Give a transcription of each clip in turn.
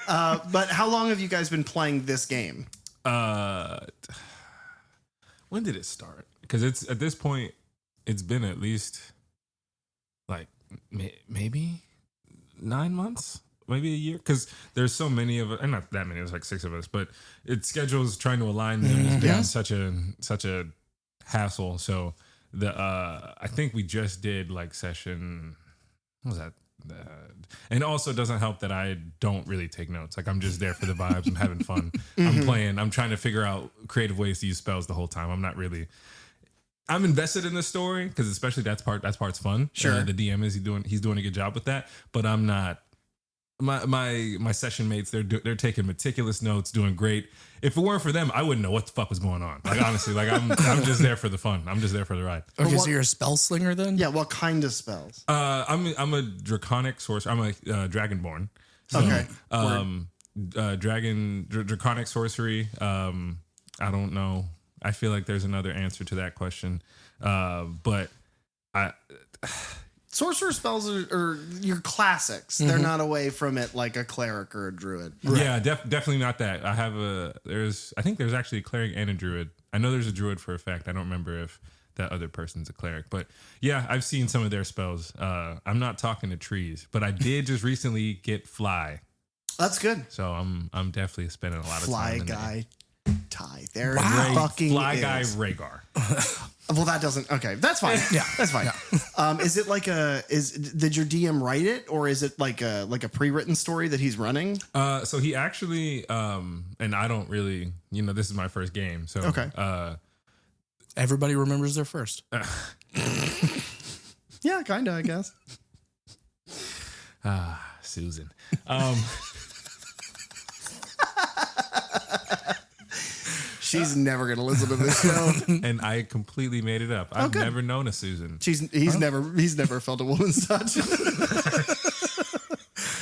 But how long have you guys been playing this game? When did it start? Because it's at this point, it's been at least like maybe 9 months, maybe a year. Because there's so many of us, and not that many. There's like 6 of us, but its schedules trying to align them has been such a hassle. So I think we just did like session. What was that? And also it doesn't help that I don't really take notes. Like I'm just there for the vibes. I'm having fun. I'm playing. I'm trying to figure out creative ways to use spells the whole time. I'm invested in the story because especially that part's fun. Sure. The DM he's doing a good job with that. But I'm not. My session mates, they're taking meticulous notes, doing great. If it weren't for them, I wouldn't know what the fuck was going on. Like honestly, like I'm just there for the fun. I'm just there for the ride. Okay, so you're a spell slinger then? Yeah, what kind of spells? I'm a draconic sorcerer. I'm a dragonborn. So, Okay. Draconic sorcery. I don't know. I feel like there's another answer to that question. But Sorcerer spells are your classics. They're not away from it like a cleric or a druid. Right. Yeah, definitely not that. I think there's actually a cleric and a druid. I know there's a druid for a fact. I don't remember if that other person's a cleric, but yeah, I've seen some of their spells. I'm not talking to trees, but I did just recently get fly. That's good. So I'm definitely spending a lot of Fly time in guy tie. There fucking fly is. guy Rhaegar. Well, that doesn't. Okay, that's fine. Yeah, that's fine. Yeah. Is it like did your DM write it, or is it like a pre-written story that he's running? So he actually, and I don't really, this is my first game. So okay. Everybody remembers their first. Yeah, kind of, I guess. Susan. She's never going to listen to this show. And I completely made it up. I've never known a Susan. He's never felt a woman's touch.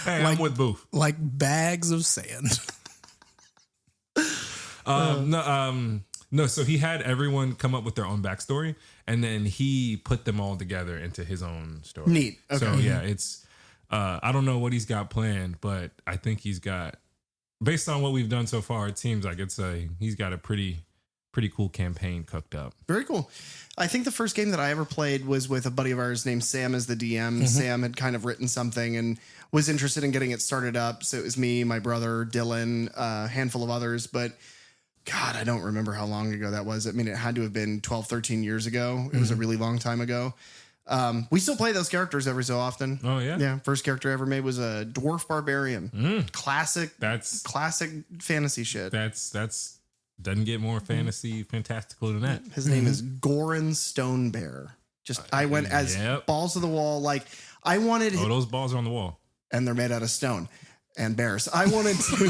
Hey, I'm with Booth. Like bags of sand. No, so he had everyone come up with their own backstory, and then he put them all together into his own story. Neat. Okay. So yeah, it's I don't know what he's got planned, but I think he's got, based on what we've done so far, it seems like he's got a pretty cool campaign cooked up. Very cool. I think the first game that I ever played was with a buddy of ours named Sam as the DM. Sam had kind of written something and was interested in getting it started up. So it was me, my brother, Dylan, a handful of others. But God, I don't remember how long ago that was. I mean, it had to have been 12, 13 years ago. It was a really long time ago. We still play those characters every so often. Oh, yeah? Yeah. First character I ever made was a dwarf barbarian. Classic fantasy shit. That's doesn't get more fantastical than that. His name is Goran Stonebear. I went as balls to the wall. Like I wanted. Oh, those balls are on the wall. And they're made out of stone and bears. I wanted to.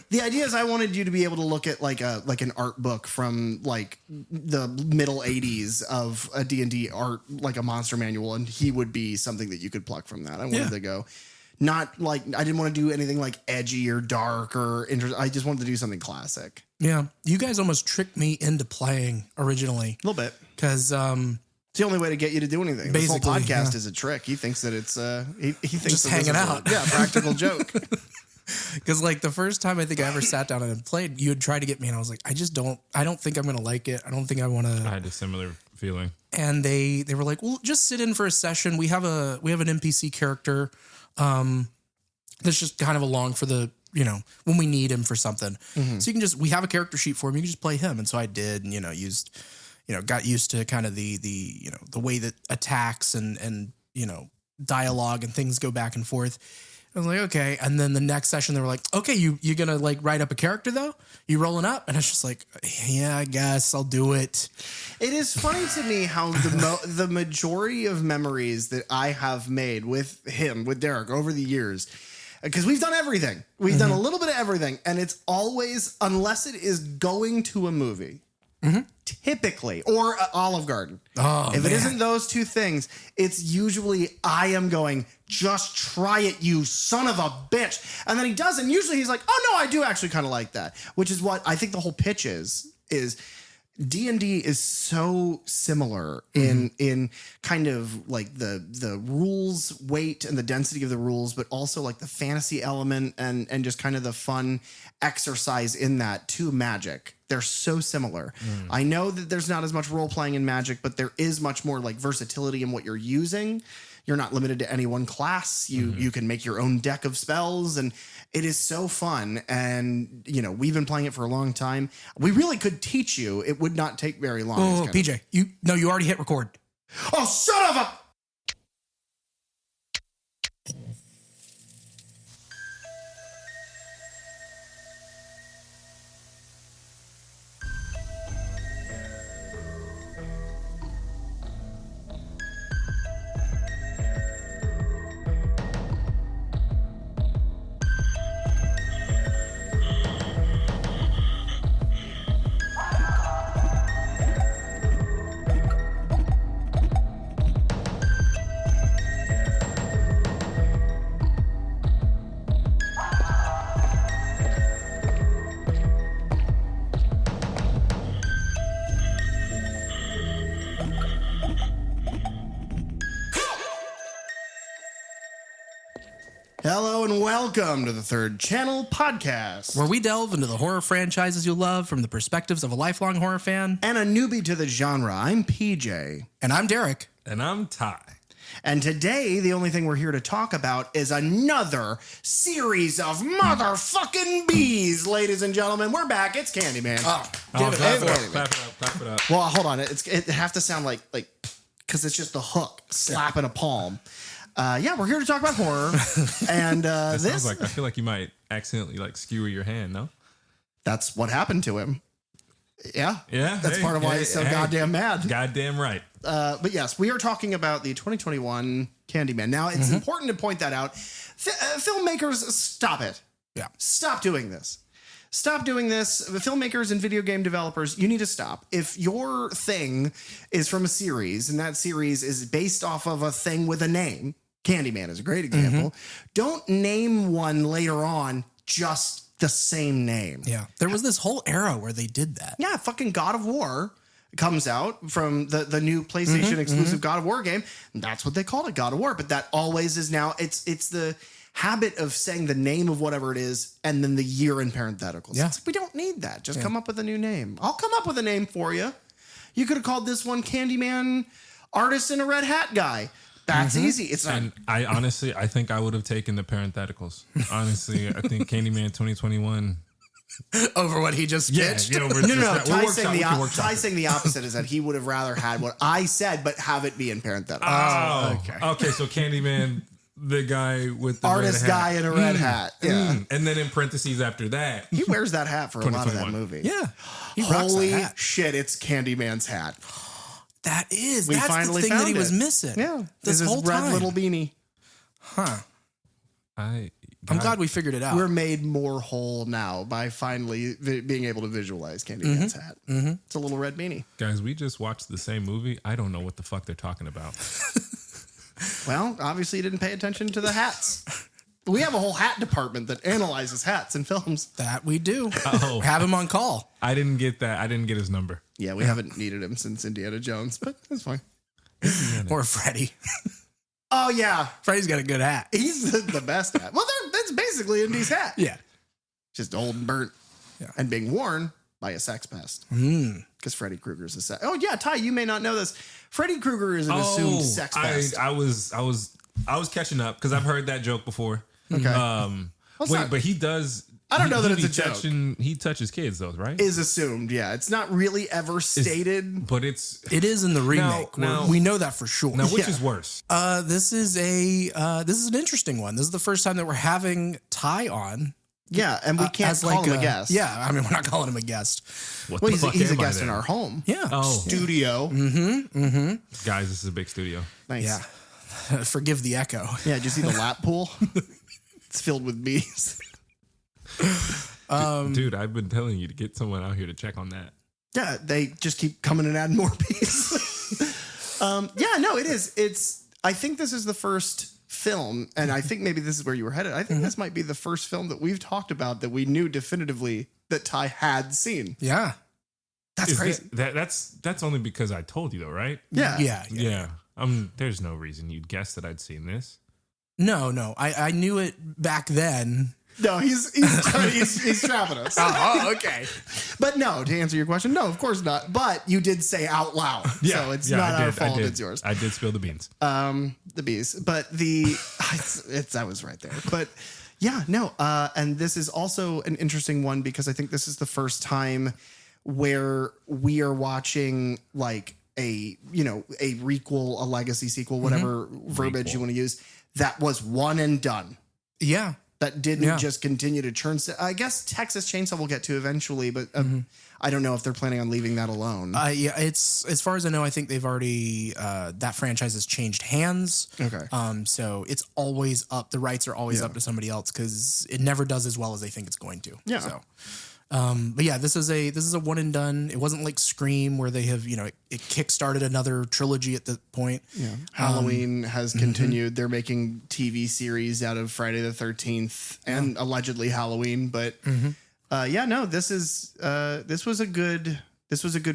The idea is I wanted you to be able to look at like an art book from like the middle 80s of a D&D art, like a monster manual, and he would be something that you could pluck from that. I wanted to go. Not like I didn't want to do anything like edgy or dark or interesting. I just wanted to do something classic. Yeah, you guys almost tricked me into playing originally. A little bit, because it's the only way to get you to do anything. This whole podcast is a trick. He thinks that it's he thinks just hanging out. Practical joke. Because like the first time I think I ever sat down and played, you had tried to get me, and I was like, I don't think I'm gonna like it. I don't think I want to. I had a similar feeling. And they were like, well, just sit in for a session. We have an NPC character. That's just kind of along for the, when we need him for something. So you can we have a character sheet for him. You can just play him. And so I did, and, got used to kind of the way that attacks and dialogue and things go back and forth. I was like, okay. And then the next session they were like, okay, you gonna like write up a character though? You rolling up? And I was just like, yeah, I guess I'll do it. It is funny to me how the majority of memories that I have made with Derek over the years, because we've done everything. We've done a little bit of everything. And it's always, unless it is going to a movie, typically, or Olive Garden. If it isn't those two things, it's usually I am going, just try it, you son of a bitch. And then he does, and usually he's like, oh no, I do actually kind of like that. Which is what I think the whole pitch is D&D is so similar in kind of like the rules weight and the density of the rules, but also like the fantasy element and just kind of the fun exercise in that to Magic. They're so similar. I know that there's not as much role playing in Magic, but there is much more like versatility in what you're using. You're not limited to any one class. You can make your own deck of spells, and it is so fun. And we've been playing it for a long time. We really could teach you. It would not take very long. Oh, PJ, you already hit record. Oh, son of a! Hello and welcome to the Third Channel Podcast, Where we delve into the horror franchises you love from the perspectives of a lifelong horror fan. and a newbie to the genre. I'm PJ. And I'm Derek. And I'm Ty. And today, the only thing we're here to talk about is another series of motherfucking bees, ladies and gentlemen. We're back. It's Candyman. Clap it up, Candyman. clap it up, clap it up. Well, hold on. It have to sound like because it's just the hook slapping a palm. Yeah, we're here to talk about horror, and That this sounds like, I feel like you might accidentally like skewer your hand, no? that's what happened to him. Yeah, Yeah, that's hey, part of why hey, he's so hey. goddamn mad. Goddamn right. But yes, we are talking about the 2021 Candyman. Now, it's important to point that out. Filmmakers, stop it. Yeah. Stop doing this. Stop doing this. The filmmakers and video game developers, you need to stop. If your thing is from a series and that series is based off of a thing with a name, Candyman is a great example, don't name one later on just the same name. Yeah. There was this whole era where they did that. Yeah, fucking God of War comes out from the new PlayStation exclusive God of War game. And that's what they called it, God of War. But that always is now, it's the habit of saying the name of whatever it is and then the year in parentheticals. Yeah. It's like, we don't need that. Just come up with a new name. I'll come up with a name for you. You could have called this one Candyman Artist in a Red Hat Guy. That's easy. It's not. And I think I would have taken the parentheticals. Honestly, I think Candyman 2021. Over what he just pitched. Yeah, No, Ty's saying the opposite is that he would have rather had what I said, but have it be in parentheticals. Oh, okay. So Candyman, the guy with the Artist red hat. guy in a red hat. Yeah. And then in parentheses after that, He wears that hat for a lot of that 2021. movie. Yeah. He rocks Holy that hat. shit, it's Candyman's hat. That is. We That's finally the thing that found he was it. missing. Yeah. This It's whole his red time. little beanie. Huh. I'm I'm glad we figured it out. We're made more whole now by finally being able to visualize Candyman's hat. It's a little red beanie. Guys, we just watched the same movie. I don't know what the fuck they're talking about. Well, obviously you didn't pay attention to the hats. We have a whole hat department that analyzes hats and films. That we do. Oh. Have him on call. I didn't get that. I didn't get his number. Yeah, we haven't needed him since Indiana Jones, but that's fine. Or Freddy. Oh, yeah. Freddy's got a good hat. He's the best hat. Well, that's basically Indy's hat. Yeah. Just old and burnt and being worn by a sex pest. Because Freddy Krueger's a sex. Oh, yeah, Ty, you may not know this. Freddy Krueger is an assumed sex pest. I was catching up because I've heard that joke before. Okay. But he does. I don't know that it's a joke. He touches kids though, right? Is assumed, yeah. It's not really ever stated. But it's It is in the remake. now- We know that for sure. now which Yeah. is worse? This is an interesting one. This is the first time that we're having Ty on. Yeah, and we can't as call him a guest. Yeah, I mean, we're not calling him a guest. What Well, the fuck he's a am I guest in then? our home. Yeah. Oh, Studio. guys, this is a big studio. Nice. Yeah. Forgive the echo. Yeah, did you see the lap pool? It's filled with bees. Dude, I've been telling you to get someone out here to check on that. Yeah, they just keep coming and adding more bees. Yeah, no, it is. I think this is the first film, and I think maybe this is where you were headed. I think this might be the first film that we've talked about that we knew definitively that Ty had seen. Yeah. That's crazy. That's only because I told you though, right? Yeah. There's no reason you'd guess that I'd seen this. No. I knew it back then. No, he's trapping us. Oh, okay. But no, to answer your question, no, of course not. But you did say out loud, so it's not our fault. It's yours. I did spill the beans. The bees, but I was right there. But yeah, no. And this is also an interesting one because I think this is the first time where we are watching like a requel, a legacy sequel, whatever verbiage you want to use, that was one and done. Yeah. That didn't just continue to churn. I guess Texas Chainsaw we'll get to eventually, but I don't know if they're planning on leaving that alone. Yeah, it's as far as I know, I think they've already that franchise has changed hands. Okay. So it's always up. The rights are always up to somebody else because it never does as well as they think it's going to. Yeah. So. But yeah, this is a one and done. It wasn't like Scream where they have, it kickstarted another trilogy at the point. Yeah. Halloween has continued. They're making TV series out of Friday the 13th and allegedly Halloween. But this was a good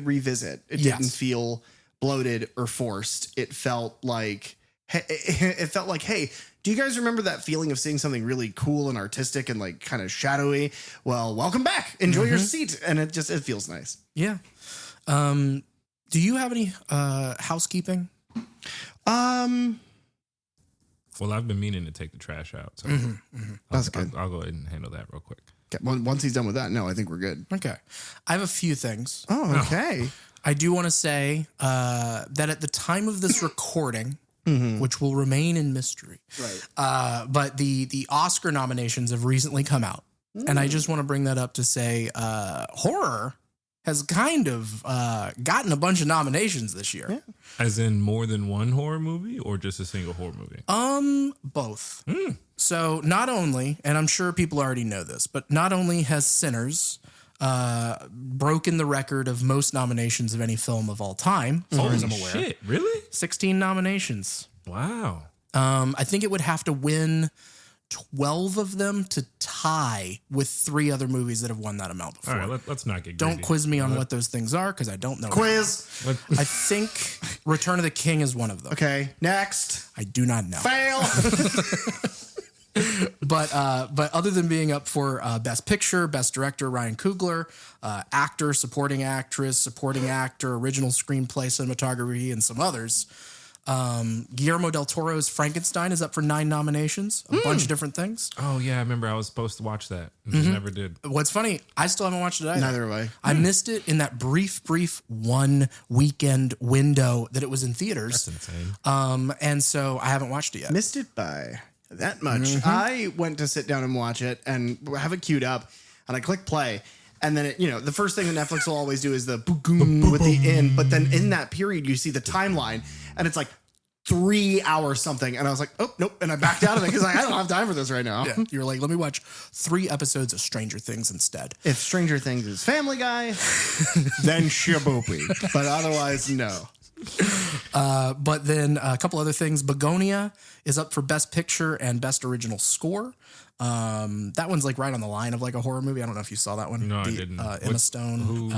revisit. It didn't feel bloated or forced. It felt like, hey, do you guys remember that feeling of seeing something really cool and artistic and like kind of shadowy? Well, welcome back. Enjoy your seat. And it feels nice. Yeah. Do you have any housekeeping? Well, I've been meaning to take the trash out. So That's good. I'll go ahead and handle that real quick. Okay. Once he's done with that, no, I think we're good. Okay. I have a few things. Oh, okay. I do want to say that at the time of this recording, which will remain in mystery. Right. But the Oscar nominations have recently come out. And I just want to bring that up to say horror has kind of gotten a bunch of nominations this year. Yeah. As in more than one horror movie or just a single horror movie? Both. So not only, and I'm sure people already know this, but not only has Sinners broken the record of most nominations of any film of all time, as far as I'm aware. Shit, really? 16 nominations. Wow. I think it would have to win 12 of them to tie with 3 other movies that have won that amount before. All right, let's not get Don't greedy. quiz me on what those things are because I don't know. Quiz. I think Return of the King is one of them. Okay. Next. I do not know. Fail. But other than being up for Best Picture, Best Director Ryan Coogler, actor, supporting actress, supporting actor, original screenplay, cinematography, and some others, Guillermo del Toro's Frankenstein is up for 9 nominations, a bunch of different things. Oh, yeah, I remember I was supposed to watch that. And just never did. What's funny, I still haven't watched it either. Neither have I. I missed it in that brief 1 weekend window that it was in theaters. That's insane. And so I haven't watched it yet. Missed it by that much. I went to sit down and watch it and have it queued up, and I click play. And then, the first thing that Netflix will always do is the boom with the in. But then in that period, you see the timeline, and it's like 3 hours something. And I was like, oh, nope. And I backed out of it because I don't have time for this right now. Yeah. You're like, let me watch 3 episodes of Stranger Things instead. If Stranger Things is Family Guy, then shaboopy. But otherwise, no. But then a couple other things. Begonia is up for Best Picture and Best Original Score. That one's like right on the line of like a horror movie. I don't know if you saw that one. No, I didn't. Emma Stone,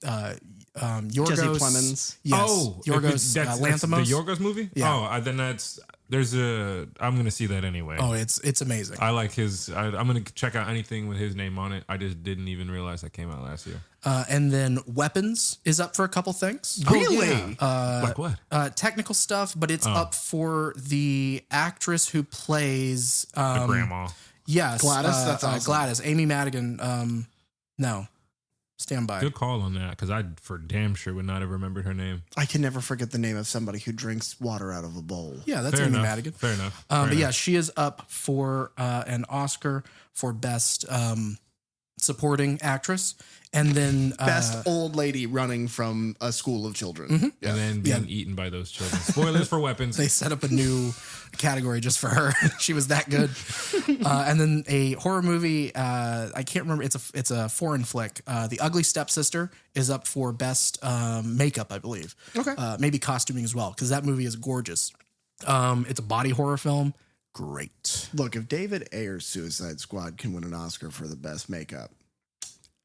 Yorgos. Jesse Plemons. Yes. Oh, Yorgos that's Lanthimos. the Yorgos movie? Yeah. Oh, then I'm going to see that anyway. Oh, it's amazing. I like I'm going to check out anything with his name on it. I just didn't even realize that came out last year. And then Weapons is up for a couple things. Really? Like what? Technical stuff, but it's up for the actress who plays The grandma. Yes, Gladys? That's awesome. Gladys, Amy Madigan. No, stand by. Good call on that, because I for damn sure would not have remembered her name. I can never forget the name of somebody who drinks water out of a bowl. Yeah, that's Fair Amy enough. Madigan. Fair enough. But yeah, she is up for an Oscar for Best Supporting Actress. And then Best old lady running from a school of children. And then being eaten by those children. Spoilers for Weapons. they set up a new category just for her. She was that good. And then a horror movie. I can't remember. It's a foreign flick. The Ugly Stepsister is up for Best Makeup, I believe. Okay. Maybe costuming as well, because that movie is gorgeous. It's a body horror film. Great. Look, if David Ayer's Suicide Squad can win an Oscar for the best makeup,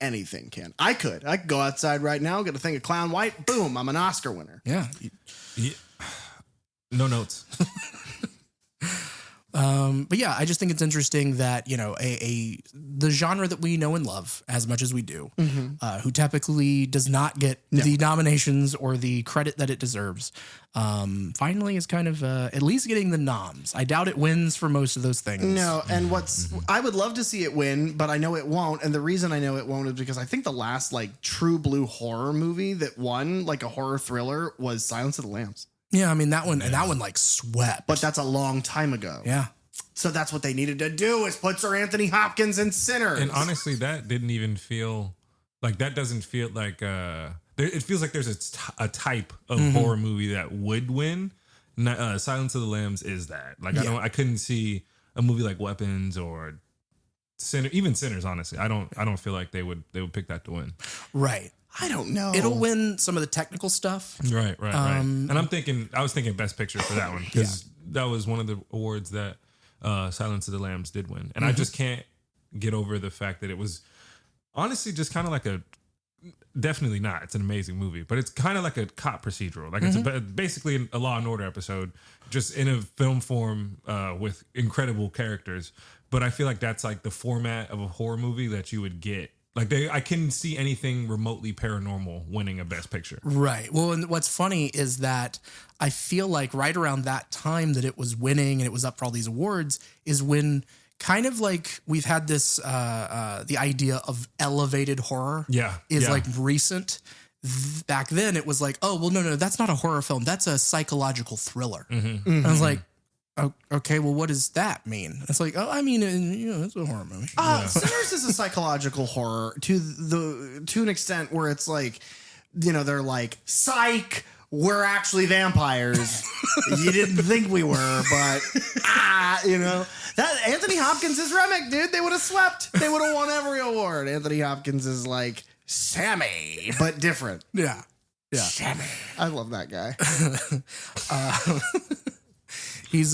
anything can. I could go outside right now, get a thing of Clown White, boom, I'm an Oscar winner. Yeah. No notes. But yeah, I just think it's interesting that, you know, the genre that we know and love as much as we do, who typically does not get the nominations or the credit that it deserves, finally is kind of at least getting the noms. I doubt it wins for most of those things. No, and I would love to see it win, but I know it won't. And the reason I know it won't is because I think the last like true blue horror movie that won like a horror thriller was Silence of the Lambs. Yeah, I mean that one, and that one like swept. But that's a long time ago. Yeah. So that's what they needed to do is put Sir Anthony Hopkins in Sinners. And honestly, that didn't even feel like that. Doesn't feel like it feels like there's a type of horror movie that would win. Silence of the Lambs is that. Like I couldn't see a movie like Weapons or even Sinners. Honestly, I don't feel like they would pick that to win. Right. I don't know. It'll win some of the technical stuff. Right. And I was thinking Best Picture for that one because that was one of the awards that Silence of the Lambs did win. And I just can't get over the fact that it was honestly just kind of like definitely not. It's an amazing movie, but it's kind of like a cop procedural. Like it's basically a Law and Order episode, just in a film form with incredible characters. But I feel like that's like the format of a horror movie that you would get. Like I couldn't see anything remotely paranormal winning a Best Picture. Right. Well, and what's funny is that I feel like right around that time that it was winning and it was up for all these awards is when kind of like we've had this the idea of elevated horror like recent. Back then it was like, oh well no that's not a horror film, that's a psychological thriller. And I was like, oh, okay, well, what does that mean? It's like, oh, I mean, it's a horror movie. Sinners is a psychological horror to an extent where it's like, they're like, psych, we're actually vampires. You didn't think we were, but that Anthony Hopkins is Remick, dude. They would have swept. They would have won every award. Anthony Hopkins is like Sammy, but different. Yeah. Sammy. I love that guy. He's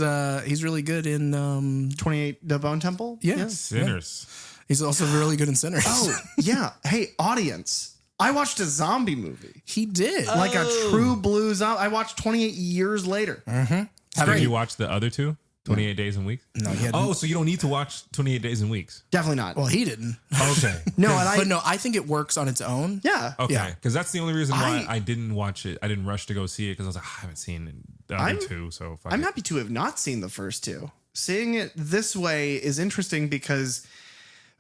really good in 28 The Bone Temple. Yeah. Sinners. Yeah. He's also really good in Sinners. Oh yeah. Hey, audience. I watched a zombie movie. He did. Like a true blue zombie. I watched 28 years later. Did you watch the other two? 28 Days and Weeks? No, he hadn't. Oh, so you don't need to watch 28 Days and Weeks? Definitely not. Well, he didn't. Okay. But I think it works on its own. Yeah. Okay. Because that's the only reason why I didn't watch it. I didn't rush to go see it because I was like, I haven't seen the other two. So I'm happy to have not seen the first two. Seeing it this way is interesting because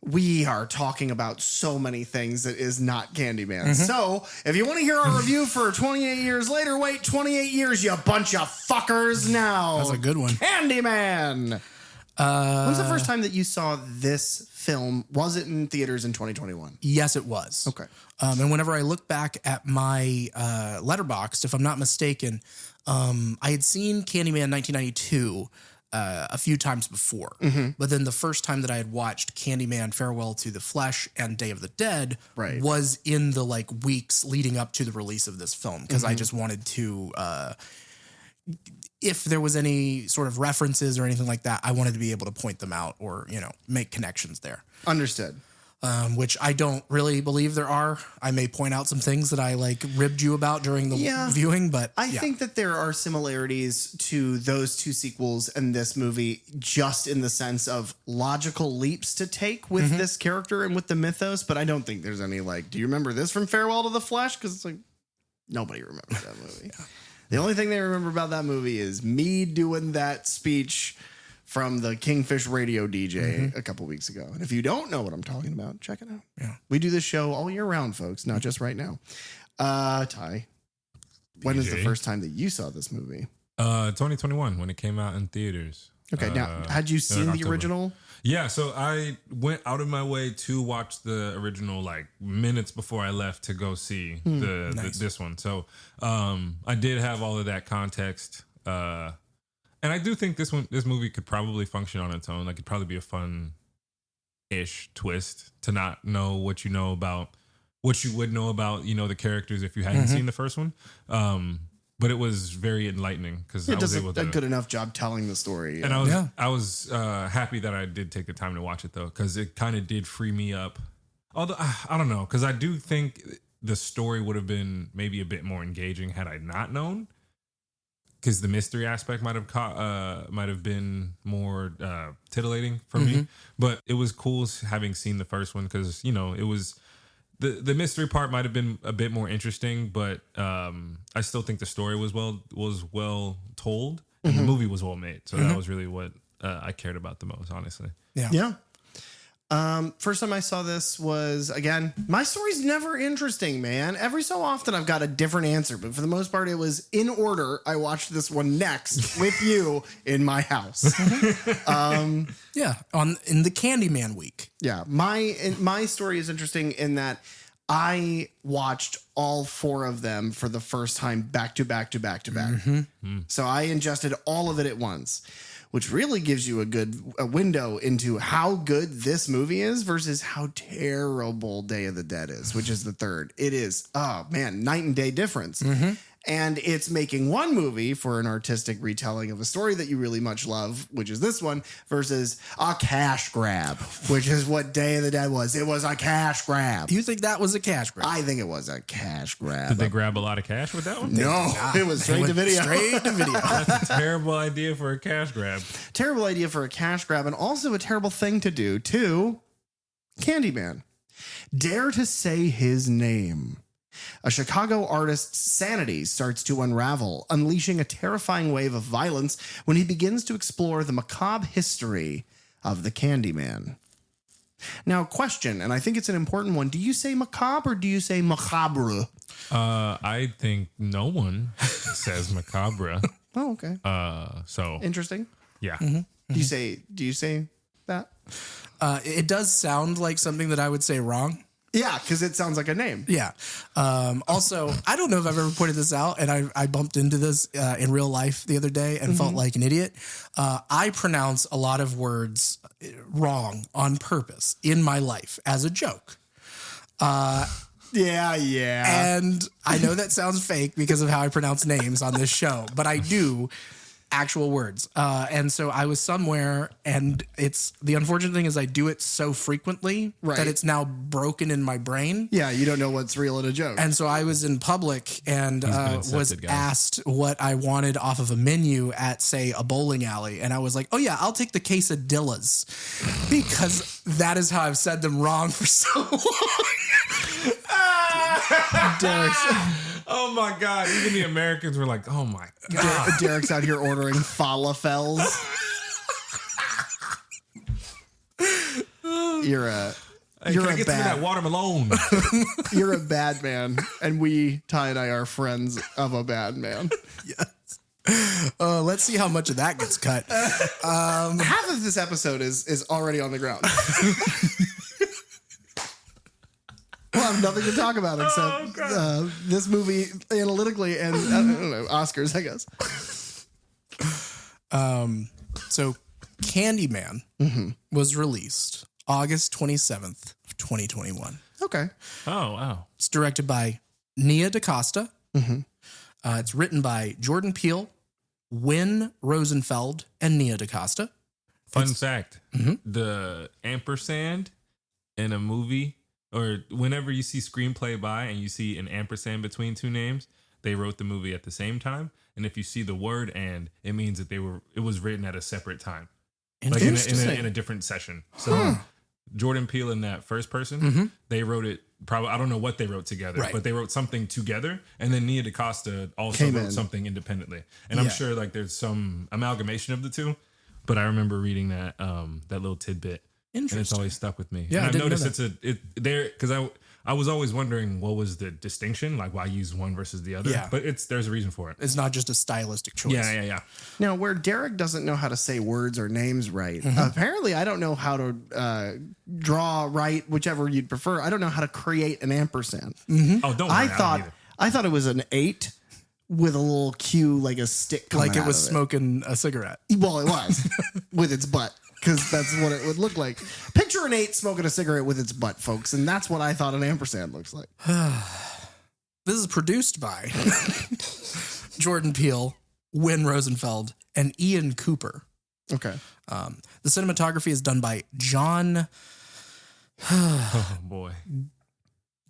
we are talking about so many things that is not Candyman. So if you want to hear our review for 28 years later, wait 28 years, you bunch of fuckers now. That's a good one. Candyman. When's the first time that you saw this film? Was it in theaters in 2021? Yes, it was. Okay. And whenever I look back at my Letterboxd, if I'm not mistaken, I had seen Candyman 1992 a few times before. But then the first time that I had watched Candyman, Farewell to the Flesh, and Day of the Dead was in the like weeks leading up to the release of this film because I just wanted to, if there was any sort of references or anything like that, I wanted to be able to point them out or, make connections there. Understood. Which I don't really believe there are. I may point out some things that I like ribbed you about during the viewing, but I think that there are similarities to those two sequels and this movie just in the sense of logical leaps to take with this character and with the mythos. But I don't think there's any like, do you remember this from Farewell to the Flesh? Because it's like, nobody remembers that movie. The only thing they remember about that movie is me doing that speech from the Kingfish radio DJ a couple weeks ago. And if you don't know what I'm talking about, check it out. Yeah. We do this show all year round, folks, not just right now. Ty, when is the first time that you saw this movie? 2021 when it came out in theaters. Okay, now, had you seen the original? Yeah, so I went out of my way to watch the original like minutes before I left to go see this one. So I did have all of that context. And I do think this movie could probably function on its own. Like it'd probably be a fun-ish twist to not know what you know about what you would know about, the characters if you hadn't seen the first one. But it was very enlightening because I was able to a good enough job telling the story. And I was happy that I did take the time to watch it though, because it kind of did free me up. Although I don't know, because I do think the story would have been maybe a bit more engaging had I not known. Because the mystery aspect might have been more titillating for me, but it was cool having seen the first one because it was the mystery part might have been a bit more interesting, but I still think the story was well told and the movie was well made. So that was really what I cared about the most, honestly. Yeah. First time I saw this was, again, my story's never interesting, man. Every so often I've got a different answer, but for the most part it was in order. I watched this one next with you in my house. In the Candyman week. Yeah. My story is interesting in that I watched all 4 of them for the first time back to back to back to back. So I ingested all of it at once, which really gives you a window into how good this movie is versus how terrible Day of the Dead is, which is the third. It is, oh man, night and day difference. And it's making one movie for an artistic retelling of a story that you really much love, which is this one, versus a cash grab, which is what Day of the Dead was. It was a cash grab. You think that was a cash grab? I think it was a cash grab. Did they grab a lot of cash with that one? No, it was straight to video. Straight to video. That's a terrible idea for a cash grab. Terrible idea for a cash grab, and also a terrible thing to do to Candyman. Dare to say his name. A Chicago artist's sanity starts to unravel, unleashing a terrifying wave of violence when he begins to explore the macabre history of the Candyman. Now, question, and I think it's an important one. Do you say macabre or do you say macabre? I think no one says macabre. Oh, okay. So Interesting. yeah. Do you say that? It does sound like something that I would say wrong. Yeah, because it sounds like a name. Yeah. Also, I don't know if I've ever pointed this out, and I bumped into this in real life the other day and felt like an idiot. I pronounce a lot of words wrong on purpose in my life as a joke. Yeah. And I know that sounds fake because of how I pronounce names on this show, but I do actual words. And so I was somewhere, and the unfortunate thing is I do it so frequently that it's now broken in my brain. Yeah, you don't know what's real in a joke. And so I was in public and was guys. asked what I wanted off of a menu at, say, a bowling alley. And I was like, oh yeah, I'll take the quesadillas, because that is how I've said them wrong for so long. Derek's, Oh my God. Even the Americans were like, oh my God. Derek's out here ordering falafels. You're a Hey, you're can I a get some of that bad watermelon? you're a bad man, and we Ty and I are friends of a bad man. let's see how much of that gets cut. Half of this episode is already on the ground. We'll have nothing to talk about except this movie analytically and I don't know, Oscars, I guess. So Candyman was released August 27th of 2021. Okay. Oh, wow. It's directed by Nia DaCosta. It's written by Jordan Peele, Wynn Rosenfeld, and Nia DaCosta. Fun fact, the ampersand in a movie, or whenever you see screenplay by and you see an ampersand between two names, they wrote the movie at the same time. And if you see the word "and," it means that it was written at a separate time, like in a different session. So Jordan Peele and that first person, they wrote it. Probably I don't know what they wrote together, but they wrote something together. And then Nia DaCosta also wrote something independently. And I'm sure like there's some amalgamation of the two. But I remember reading that that little tidbit. And it's always stuck with me. Yeah, and I I've didn't noticed know it's there because I was always wondering what was the distinction, like why use one versus the other. Yeah. But there's a reason for it. It's not just a stylistic choice. Yeah. Now, where Derek doesn't know how to say words or names right, apparently I don't know how to draw right, whichever you'd prefer. I don't know how to create an ampersand. Oh, don't worry. I thought it was an 8 with a little Q, like a stick coming Like it out was of smoking a cigarette. Well, it was with its butt, because that's what it would look like. Picture an 8 smoking a cigarette with its butt, folks, and that's what I thought an ampersand looks like. This is produced by Jordan Peele, Wynn Rosenfeld, and Ian Cooper. Okay. The cinematography is done by John Oh boy.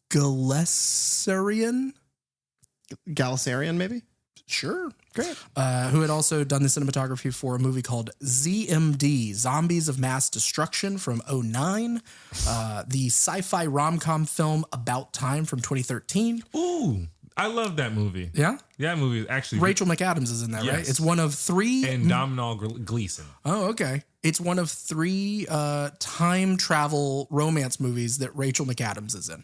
Galesarian? Galisarian, maybe? Sure. Great. Who had also done the cinematography for a movie called ZMD, Zombies of Mass Destruction from 2009, the sci-fi rom-com film About Time from 2013. Ooh, I love that movie. Yeah? That movie is actually Rachel McAdams is in that, right? Yes. It's one of 3... and Domhnall Gleeson. Oh, okay. It's one of 3 time travel romance movies that Rachel McAdams is in.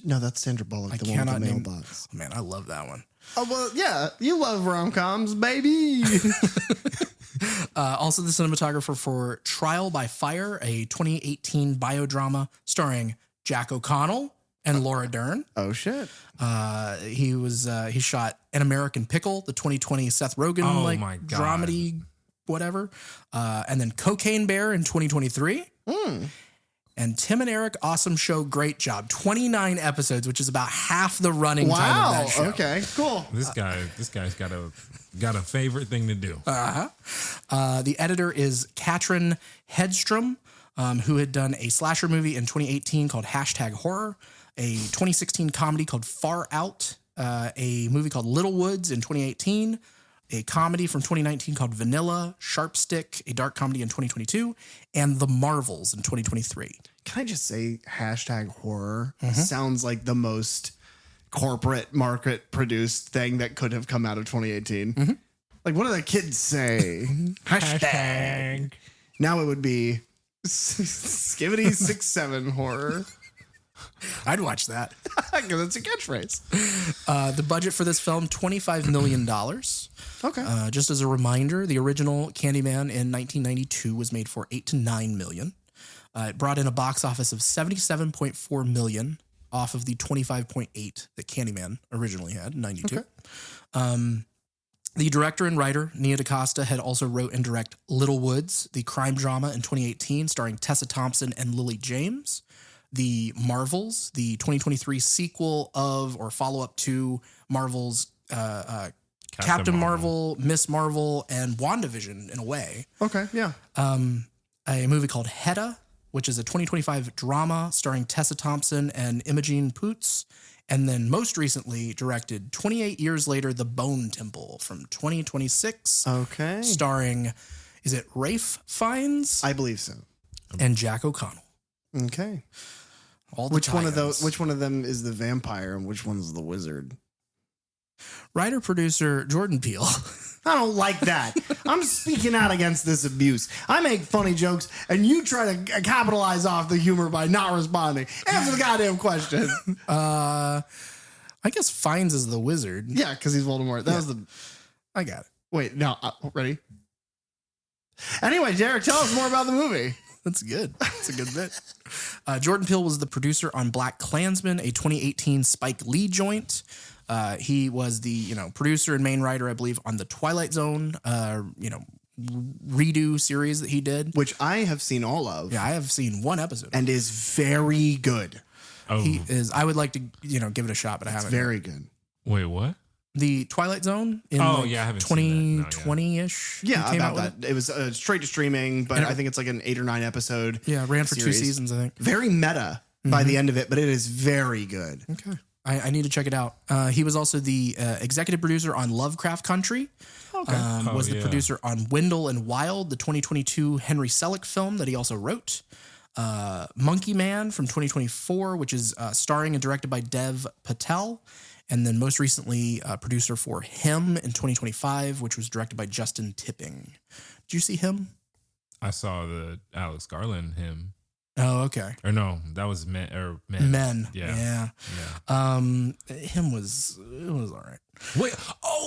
No, that's Sandra Bullock, the one with the mailbox. Man, I love that one. Oh, well, yeah. You love rom-coms, baby. Also the cinematographer for Trial by Fire, a 2018 biodrama starring Jack O'Connell and Laura Dern. Oh, shit. He shot An American Pickle, the 2020 Seth Rogen my God. dramedy, whatever. And then Cocaine Bear in 2023. And Tim and Eric, awesome show, great job. 29 episodes, which is about half the running time of that show. Okay, cool. This guy's got a favorite thing to do. The editor is Katrin Hedstrom, who had done a slasher movie in 2018 called #Horror, a 2016 comedy called Far Out, a movie called Little Woods in 2018, a comedy from 2019 called Vanilla, Sharpstick, a dark comedy in 2022, and The Marvels in 2023. Can I just say #horror sounds like the most corporate market produced thing that could have come out of 2018. Like, what do the kids say? Hashtag. Now it would be Skivity 67 horror. I'd watch that. Because it's a catchphrase. The budget for this film, $25 million. Okay. Just as a reminder, the original Candyman in 1992 was made for $8 to $9 million. It brought in a box office of $77.4 million off of the $25.8 that Candyman originally had in 92. Okay. The director and writer, Nia DaCosta, had also wrote and direct Little Woods, the crime drama in 2018 starring Tessa Thompson and Lily James. The Marvels, the 2023 sequel of or follow-up to Marvel's Captain Marvel, Miss Marvel, and WandaVision in a way. Okay, yeah. A movie called Hedda, which is a 2025 drama starring Tessa Thompson and Imogen Poots. And then most recently directed 28 years later, The Bone Temple from 2026. Okay. Starring, is it Rafe Fiennes? I believe so. And Jack O'Connell. Okay. All the Which one of them is the vampire and which one's the wizard? Writer-producer Jordan Peele. I don't like that. I'm speaking out against this abuse. I make funny jokes, and you try to capitalize off the humor by not responding. Answer the goddamn question. I guess Fiennes is the wizard. Yeah, because he's Voldemort. That was the... I got it. Wait, no. Ready? Anyway, Derek, tell us more about the movie. That's good. That's a good bit. Jordan Peele was the producer on Black Klansman, a 2018 Spike Lee joint. He was the producer and main writer, I believe, on the Twilight Zone redo series that he did, which I have seen all of. Yeah, I have seen one episode and is very good. Oh, he is. I would like to give it a shot, but I haven't. Very good. Wait, what? The Twilight Zone in I haven't 2020-ish. Yeah, about that. It was straight to streaming, but I think it's like an 8 or 9 episode. Yeah, ran for 2 seasons, I think. Very meta by the end of it, but it is very good. Okay. I need to check it out. He was also the executive producer on Lovecraft Country. Okay. Was the producer on Wendell and Wild, the 2022 Henry Selick film that he also wrote. Monkey Man from 2024, which is starring and directed by Dev Patel. And then most recently, producer for Him in 2025, which was directed by Justin Tipping. Did you see Him? I saw the Alex Garland Him. Oh, okay. Or no, that was Men. Yeah. Him was all right. Wait,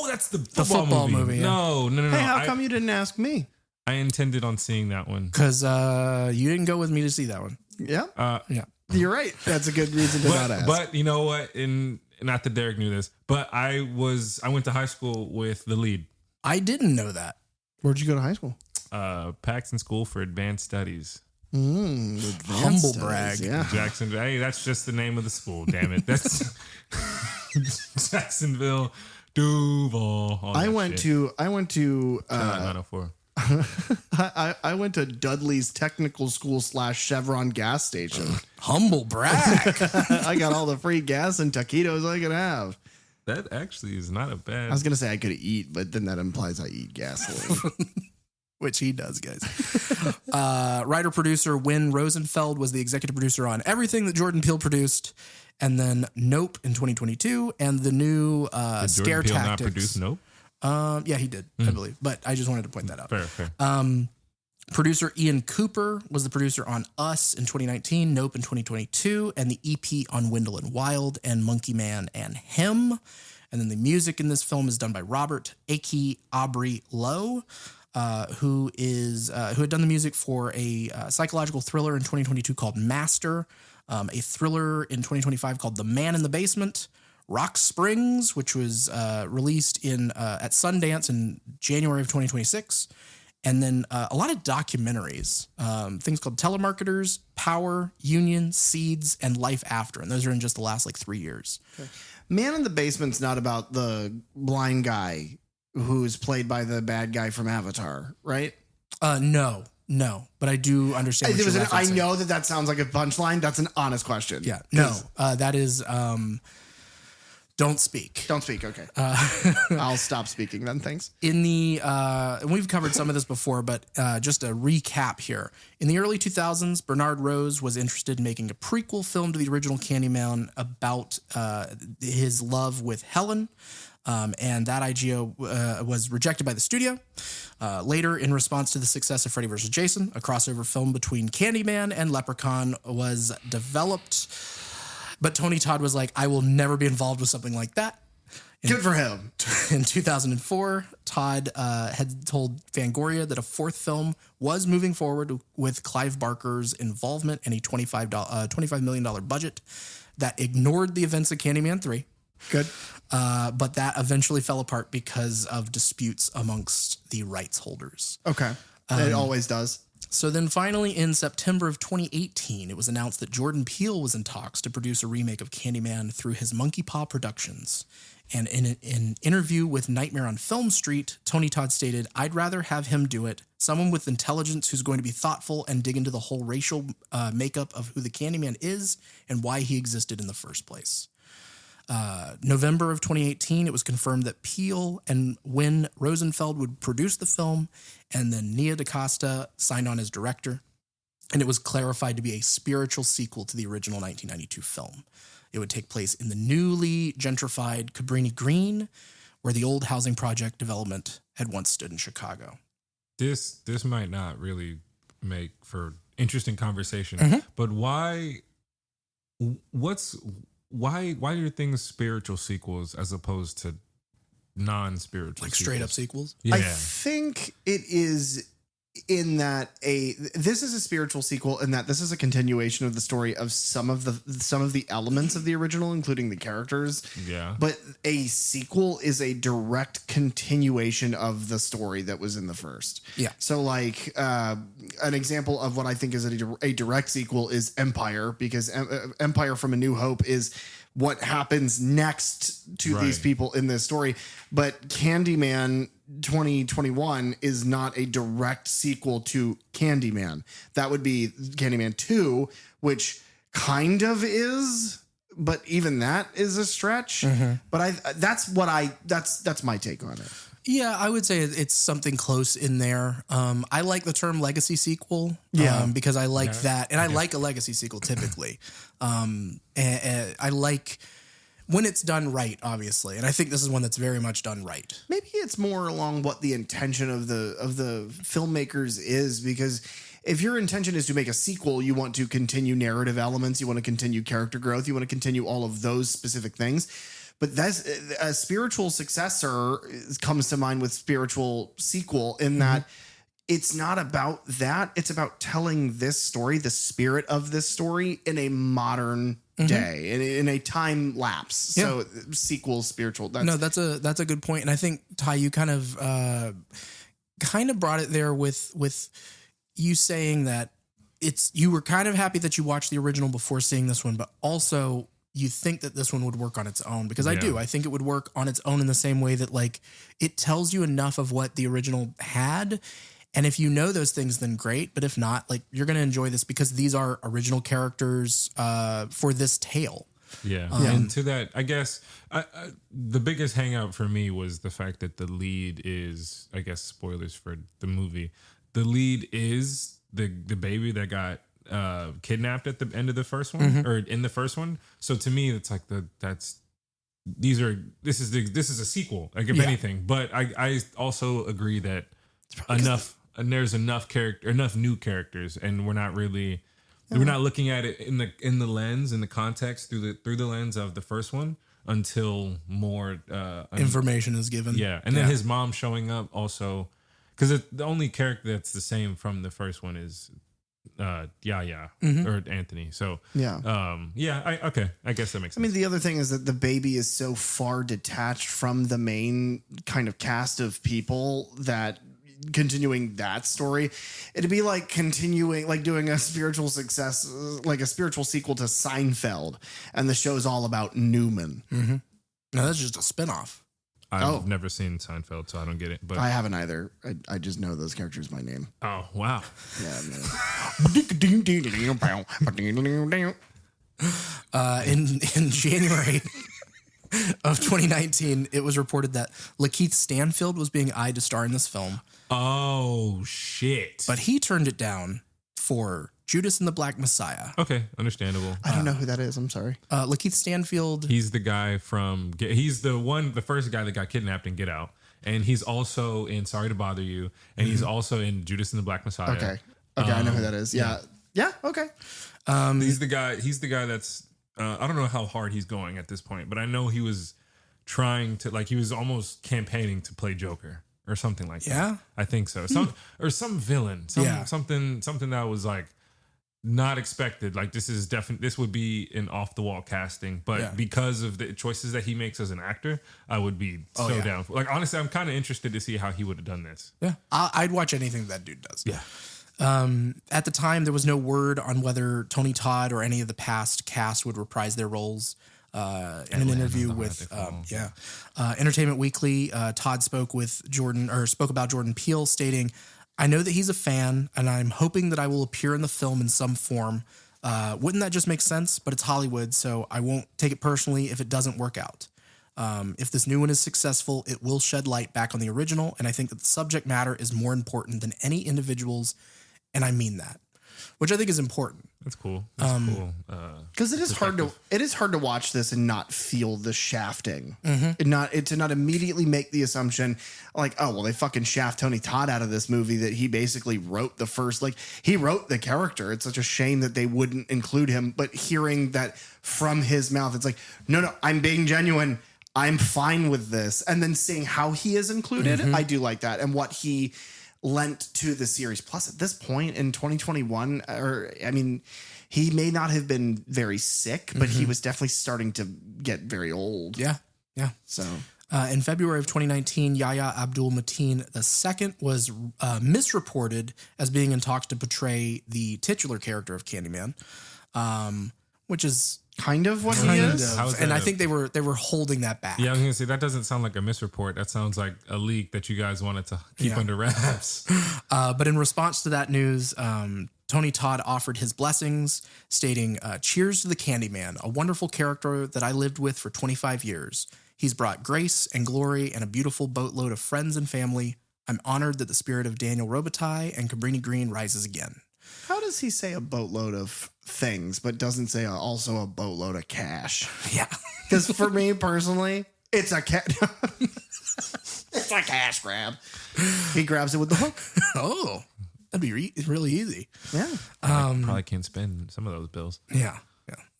that's the football movie. Yeah. No. Hey, how come you didn't ask me? I intended on seeing that one. Because you didn't go with me to see that one. Yeah. Yeah. You're right. That's a good reason to not ask. But you know what? Not that Derek knew this, but I went to high school with the lead. I didn't know that. Where'd you go to high school? Paxton School for Advanced Studies. Humble brag. Yeah. Jackson. Hey, that's just the name of the school. Damn it. That's Jacksonville, Duval. I went to. Shout out 904. I went to Dudley's Technical School / Chevron gas station. Humble brag. I got all the free gas and taquitos I could have. That actually is not a bad. I was going to say I could eat, but then that implies I eat gasoline. Which he does, guys. Writer-producer Win Rosenfeld was the executive producer on everything that Jordan Peele produced. And then Nope in 2022 and the new Scare Peele Tactics. not produce Nope? Yeah, he did, I believe. But I just wanted to point that out. Fair. Producer Ian Cooper was the producer on Us in 2019, Nope in 2022, and the EP on Wendell and Wild and Monkey Man and Him. And then the music in this film is done by Robert Aki Aubrey Lowe, who had done the music for a psychological thriller in 2022 called Master, a thriller in 2025 called The Man in the Basement, Rock Springs, which was released at Sundance in January of 2026, and then a lot of documentaries, things called Telemarketers, Power, Union, Seeds, and Life After, and those are in just the last 3 years. Okay. Man in the Basement's not about the blind guy who's played by the bad guy from Avatar, right? No, but I do understand. I know that sounds like a punchline. That's an honest question. Yeah, no, that is. Don't speak. Don't speak. Okay, I'll stop speaking then. Thanks. In the and we've covered some of this before, but just a recap here. In the early 2000s, Bernard Rose was interested in making a prequel film to the original Candyman about his love with Helen. And that idea was rejected by the studio. Later, in response to the success of Freddy vs. Jason, a crossover film between Candyman and Leprechaun was developed. But Tony Todd was like, I will never be involved with something like that. Good for him. In 2004, Todd had told Fangoria that a fourth film was moving forward with Clive Barker's involvement and a $25 million budget that ignored the events of Candyman 3. Good. But that eventually fell apart because of disputes amongst the rights holders. Okay. It always does. So then finally in September of 2018, it was announced that Jordan Peele was in talks to produce a remake of Candyman through his Monkey Paw Productions. And in an interview with Nightmare on Film Street, Tony Todd stated, I'd rather have him do it. Someone with intelligence who's going to be thoughtful and dig into the whole racial makeup of who the Candyman is and why he existed in the first place. November of 2018, it was confirmed that Peele and Win Rosenfeld would produce the film, and then Nia DaCosta signed on as director, and it was clarified to be a spiritual sequel to the original 1992 film. It would take place in the newly gentrified Cabrini Green, where the old housing project development had once stood in Chicago. This might not really make for interesting conversation, but why are things spiritual sequels as opposed to non-spiritual like sequels? straight up sequels? Yeah. I think it is in that this is a spiritual sequel in that this is a continuation of the story of some of the elements of the original, including the characters. Yeah. But a sequel is a direct continuation of the story that was in the first. Yeah. So like an example of what I think is a direct sequel is Empire, because Empire from A New Hope is what happens next to these people in this story. But Candyman 2021 is not a direct sequel to Candyman. That would be Candyman 2, which kind of is, but even that is a stretch. But that's my take on it. Yeah, I would say it's something close in there. I like the term legacy sequel because I like that. And I like a legacy sequel typically. And I like when it's done right, obviously. And I think this is one that's very much done right. Maybe it's more along what the intention of the filmmakers is, because if your intention is to make a sequel, you want to continue narrative elements, you want to continue character growth, you want to continue all of those specific things. But that's a spiritual successor comes to mind with spiritual sequel in that it's not about that. It's about telling this story, the spirit of this story in a modern day, in a time lapse. Yeah. So sequel, spiritual. That's a good point. And I think, Ty, you kind of brought it there with you saying that you were kind of happy that you watched the original before seeing this one, but also you think that this one would work on its own, because I do. I think it would work on its own in the same way that like it tells you enough of what the original had, And if you know those things, then great. But if not, like, you're going to enjoy this because these are original characters for this tale. Yeah. And to that, I guess the biggest hangout for me was the fact that the lead is, I guess, spoilers for the movie. The lead is the baby that got kidnapped at the end of the first one, or in the first one. So to me, it's like this is a sequel, like, if anything. But I also agree that there's enough new characters, and we're not looking at it in the lens, in the context through the lens of the first one until more information is given. Yeah, and then his mom showing up also, because the only character that's the same from the first one is Yaya or Anthony. So I guess that makes sense. I mean, the other thing is that the baby is so far detached from the main kind of cast of people that continuing that story, it'd be like doing a spiritual success, like a spiritual sequel to Seinfeld, and the show's all about Newman. No, that's just a spinoff. I've never seen Seinfeld, so I don't get it. But I haven't either. I just know those characters by name. Oh, wow. Yeah, man. In January of 2019, it was reported that Lakeith Stanfield was being eyed to star in this film. Oh, shit. But he turned it down for Judas and the Black Messiah. Okay, understandable. I don't know who that is. I'm sorry. Lakeith Stanfield. He's the guy from, he's the first guy that got kidnapped in Get Out. And he's also in Sorry to Bother You. And he's also in Judas and the Black Messiah. Okay, I know who that is. Yeah. Okay. He's the guy that's, I don't know how hard he's going at this point, but I know he was trying to, like, he was almost campaigning to play Joker or something like that. Yeah, I think so. Some villain, something that was like not expected. Like, this would be an off the wall casting, but because of the choices that he makes as an actor, I would be down for. Like, honestly, I'm kind of interested to see how he would have done this. Yeah, I'd watch anything that dude does. Yeah. At the time, there was no word on whether Tony Todd or any of the past cast would reprise their roles. In an interview with Entertainment Weekly, Todd spoke about Jordan Peele, stating, "I know that he's a fan, and I'm hoping that I will appear in the film in some form. Wouldn't that just make sense? But it's Hollywood, so I won't take it personally if it doesn't work out. If this new one is successful, it will shed light back on the original, and I think that the subject matter is more important than any individuals, and I mean that." Which I think is important. That's cool. That's cool. Because it is hard to watch this and not feel the shafting, and to not immediately make the assumption like, oh well, they fucking shaft Tony Todd out of this movie that he basically wrote he wrote the character. It's such a shame that they wouldn't include him. But hearing that from his mouth, it's like, no, I'm being genuine. I'm fine with this. And then seeing how he is included, I do like that, and what he lent to the series. Plus, at this point in 2021, he may not have been very sick, but he was definitely starting to get very old. Yeah. So, in February of 2019, Yahya Abdul Mateen II was misreported as being in talks to portray the titular character of Candyman, which is kind of what he is. And I think they were holding that back. Yeah, I was going to say, that doesn't sound like a misreport. That sounds like a leak that you guys wanted to keep under wraps. But in response to that news, Tony Todd offered his blessings, stating, "Cheers to the Candyman, a wonderful character that I lived with for 25 years. He's brought grace and glory and a beautiful boatload of friends and family. I'm honored that the spirit of Daniel Robitaille and Cabrini Green rises again." How does he say a boatload of things, but doesn't say also a boatload of cash? Yeah. Because for me personally, it's a it's a cash grab. He grabs it with the hook. Oh, that'd be really easy. Yeah. Probably can't spend some of those bills. Yeah.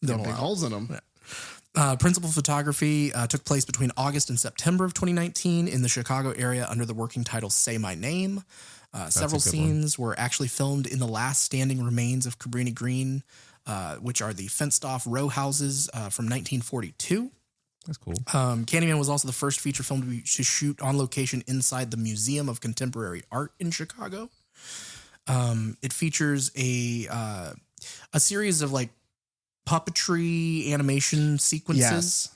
Big holes in them. Yeah. Principal photography took place between August and September of 2019 in the Chicago area under the working title Say My Name. Several scenes were actually filmed in the last standing remains of Cabrini Green, which are the fenced-off row houses from 1942. That's cool. Candyman was also the first feature film to shoot on location inside the Museum of Contemporary Art in Chicago. It features a series of like puppetry animation sequences.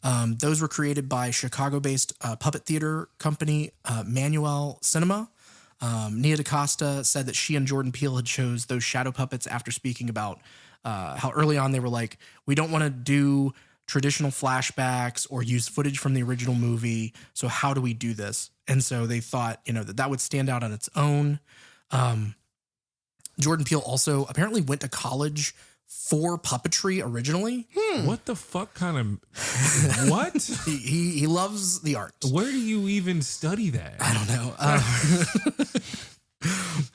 Yes. Those were created by Chicago-based puppet theater company Manuel Cinema. Nia DaCosta said that she and Jordan Peele had chose those shadow puppets after speaking about how early on they were like, we don't want to do traditional flashbacks or use footage from the original movie. So how do we do this? And so they thought, that would stand out on its own. Jordan Peele also apparently went to college for puppetry originally. What the fuck kind of what? He loves the art. Where do you even study that? I don't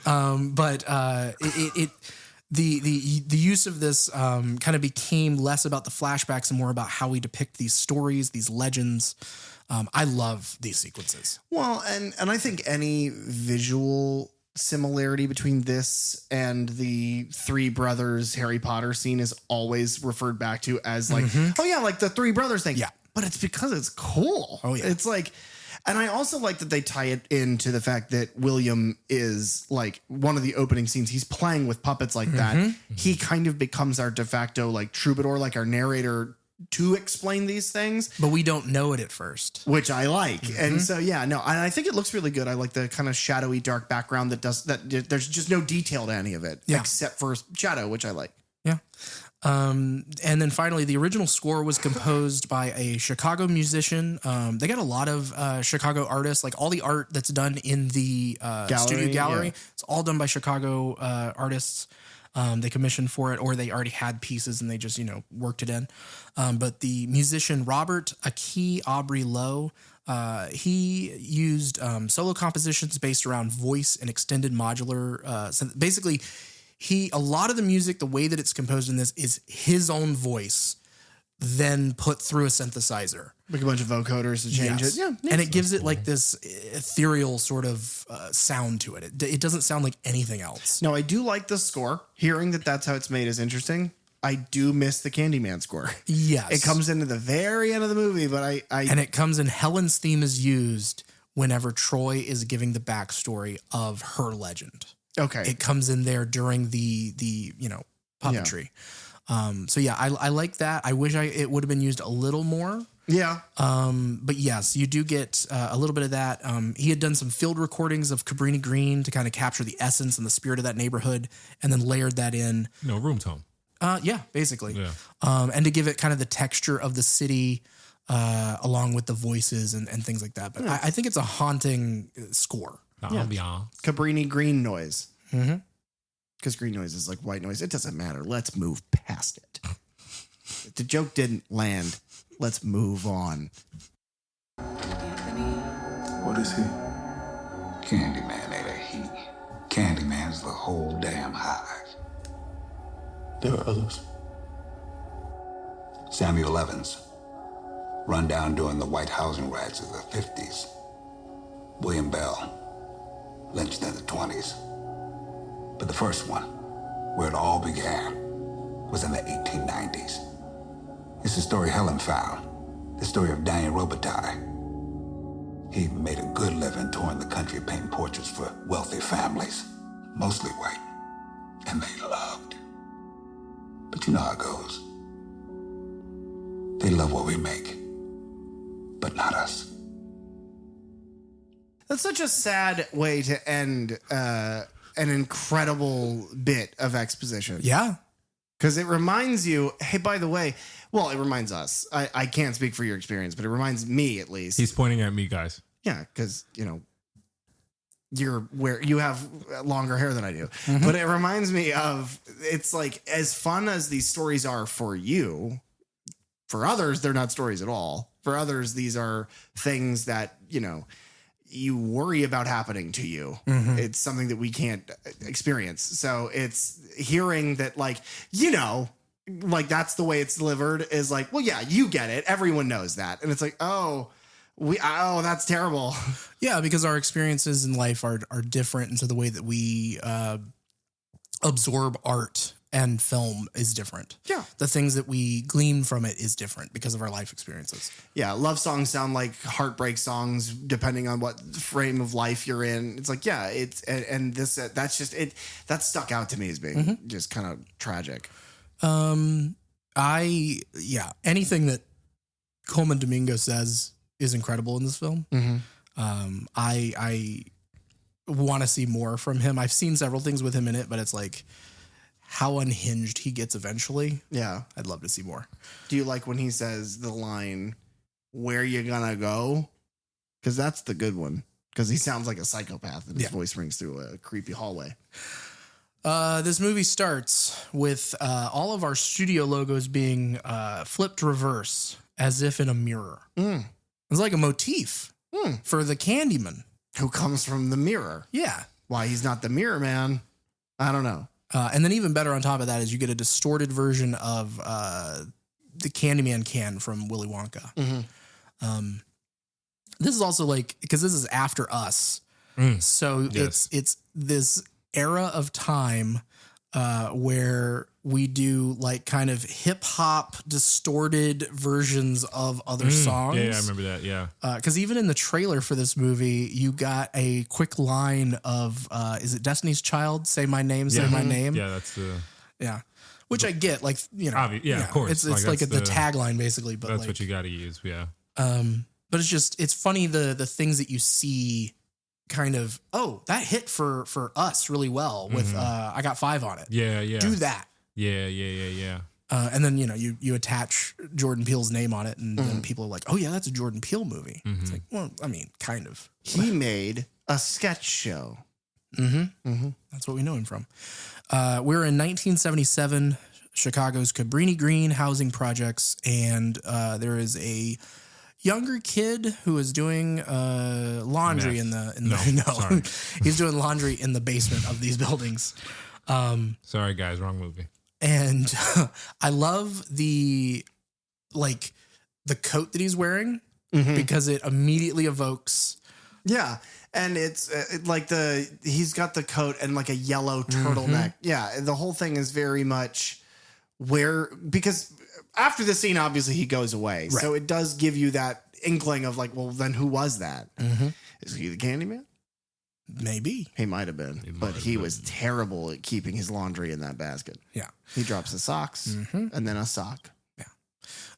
know. But the use of this kind of became less about the flashbacks and more about how we depict these stories, these legends. I love these sequences. Well, and I think any visual similarity between this and the Three Brothers Harry Potter scene is always referred back to as like, oh yeah, like the Three Brothers thing. Yeah. But it's because it's cool. Oh yeah. It's like, and I also like that they tie it into the fact that William is like one of the opening scenes. He's playing with puppets like that. He kind of becomes our de facto like troubadour, like our narrator to explain these things. But we don't know it at first. Which I like. And so, yeah, no, and I think it looks really good. I like the kind of shadowy, dark background that there's just no detail to any of it except for shadow, which I like. Yeah. And then finally, the original score was composed by a Chicago musician. They got a lot of Chicago artists, like all the art that's done in the studio gallery. Yeah. It's all done by Chicago artists. They commissioned for it, or they already had pieces and they just, worked it in. But the musician Robert Aki Aubrey Lowe, he used solo compositions based around voice and extended modular. Basically, a lot of the music, the way that it's composed in this is his own voice, then put through a synthesizer. Like a bunch of vocoders to change it. Yeah. And it gives it like this ethereal sort of sound to it. It doesn't sound like anything else. No, I do like the score. Hearing that that's how it's made is interesting. I do miss the Candyman score. Yes. It comes into the very end of the movie, but And it comes in, Helen's theme is used whenever Troy is giving the backstory of her legend. Okay. It comes in there during the puppetry. So yeah, I like that. I wish it would have been used a little more. Yeah. But yes, you do get a little bit of that. He had done some field recordings of Cabrini Green to kind of capture the essence and the spirit of that neighborhood, and then layered that in. Room tone. Yeah, basically. Yeah. And to give it kind of the texture of the city, along with the voices and things like that. But I think it's a haunting score. Ambiance. Cabrini green noise. Because green noise is like white noise. It doesn't matter. Let's move past it. The joke didn't land. Let's move on. What is he? Candyman ain't a he. Candyman's the whole damn hive. There are others. Samuel Evans, run down during the white housing riots of the 50s. William Bell, lynched in the 20s. But the first one, where it all began, was in the 1890s. It's the story Helen found, the story of Daniel Robitaille. He made a good living touring the country painting portraits for wealthy families, mostly white, and they loved. But you know how it goes. They love what we make, but not us. That's such a sad way to end an incredible bit of exposition. Yeah. Because it reminds you, hey, by the way, well, it reminds us. I can't speak for your experience, but it reminds me at least. He's pointing at me, guys. Yeah, because, you have longer hair than I do. But it reminds me of, it's like, as fun as these stories are for you, for others, they're not stories at all. For others, these are things that, you worry about happening to you. It's something that we can't experience. So it's hearing that, that's the way it's delivered is like, well, yeah, you get it. Everyone knows that. And it's like, that's terrible. Yeah, because our experiences in life are different. And so the way that we absorb art and film is different. Yeah. The things that we glean from it is different because of our life experiences. Yeah. Love songs sound like heartbreak songs, depending on what frame of life you're in. It's like, yeah, that's just it. That stuck out to me as being just kind of tragic. Anything that Coleman Domingo says is incredible in this film. I want to see more from him. I've seen several things with him in it, but it's like how unhinged he gets eventually. Yeah. I'd love to see more. Do you like when he says the line, "Where you gonna go?" Because that's the good one. Because he sounds like a psychopath and his voice rings through a creepy hallway. This movie starts with all of our studio logos being flipped reverse as if in a mirror. It's like a motif for the Candyman. Who comes from the mirror. Yeah. Why he's not the mirror man, I don't know. And then even better on top of that is you get a distorted version of the Candyman can from Willy Wonka. This is also like, because this is after Us. So it's this era of time where we do like kind of hip hop distorted versions of other songs. Yeah, I remember that. Yeah. Because even in the trailer for this movie, you got a quick line of, is it Destiny's Child? Say my name, say my name. Yeah, that's the. Yeah. Which I get, like, you know. Of course. It's like the tagline basically, but that's like, what you got to use. Yeah. But it's just, it's funny the things that you see kind of, oh, that hit for Us really well with I Got 5 on it. Yeah, yeah. Do that. Yeah. And then, you know, you attach Jordan Peele's name on it and then people are like, oh yeah, that's a Jordan Peele movie. It's like, well, I mean, kind of. He made a sketch show. That's what we know him from. We're in 1977, Chicago's Cabrini Green housing projects, and there is a younger kid who is doing laundry sorry. He's doing laundry in the basement of these buildings. Sorry, guys, wrong movie. And I love the coat that he's wearing because it immediately evokes. Yeah. And it's he's got the coat and like a yellow turtleneck. Yeah. The whole thing is very much because after the scene, obviously he goes away. Right. So it does give you that inkling of like, well, then who was that? Is he the Candyman? Maybe. He might have been, but he was terrible at keeping his laundry in that basket. Yeah. He drops the socks and then a sock.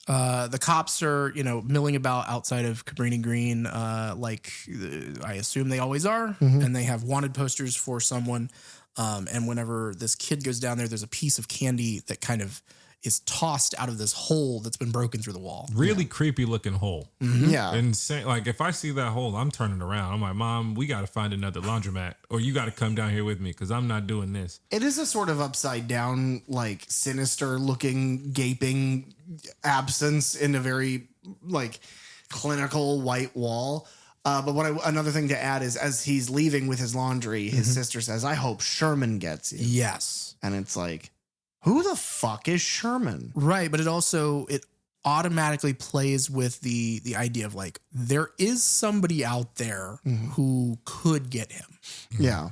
The cops are, you know, milling about outside of Cabrini Green, like I assume they always are, and they have wanted posters for someone. And whenever this kid goes down there, there's a piece of candy that kind of is tossed out of this hole that's been broken through the wall. Really creepy looking hole. Yeah. Insane. Like if I see that hole, I'm turning around. I'm like, Mom, we got to find another laundromat, or you got to come down here with me because I'm not doing this. It is a sort of upside down, like sinister looking, gaping absence in a very like clinical white wall. But another thing to add is as he's leaving with his laundry, his sister says, "I hope Sherman gets you." Yes. And it's like, who the fuck is Sherman? Right. But it automatically plays with the idea of like, there is somebody out there who could get him. Yeah.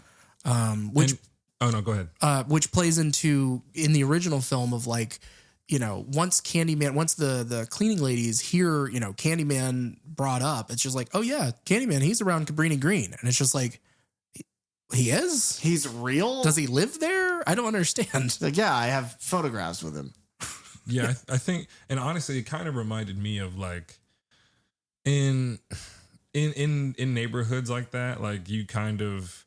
Which go ahead. Which plays into in the original film of like, you know, once the cleaning ladies hear, you know, Candyman brought up, it's just like, oh yeah, Candyman, he's around Cabrini Green. And it's just like, he is? He's real? Does he live there? I don't understand. Like, yeah, I have photographs with him. Yeah, I think, and honestly, it kind of reminded me of like in neighborhoods like that, like you kind of,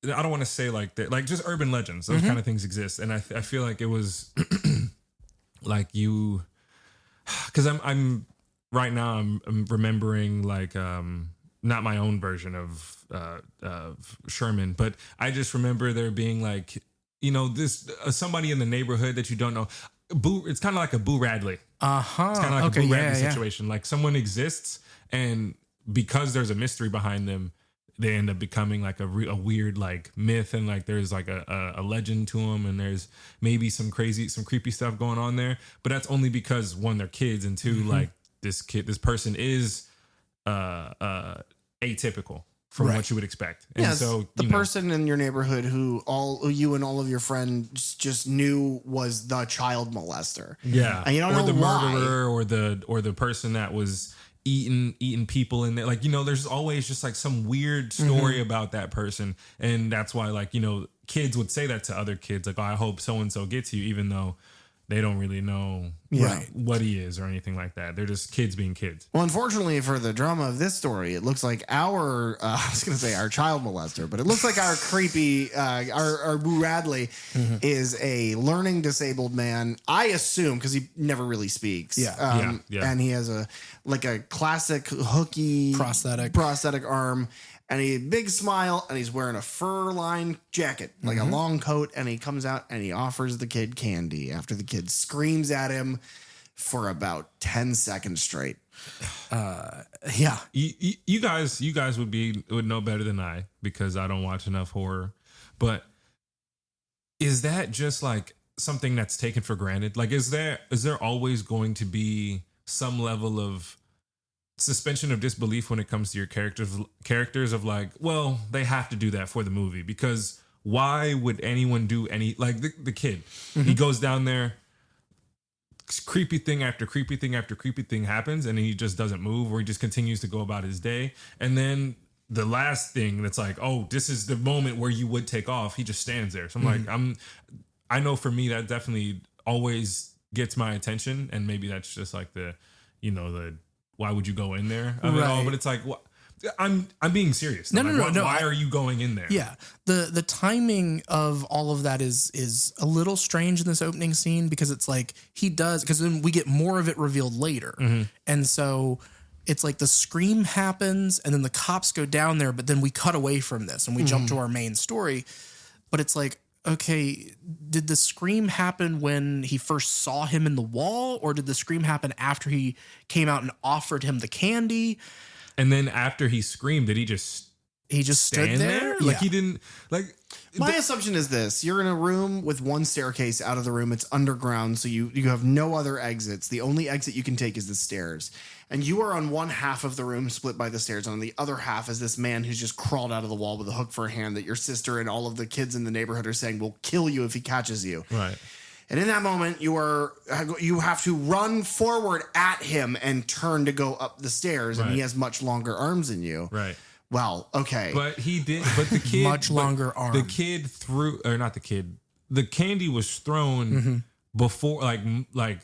I don't want to say like that, like just urban legends, those kind of things exist. And I feel like it was like you, because I'm right now I'm remembering like not my own version of Sherman, but I just remember there being like, you know, this somebody in the neighborhood that you don't know. It's kind of like a Boo Radley. It's kind of like a Boo Radley situation. Like someone exists, and because there's a mystery behind them, they end up becoming like a weird like myth, and like there's like a legend to them, and there's maybe some creepy stuff going on there. But that's only because one, they're kids, and two, like this person is atypical from what you would expect. And so the person in your neighborhood who you and all of your friends just knew was the child molester. Yeah. And you don't or know the why. murderer or the person that was eating people in there. Like, you know, there's always just like some weird story about that person. And that's why, like, you know, kids would say that to other kids, like, oh, I hope so-and-so gets you, even though, they don't really know what he is or anything like that. They're just kids being kids. Well, unfortunately for the drama of this story, it looks like our, I was going to say our child molester, but it looks like our creepy, our Boo Radley is a learning disabled man. I assume, because he never really speaks. Yeah. And he has a classic hooky prosthetic arm. And a big smile, and he's wearing a fur-lined jacket, like a long coat, and he comes out and he offers the kid candy after the kid screams at him for about 10 seconds straight. Yeah. You guys would know better than I, because I don't watch enough horror. But is that just like something that's taken for granted? Like, is there always going to be some level of suspension of disbelief when it comes to your characters of like, well, they have to do that for the movie, because why would anyone do any, like the kid, he goes down there, creepy thing after creepy thing after creepy thing happens, and he just doesn't move, or he just continues to go about his day. And then the last thing that's like, oh, this is the moment where you would take off, he just stands there. So I'm like, I know for me that definitely always gets my attention, and maybe that's just like the why would you go in there of it all? But it's like, what? I'm being serious. No. Why are you going in there? Yeah. The timing of all of that is a little strange in this opening scene, because it's like because then we get more of it revealed later. And so it's like the scream happens and then the cops go down there, but then we cut away from this and we jump to our main story. But it's like, okay, did the scream happen when he first saw him in the wall, or did the scream happen after he came out and offered him the candy? And then after he screamed, did he just stood there? Like he didn't like. My assumption is this: you're in a room with one staircase out of the room. It's underground, so you have no other exits. The only exit you can take is the stairs. And you are on one half of the room split by the stairs. On the other half is this man who's just crawled out of the wall with a hook for a hand that your sister and all of the kids in the neighborhood are saying will kill you if he catches you. Right. And in that moment, you have to run forward at him and turn to go up the stairs. And he has much longer arms than you. Right. Well, okay. But he did. But the kid. Much longer arm. The kid threw, or not the kid. The candy was thrown before, like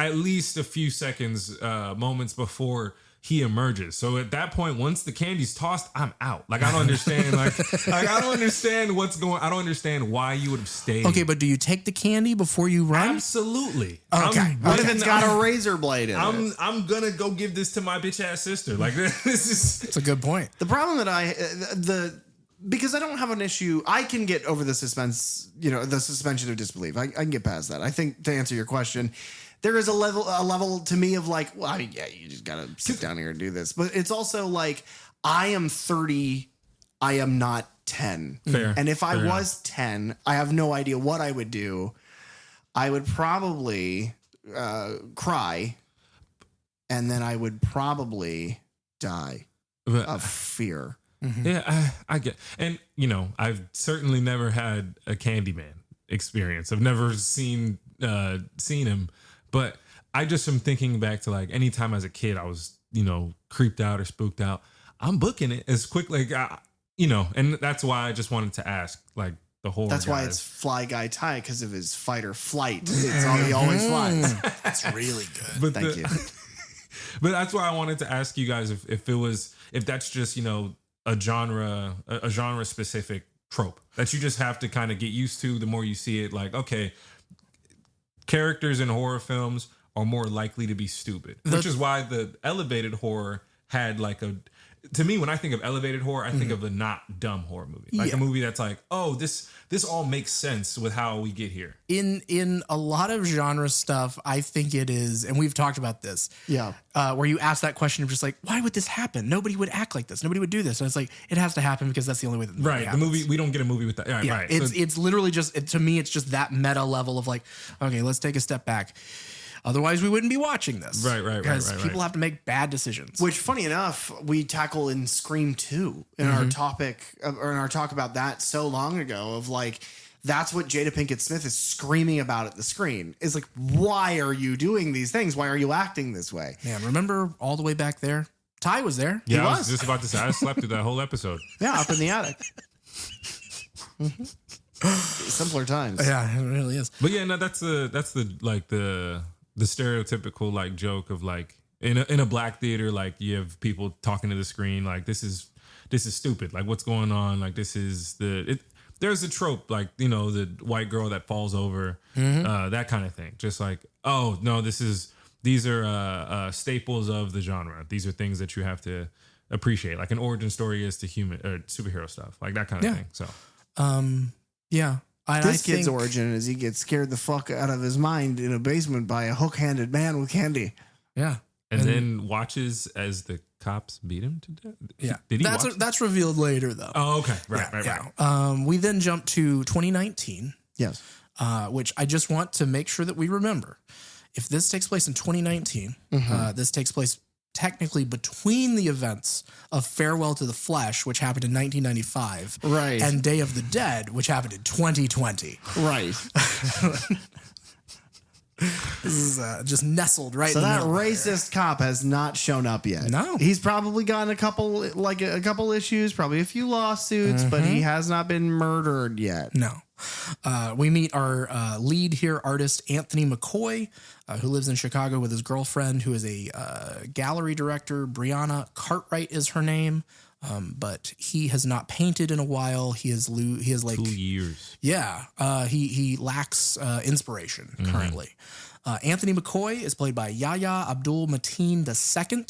at least a few seconds, moments before he emerges. So at that point, once the candy's tossed, I'm out. Like, I don't understand. I don't understand what's going. I don't understand why you would have stayed. Okay, but do you take the candy before you run? Absolutely. Okay. What if it's got a razor blade in it? I'm gonna go give this to my bitch ass sister. Like, this is. It's a good point. The problem that because I don't have an issue, I can get over the suspense, the suspension of disbelief. I can get past that. I think, to answer your question, there is a level to me of like, well, I mean, yeah, you just gotta sit down here and do this. But it's also like, I am 30, I am not 10. Fair. And if I was 10, I have no idea what I would do. I would probably cry, and then I would probably die of fear. Yeah, I get, and I've certainly never had a Candyman experience. I've never seen him, but I just am thinking back to like anytime as a kid I was creeped out or spooked out. I'm booking it as quick, and that's why I just wanted to ask like the horror. That's why it's Fly Guy Ty, because of his fight or flight. It's all he always flies. That's really good. But Thank you. But that's why I wanted to ask you guys if that's just a genre specific trope that you just have to kind of get used to the more you see it. Like, okay, characters in horror films are more likely to be stupid, which is why the elevated horror had like to me, when I think of elevated horror, I think of a not dumb horror movie, like a movie that's like, oh, this all makes sense with how we get here. In a lot of genre stuff, I think it is, and we've talked about this. Yeah, where you ask that question of just like, why would this happen? Nobody would act like this. Nobody would do this. And it's like, it has to happen because that's the only way that the movie happens. The movie, we don't get a movie with that. Yeah, right. It's literally just, to me, it's just that meta level of like, okay, let's take a step back. Otherwise, we wouldn't be watching this. Right. Because people have to make bad decisions. Which, funny enough, we tackle in Scream 2 in our topic, or in our talk about that so long ago, of like, that's what Jada Pinkett Smith is screaming about at the screen. Is like, why are you doing these things? Why are you acting this way? Man, remember all the way back there? Ty was there. Yeah, I was just about to say, I slept through that whole episode. Yeah, up in the attic. Simpler times. Yeah, it really is. But yeah, no, that's the like the stereotypical like joke of like in a black theater, like you have people talking to the screen like this is stupid. Like what's going on? Like this is there's a trope like, you know, the white girl that falls over, that kind of thing. Just like, oh no, these are staples of the genre. These are things that you have to appreciate. Like an origin story is to human or superhero stuff, like that kind of thing. So, yeah. This kid's origin is he gets scared the fuck out of his mind in a basement by a hook-handed man with candy. Yeah. And then watches as the cops beat him to death. Yeah. Did he That's revealed later, though. Oh, okay. Right. We then jump to 2019. Yes. Which I just want to make sure that we remember. If this takes place in 2019, this takes place technically between the events of Farewell to the Flesh, which happened in 1995, right, and Day of the Dead, which happened in 2020. Right. This is just nestled right so in the that middle racist cop has not shown up yet. No. He's probably gotten a couple issues, probably a few lawsuits, but he has not been murdered yet. No. We meet our lead here, artist Anthony McCoy, who lives in Chicago with his girlfriend, who is a gallery director. Brianna Cartwright is her name, but he has not painted in a while. He has like 2 years. Yeah, he lacks inspiration currently. Anthony McCoy is played by Yahya Abdul Mateen II.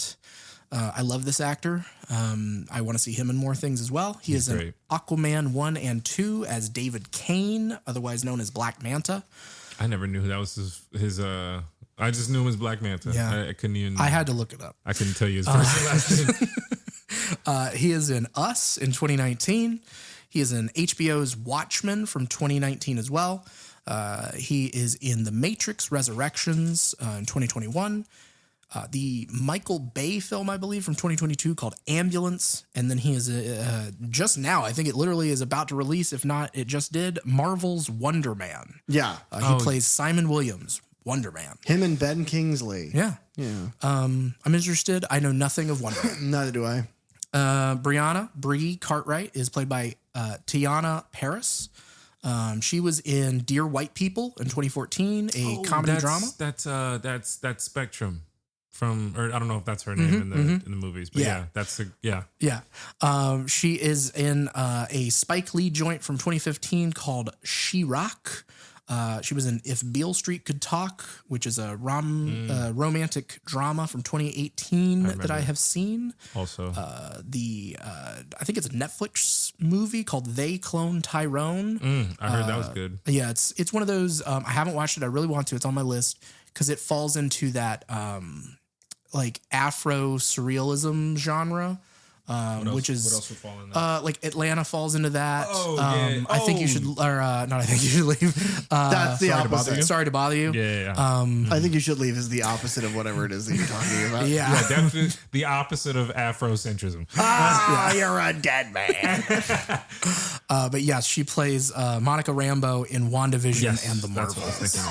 I love this actor. I want to see him in more things as well. He is in Aquaman 1 and 2 as David Kane, otherwise known as Black Manta. I never knew that was his I just knew him as Black Manta. Yeah. I couldn't even. I had to look it up. I couldn't tell you his first and last name. He is in Us in 2019. He is in HBO's Watchmen from 2019 as well. He is in The Matrix Resurrections in 2021. The Michael Bay film, I believe, from 2022 called Ambulance. And then he is just now, I think it literally is about to release, if not, it just did, Marvel's Wonder Man. Yeah. He plays Simon Williams, Wonder Man. Him and Ben Kingsley. Yeah. Yeah. I'm interested. I know nothing of Wonder Man. Neither do I. Brianna Bree Cartwright is played by Tiana Paris. She was in Dear White People in 2014, a comedy drama. That's Spectrum from, or I don't know if that's her name in the movies, but yeah. She is in a Spike Lee joint from 2015 called She-Rock. She was in If Beale Street Could Talk, which is a romantic drama from 2018 that I have seen. Also, I think it's a Netflix movie called They Clone Tyrone. I heard that was good. Yeah, it's one of those. I haven't watched it. I really want to. It's on my list because it falls into that like Afro surrealism genre. Which is what else would fall in that? like Atlanta falls into that. I think you should, or not. I think you should leave. That's the opposite. Sorry to bother you. Yeah. I think you should leave is the opposite of whatever it is that you're talking about. Yeah. Yeah, definitely the opposite of Afrocentrism. You're a dead man. But yes, she plays Monica Rambeau in WandaVision and The That's what I was thinking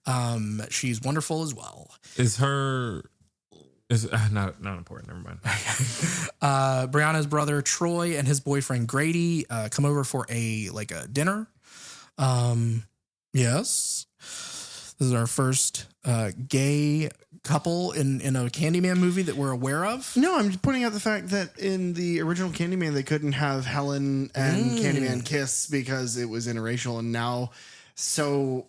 Marvels. She's wonderful as well. Is not important. Never mind. Brianna's brother Troy and his boyfriend Grady come over for a dinner. Yes, this is our first gay couple in a Candyman movie that we're aware of. No, I'm just pointing out the fact that in the original Candyman they couldn't have Helen and Candyman kiss because it was interracial, and now so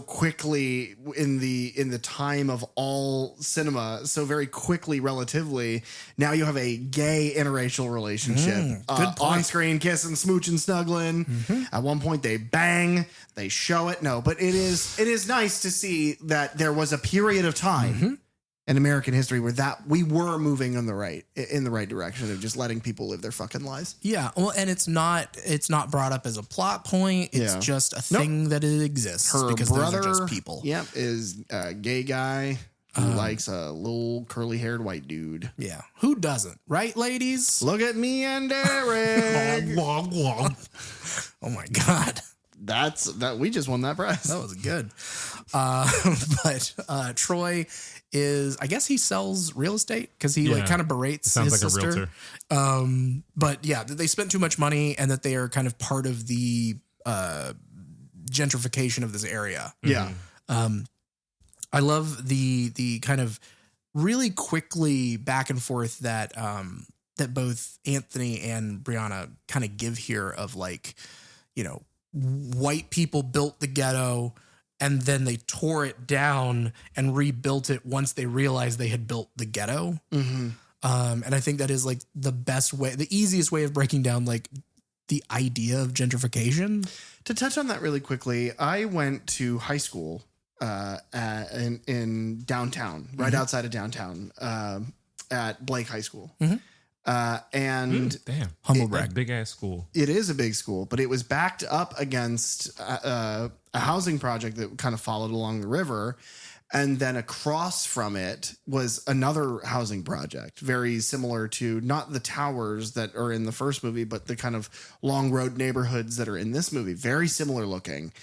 quickly in the time of all cinema, so very quickly relatively, now you have a gay interracial relationship. On screen kissing, smooching, snuggling. At one point they bang, they show it. No, but it is nice to see that there was a period of time in American history where we were moving in the right direction of just letting people live their fucking lives. Yeah, well, and it's not brought up as a plot point. It's just a thing that it exists. Her because brother, those are just people. Yep, is a gay guy who likes a little curly haired white dude. Yeah, who doesn't, right, ladies? Look at me and Derek. Oh my god. We just won that prize. That was good. But Troy is, I guess he sells real estate because he kind of berates his sister. A realtor. But yeah, they spent too much money and that they are kind of part of the gentrification of this area. Yeah. I love the kind of really quickly back and forth that that both Anthony and Brianna kind of give here of like, you know, white people built the ghetto and then they tore it down and rebuilt it once they realized they had built the ghetto. Mm-hmm. And I think that is like the best way, the easiest way of breaking down like the idea of gentrification. To touch on that really quickly, I went to high school in downtown, right outside of downtown, at Blake High School. And Damn. Humble brag. Big ass school. it is a big school, but it was backed up against a housing project that kind of followed along the river. And then across from it was another housing project, very similar to not the towers that are in the first movie, but the kind of long road neighborhoods that are in this movie. Very similar looking.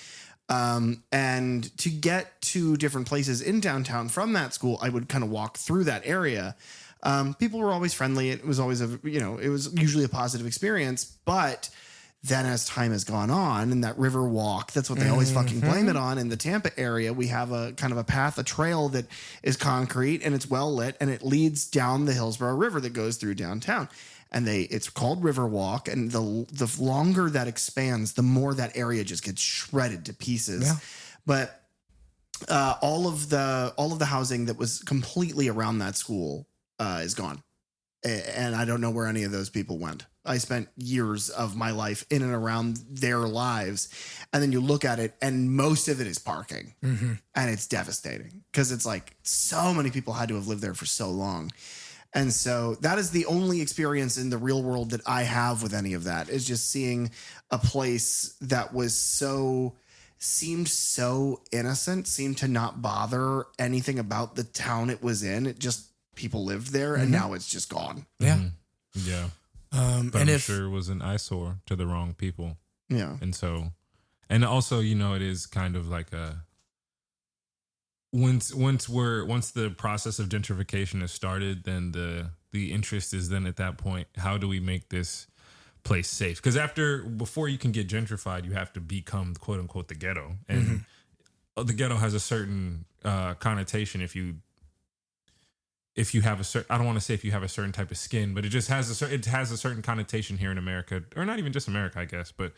And to get to different places in downtown from that school, I would kind of walk through that area. People were always friendly. It was always it was usually a positive experience, but then as time has gone on and that river walk, that's what they always fucking blame it on. In the Tampa area, we have a kind of a path, a trail that is concrete and it's well lit and it leads down the Hillsborough River that goes through downtown. And it's called River Walk. And the longer that expands, the more that area just gets shredded to pieces. Yeah. But all of the housing that was completely around that school is gone. And I don't know where any of those people went. I spent years of my life in and around their lives. And then you look at it and most of it is parking. And it's devastating because it's like so many people had to have lived there for so long. And so that is the only experience in the real world that I have with any of that, is just seeing a place that was seemed so innocent, seemed to not bother anything about the town it was in. It just, people lived there and now it's just gone. Yeah. Yeah. And But I'm if sure it was an eyesore to the wrong people. Yeah. And so, and also, you know, it is kind of like a, once the process of gentrification is started, then the interest is then at that point, how do we make this place safe? Because before you can get gentrified, you have to become quote unquote the ghetto. And the ghetto has a certain connotation if you have a certain, I don't want to say if you have a certain type of skin, but it just has it has a certain connotation here in America, or not even just America, I guess, but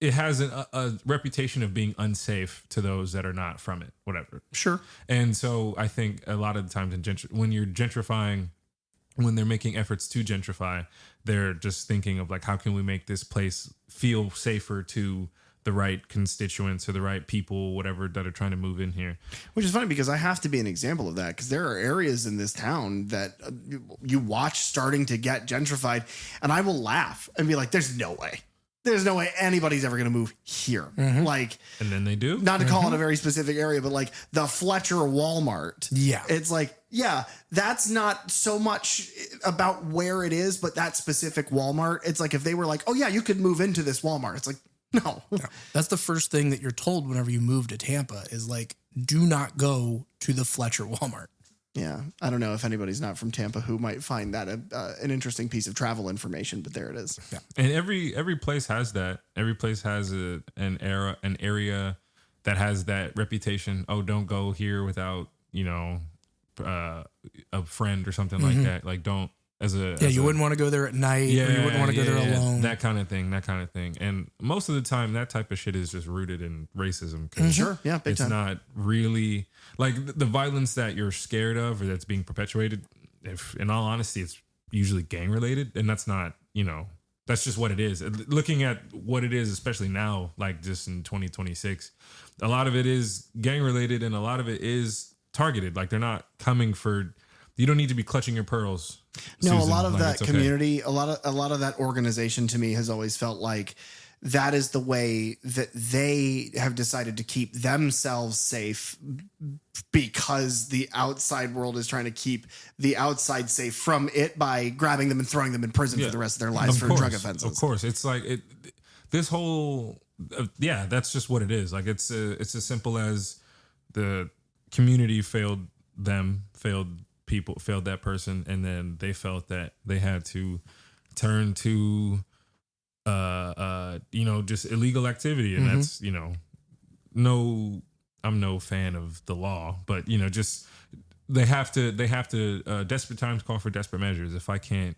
it has a reputation of being unsafe to those that are not from it, whatever. Sure. And so I think a lot of the times when you're gentrifying, when they're making efforts to gentrify, they're just thinking of like, how can we make this place feel safer to the right constituents or the right people, whatever, that are trying to move in here. Which is funny because I have to be an example of that, because there are areas in this town that you watch starting to get gentrified and I will laugh and be like, there's no way anybody's ever going to move here. Like, and then they do. Not to call it a very specific area, but like the Fletcher Walmart. Yeah. It's like, yeah, that's not so much about where it is, but that specific Walmart. It's like if they were like, oh yeah, you could move into this Walmart. It's like, no. That's the first thing that you're told whenever you move to Tampa is like, do not go to the Fletcher Walmart. Yeah. I don't know if anybody's not from Tampa who might find that an interesting piece of travel information, but there it is. Yeah. And every place has that. Every place has an area that has that reputation. Oh, don't go here without, you know, a friend or something like that. Like, don't, you wouldn't want to go there at night. Or you wouldn't want to go there alone. That kind of thing. And most of the time, that type of shit is just rooted in racism. Sure. Yeah. Big It's time. not really like the violence that you're scared of or that's being perpetuated. If, in all honesty, it's usually gang related, and that's not, you know, that's just what it is. Looking at what it is, especially now, like just in 2026, a lot of it is gang related, and a lot of it is targeted. Like, they're not coming for. You don't need to be clutching your pearls. No, Susan. a lot of Like, that it's okay. community, a lot of that organization to me has always felt like that is the way that they have decided to keep themselves safe, because the outside world is trying to keep the outside safe from it by grabbing them and throwing them in prison for the rest of their lives for drug offenses. Of course. It's like this whole, that's just what it is. Like, it's as simple as the community failed that person, and then they felt that they had to turn to just illegal activity, and that's no, I'm no fan of the law, but just they have to desperate times call for desperate measures. If I can't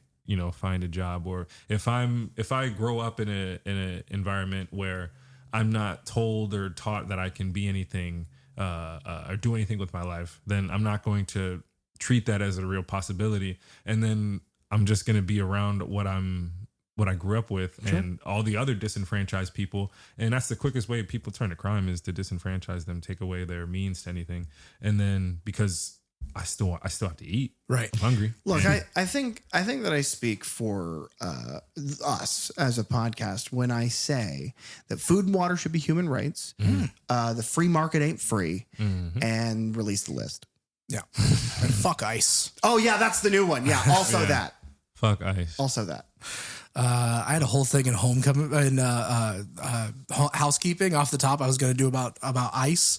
find a job, or if I grow up in a environment where I'm not told or taught that I can be anything or do anything with my life, then I'm not going to treat that as a real possibility, and then I'm just going to be around what I grew up with and all the other disenfranchised people. And that's the quickest way people turn to crime, is to disenfranchise them, take away their means to anything. And then because I still have to eat. Right. I'm hungry. Look, I think that I speak for us as a podcast when I say that food and water should be human rights. The free market ain't free, and release the list. Yeah. And fuck ICE. Oh yeah, that's the new one. Yeah. Also that. Fuck ICE. Also that. I had a whole thing in housekeeping off the top I was going to do about ICE.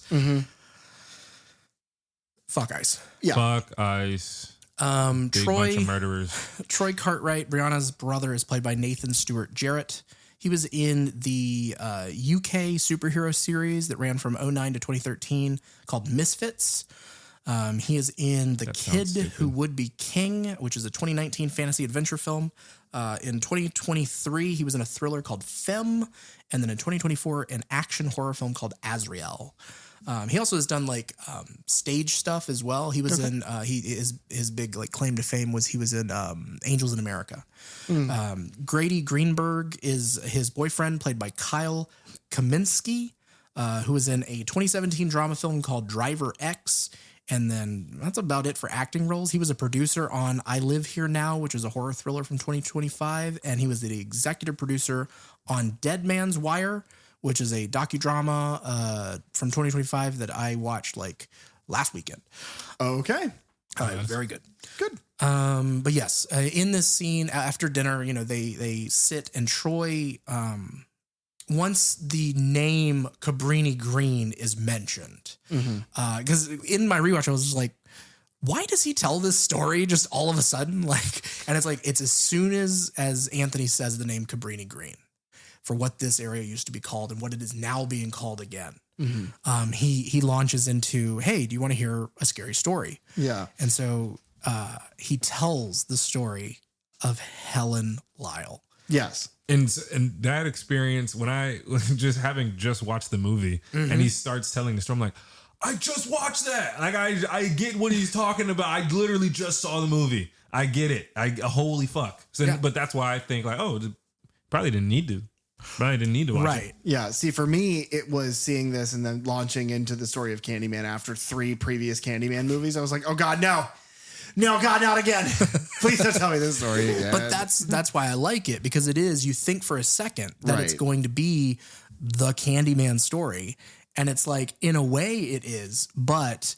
Fuck ICE. Yeah. Fuck ICE. Big Troy, bunch of murderers. Troy Cartwright, Brianna's brother, is played by Nathan Stewart Jarrett. He was in the UK superhero series that ran from 2009 to 2013 called Misfits. He is in The Kid Who Would Be King, which is a 2019 fantasy adventure film. In 2023, he was in a thriller called Femme, and then in 2024, an action horror film called Azrael. He also has done stage stuff as well. He was in his big claim to fame was he was in Angels in America. Grady Greenberg is his boyfriend, played by Kyle Kaminsky, who was in a 2017 drama film called Driver X. And then that's about it for acting roles. He was a producer on I Live Here Now, which is a horror thriller from 2025. And he was the executive producer on Dead Man's Wire, which is a docudrama from 2025 that I watched last weekend. Okay. Very good. Good. But yes, in this scene after dinner, they sit, and Troy, once the name Cabrini Green is mentioned, because in my rewatch, I was just like, why does he tell this story just all of a sudden? And it's as soon as Anthony says the name Cabrini Green for what this area used to be called and what it is now being called again. He launches into, hey, do you want to hear a scary story? Yeah. And so he tells the story of Helen Lyle. Yes. And that experience, when I having just watched the movie, and he starts telling the story, I'm like, I just watched that. I get what he's talking about. I literally just saw the movie. I get it. Holy fuck. So, but that's why I think probably didn't need to. Probably didn't need to watch it. Yeah. See, for me, it was seeing this and then launching into the story of Candyman after 3 previous Candyman movies. I was like, oh God, no. No, God, not again. Please don't tell me this story again. But that's why I like it, because it is, you think for a second that it's going to be the Candyman story. And it's in a way it is, but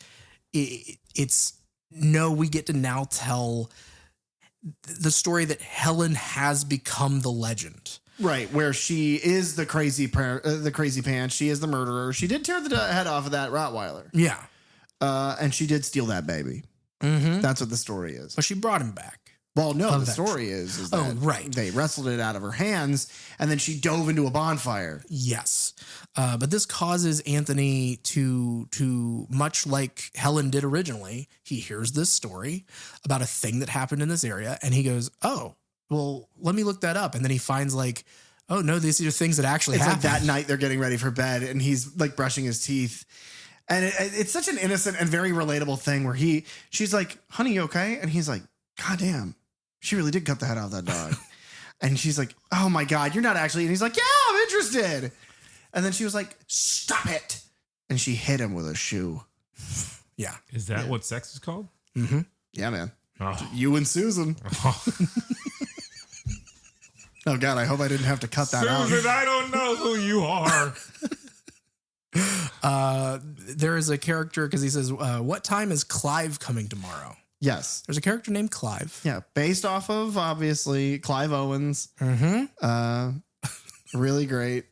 it's we get to now tell the story that Helen has become the legend. Right, where she is the crazy pants. She is the murderer. She did tear the head off of that Rottweiler. Yeah. And she did steal that baby. That's what the story is. But she brought him back. Well, no, the story is that they wrestled it out of her hands, and then she dove into a bonfire. Yes. But this causes Anthony to much like Helen did originally, he hears this story about a thing that happened in this area, and he goes, oh, well, let me look that up. And then he finds oh no, these are things that actually happened. That night they're getting ready for bed, and he's brushing his teeth. And it's such an innocent and very relatable thing where she's like, honey, you okay? And he's like, God damn, she really did cut the head off that dog. And she's like, oh my God, you're not actually. And he's like, yeah, I'm interested. And then she was like, stop it. And she hit him with a shoe. Yeah. Is that what sex is called? Mm-hmm. Yeah, man. Oh. You and Susan. Oh God, I hope I didn't have to cut that out. Susan, I don't know who you are. There is a character, because he says, what time is Clive coming tomorrow? Yes. There's a character named Clive. Yeah. Based off of, obviously, Clive Owens. Really great.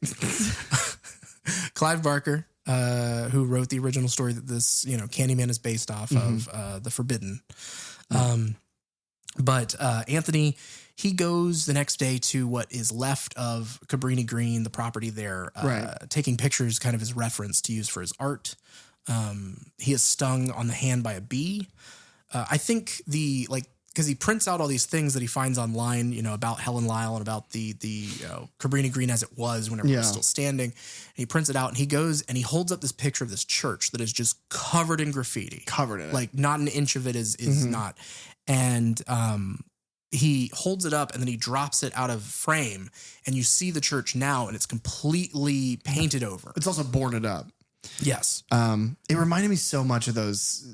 Clive Barker, who wrote the original story that this, Candyman is based off of, The Forbidden. But Anthony, he goes the next day to what is left of Cabrini Green, the property there, taking pictures kind of as reference to use for his art. He is stung on the hand by a bee. I think because he prints out all these things that he finds online, about Helen Lyle and about the Cabrini Green as it was whenever it was still standing. And he prints it out and he goes and he holds up this picture of this church that is just covered in graffiti. Covered in it. Like not an inch of it is not. And he holds it up and then he drops it out of frame and you see the church now and it's completely painted over. It's also boarded up. Yes. It reminded me so much of those,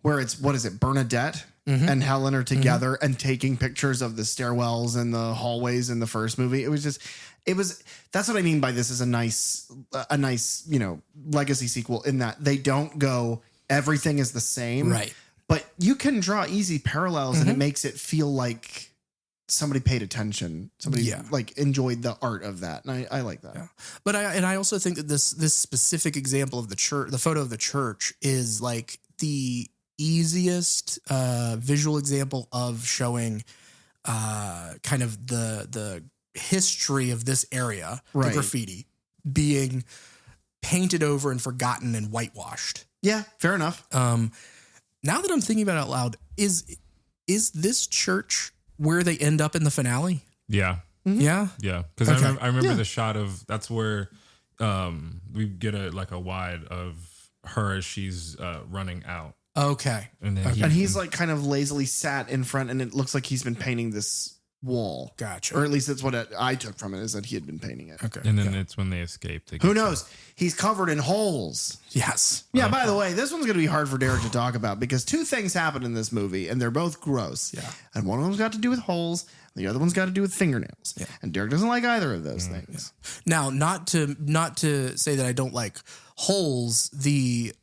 where it's, what is it, Bernadette and Helen are together and taking pictures of the stairwells and the hallways in the first movie. That's what I mean by this is a nice, legacy sequel in that they don't go, everything is the same. Right. But you can draw easy parallels and it makes it feel like somebody paid attention. Somebody enjoyed the art of that. And I like that. Yeah. But I also think that this specific example of the church, the photo of the church is like the easiest visual example of showing kind of the history of this area, the graffiti being painted over and forgotten and whitewashed. Yeah, fair enough. Now that I'm thinking about it out loud, is this church where they end up in the finale? Yeah. Mm-hmm. Yeah. Yeah. Because I remember the shot of, that's where we get a wide of her as she's running out. Okay. And then he's like kind of lazily sat in front and it looks like he's been painting this wall. Gotcha. Or at least that's what I took from it, is that he had been painting it. Okay. And then it's when they escape. Who knows? He's covered in holes. Yes. Yeah, by the way, this one's going to be hard for Derek to talk about because two things happen in this movie and they're both gross. Yeah. And one of them's got to do with holes. And the other one's got to do with fingernails. Yeah. And Derek doesn't like either of those things. Now, not to say that I don't like Holes, the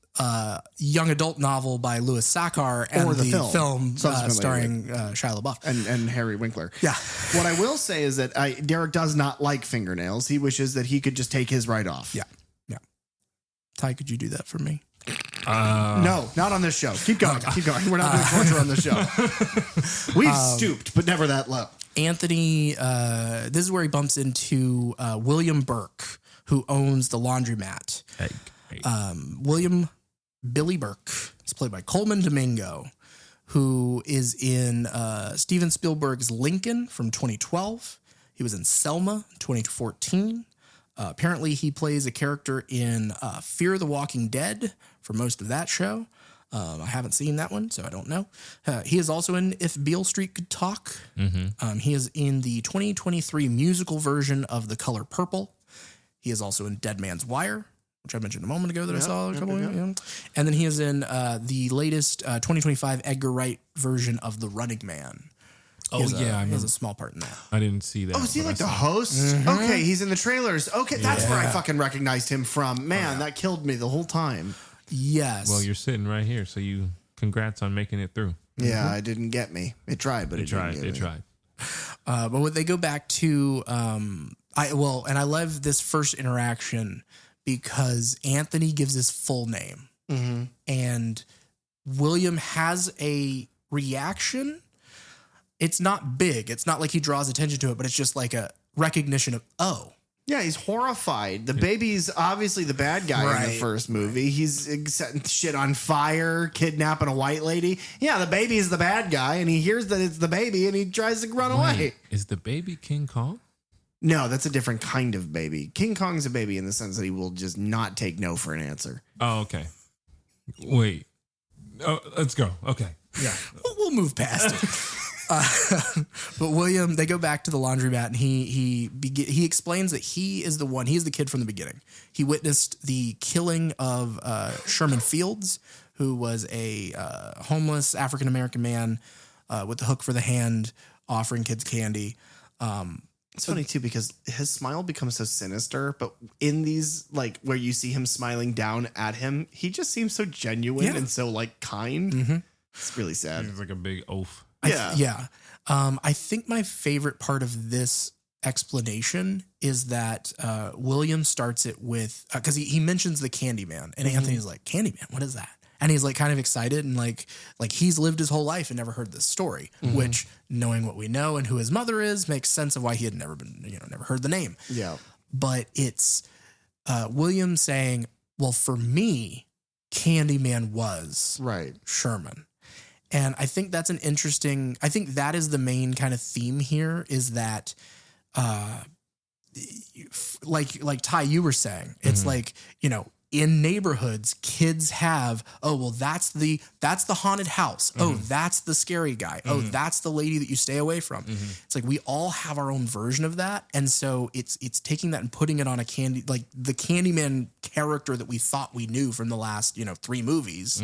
young adult novel by Louis Sachar and Or the film film starring Shia LaBeouf and Harry Winkler. Yeah. What I will say is that Derek does not like fingernails. He wishes that he could just take his right off. Yeah. Ty, could you do that for me? No, not on this show. Keep going. Keep going. We're not doing torture on the show. We've stooped, but never that low. Anthony, this is where he bumps into William Burke, who owns the laundromat. William Billy Burke is played by Coleman Domingo, who is in Steven Spielberg's Lincoln from 2012. He was in Selma 2014. Apparently, he plays a character in Fear the Walking Dead for most of that show. I haven't seen that one, so I don't know. He is also in If Beale Street Could Talk. He is in the 2023 musical version of The Color Purple. He is also in Dead Man's Wire, which I mentioned a moment ago that I saw a couple of. And then he is in the latest 2025 Edgar Wright version of The Running Man. He has a small part in that. I didn't see that. Oh, is he like the host? Okay, he's in the trailers. Okay, that's where I fucking recognized him from. Man, that killed me the whole time. Yes. Well, you're sitting right here, so congrats on making it through. Yeah, it didn't get me. It tried, but it tried. didn't get me. But when they go back to, I love this first interaction because Anthony gives his full name and William has a reaction. It's not big. It's not like he draws attention to it, but it's just like a recognition of, oh. Yeah, he's horrified. The baby's obviously the bad guy in the first movie. He's setting shit on fire, kidnapping a white lady. Yeah, the baby is the bad guy, and he hears that it's the baby, and he tries to run away. Is the baby King Kong? No, that's a different kind of baby. King Kong's a baby in the sense that he will just not take no for an answer. Oh, okay. Wait. Oh, let's go. Okay. Yeah. We'll move past it. But William, they go back to the laundromat and he explains that he is the kid from the beginning. He witnessed the killing of Sherman Fields, who was a homeless African-American man with the hook for the hand, offering kids candy. It's funny too, because his smile becomes so sinister, but in these, like, where you see him smiling down at him, he just seems so genuine and so, like, kind. It's really sad. It's like a big oaf. I think my favorite part of this explanation is that William starts it with, because he mentions the Candyman, and Anthony's like, Candyman, what is that? and he's like kind of excited and like he's lived his whole life and never heard this story, which, knowing what we know and who his mother is, makes sense of why he had never heard the name. Yeah. But it's William saying, well, for me, Candyman was Right. Sherman. And I think that's I think that is the main kind of theme here, is that, like Ty, you were saying, it's like, in neighborhoods, kids have, oh, well, that's the haunted house. Oh, that's the scary guy. Oh, that's the lady that you stay away from. It's like we all have our own version of that. And so it's taking that and putting it on the Candyman character that we thought we knew from the last, 3 movies,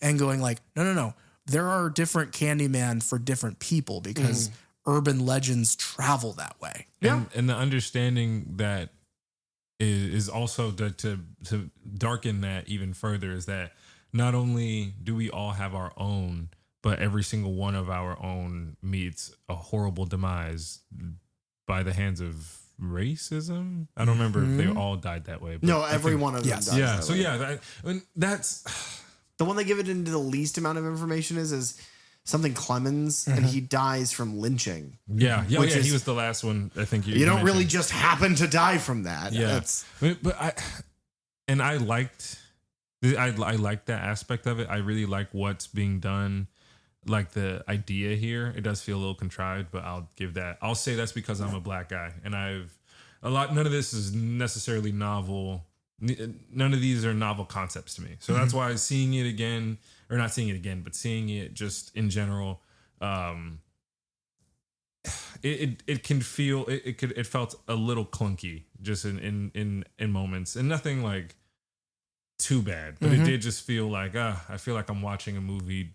and going like, no. There are different Candyman for different people because urban legends travel that way. And the understanding that is also to darken that even further is that not only do we all have our own, but every single one of our own meets a horrible demise by the hands of racism. I don't remember if they all died that way. But No, every one of them yes. does. Yeah. that So way. yeah, that's The one they give it into the least amount of information is something Clemens, and he dies from lynching. yeah. He is- was the last one. I think You don't really mentioned. just happen to die from that. Yeah. That's, But I liked that aspect of it. I really like what's being done. Like the idea here, it does feel a little contrived, but I'll say that's because I'm a black guy and none of this is necessarily novel. None of these are novel concepts to me. So that's why seeing it again, or not seeing it again, but seeing it just in general, it can feel, it felt a little clunky just in moments, and nothing like too bad, but it did just feel like, I feel like I'm watching a movie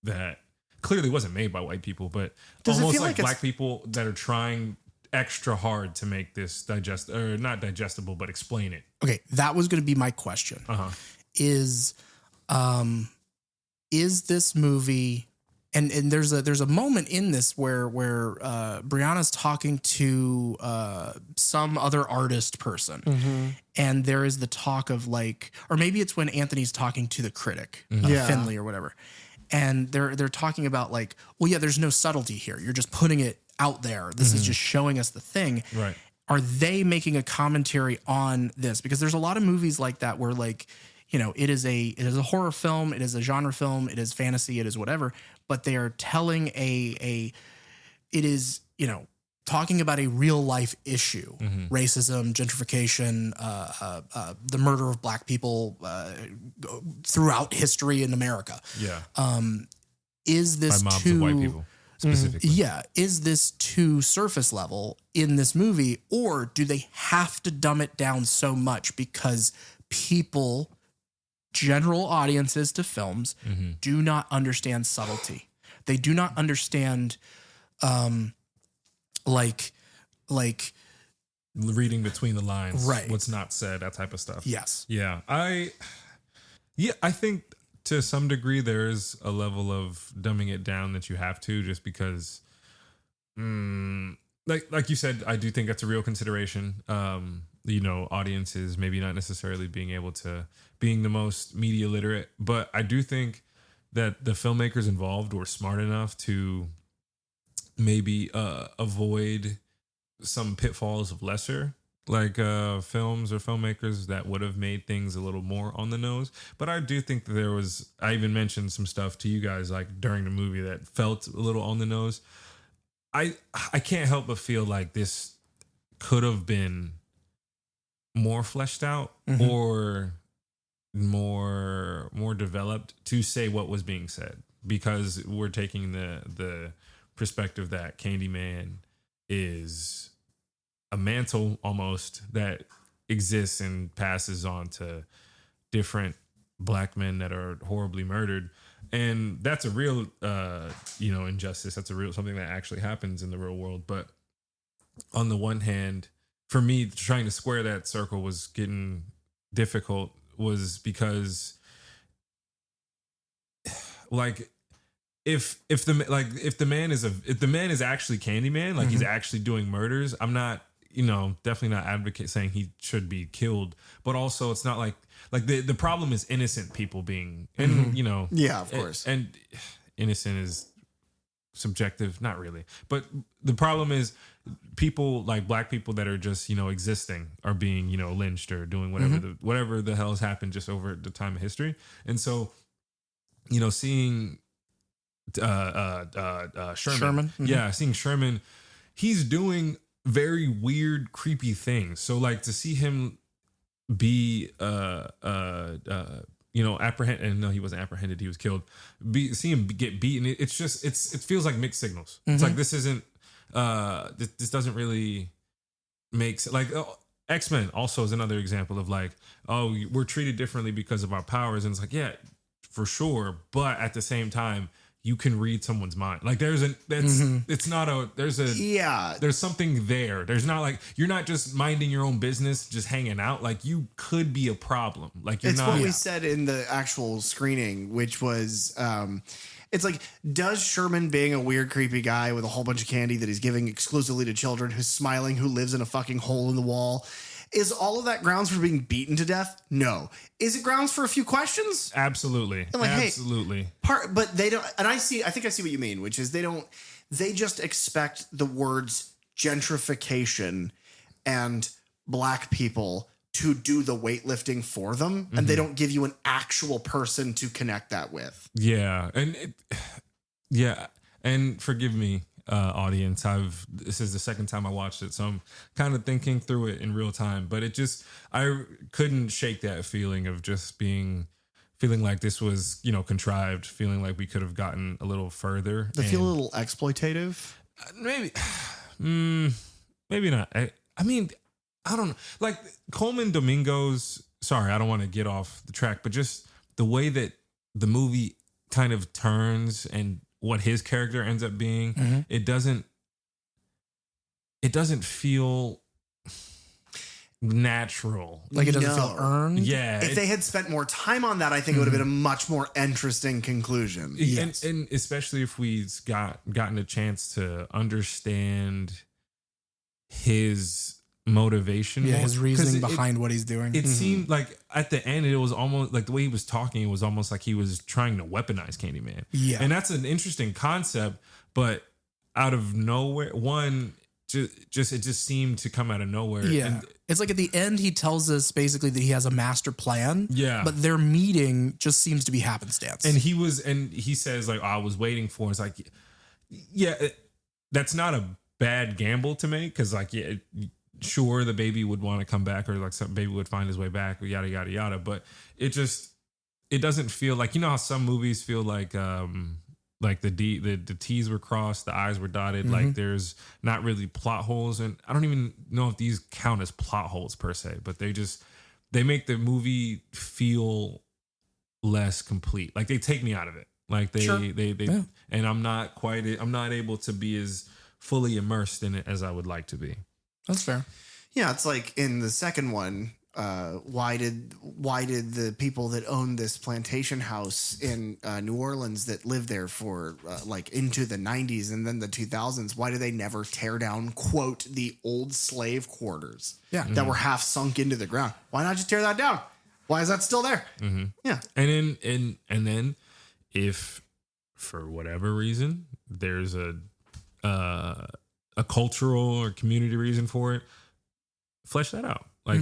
that clearly wasn't made by white people, but Does it almost feel like like it's- black people that are trying extra hard to make this not digestible, but explain it. Okay, that was going to be my question. Is this movie, and there's a moment in this where Brianna's talking to some other artist person, and there is the talk of like, or maybe it's when Anthony's talking to the critic, Yeah. Finley or whatever, and they're talking about like, well, yeah, there's no subtlety here. You're just putting it out there. This is just showing us the thing. Right. Are they making a commentary on this? Because there's a lot of movies like that where like, it is a horror film, it is a genre film, it is fantasy, it is whatever, but they are telling it is, talking about a real life issue, racism, gentrification, the murder of black people throughout history in America. Yeah. Is this By mobs too of white people specifically. Yeah. Is this too surface level in this movie, or do they have to dumb it down so much because people, general audiences to films, do not understand subtlety? They do not understand, like Reading between the lines, Right. what's not said, that type of stuff. yes. Yeah. I think to some degree there is a level of dumbing it down that you have to, just because like you said, I do think that's a real consideration. Audiences maybe not necessarily being the most media literate, but I do think that the filmmakers involved were smart enough to maybe avoid some pitfalls of lesser films or filmmakers that would have made things a little more on the nose. But I do think that I even mentioned some stuff to you guys like during the movie that felt a little on the nose. I can't help but feel like this could have been more fleshed out or more developed to say what was being said, because we're taking the perspective that Candyman is a mantle almost that exists and passes on to different black men that are horribly murdered. And that's a real, injustice. That's something that actually happens in the real world. But on the one hand, for me, trying to square that circle was getting difficult, was because like, if the man is actually Candyman, like he's actually doing murders, definitely not advocate saying he should be killed, but also it's not like the problem is innocent people being, and Yeah, of course. and innocent is subjective, not really, but the problem is people like black people that are just existing are being lynched or doing whatever the hell has happened just over the time of history. And so seeing Sherman. Yeah, seeing Sherman, he's doing very weird, creepy things. So like to see him be apprehended, and no, he wasn't apprehended, he was killed. See him get beaten. It feels like mixed signals. It's like this isn't this doesn't really make sense. Like X-Men also is another example of like, oh, we're treated differently because of our powers, and it's like, yeah, for sure, but at the same time you can read someone's mind. Like there's something there. There's not like, you're not just minding your own business, just hanging out. Like you could be a problem. Like it's what we said in the actual screening, which was, it's like, does Sherman being a weird, creepy guy with a whole bunch of candy that he's giving exclusively to children, who's smiling, who lives in a fucking hole in the wall, is all of that grounds for being beaten to death? No. Is it grounds for a few questions? Absolutely. Like, absolutely. But they don't, and I think I see what you mean, which is they just expect the words gentrification and black people to do the weightlifting for them, and they don't give you an actual person to connect that with. Yeah. And forgive me, audience, this is the second time I watched it, so I'm kind of thinking through it in real time, but I couldn't shake that feeling of just feeling like this was contrived, feeling like we could have gotten a little further. They feel a little exploitative. Maybe not. I mean, I don't know. Like Coleman Domingo's, sorry, I don't want to get off the track, but just the way that the movie kind of turns and what his character ends up being, it doesn't feel natural. Like it doesn't feel earned. Yeah. If they had spent more time on that, I think it would have been a much more interesting conclusion. Yes. And especially if we've gotten a chance to understand his motivation. Yeah, his reasoning behind what he's doing. It seemed like at the end, it was almost like the way he was talking, it was almost like he was trying to weaponize Candyman. Yeah. And that's an interesting concept, but out of nowhere, it just seemed to come out of nowhere. Yeah. And it's like at the end, he tells us basically that he has a master plan. Yeah. But their meeting just seems to be happenstance. And he says like, oh, I was waiting for, it's like, yeah, that's not a bad gamble to make. Cause like, yeah, sure, the baby would want to come back, or like some baby would find his way back, or yada yada yada. But it doesn't feel like, how some movies feel like the T's were crossed, the I's were dotted. Like there's not really plot holes, and I don't even know if these count as plot holes per se. But they make the movie feel less complete. Like they take me out of it. Like and I'm not able to be as fully immersed in it as I would like to be. That's fair. Yeah, it's like in the second one, why did the people that owned this plantation house in New Orleans that lived there for like into the 90s and then the 2000s, why do they never tear down, quote, the old slave quarters that were half sunk into the ground? Why not just tear that down? Why is that still there? Yeah. And then if for whatever reason there's a cultural or community reason for it, flesh that out. Like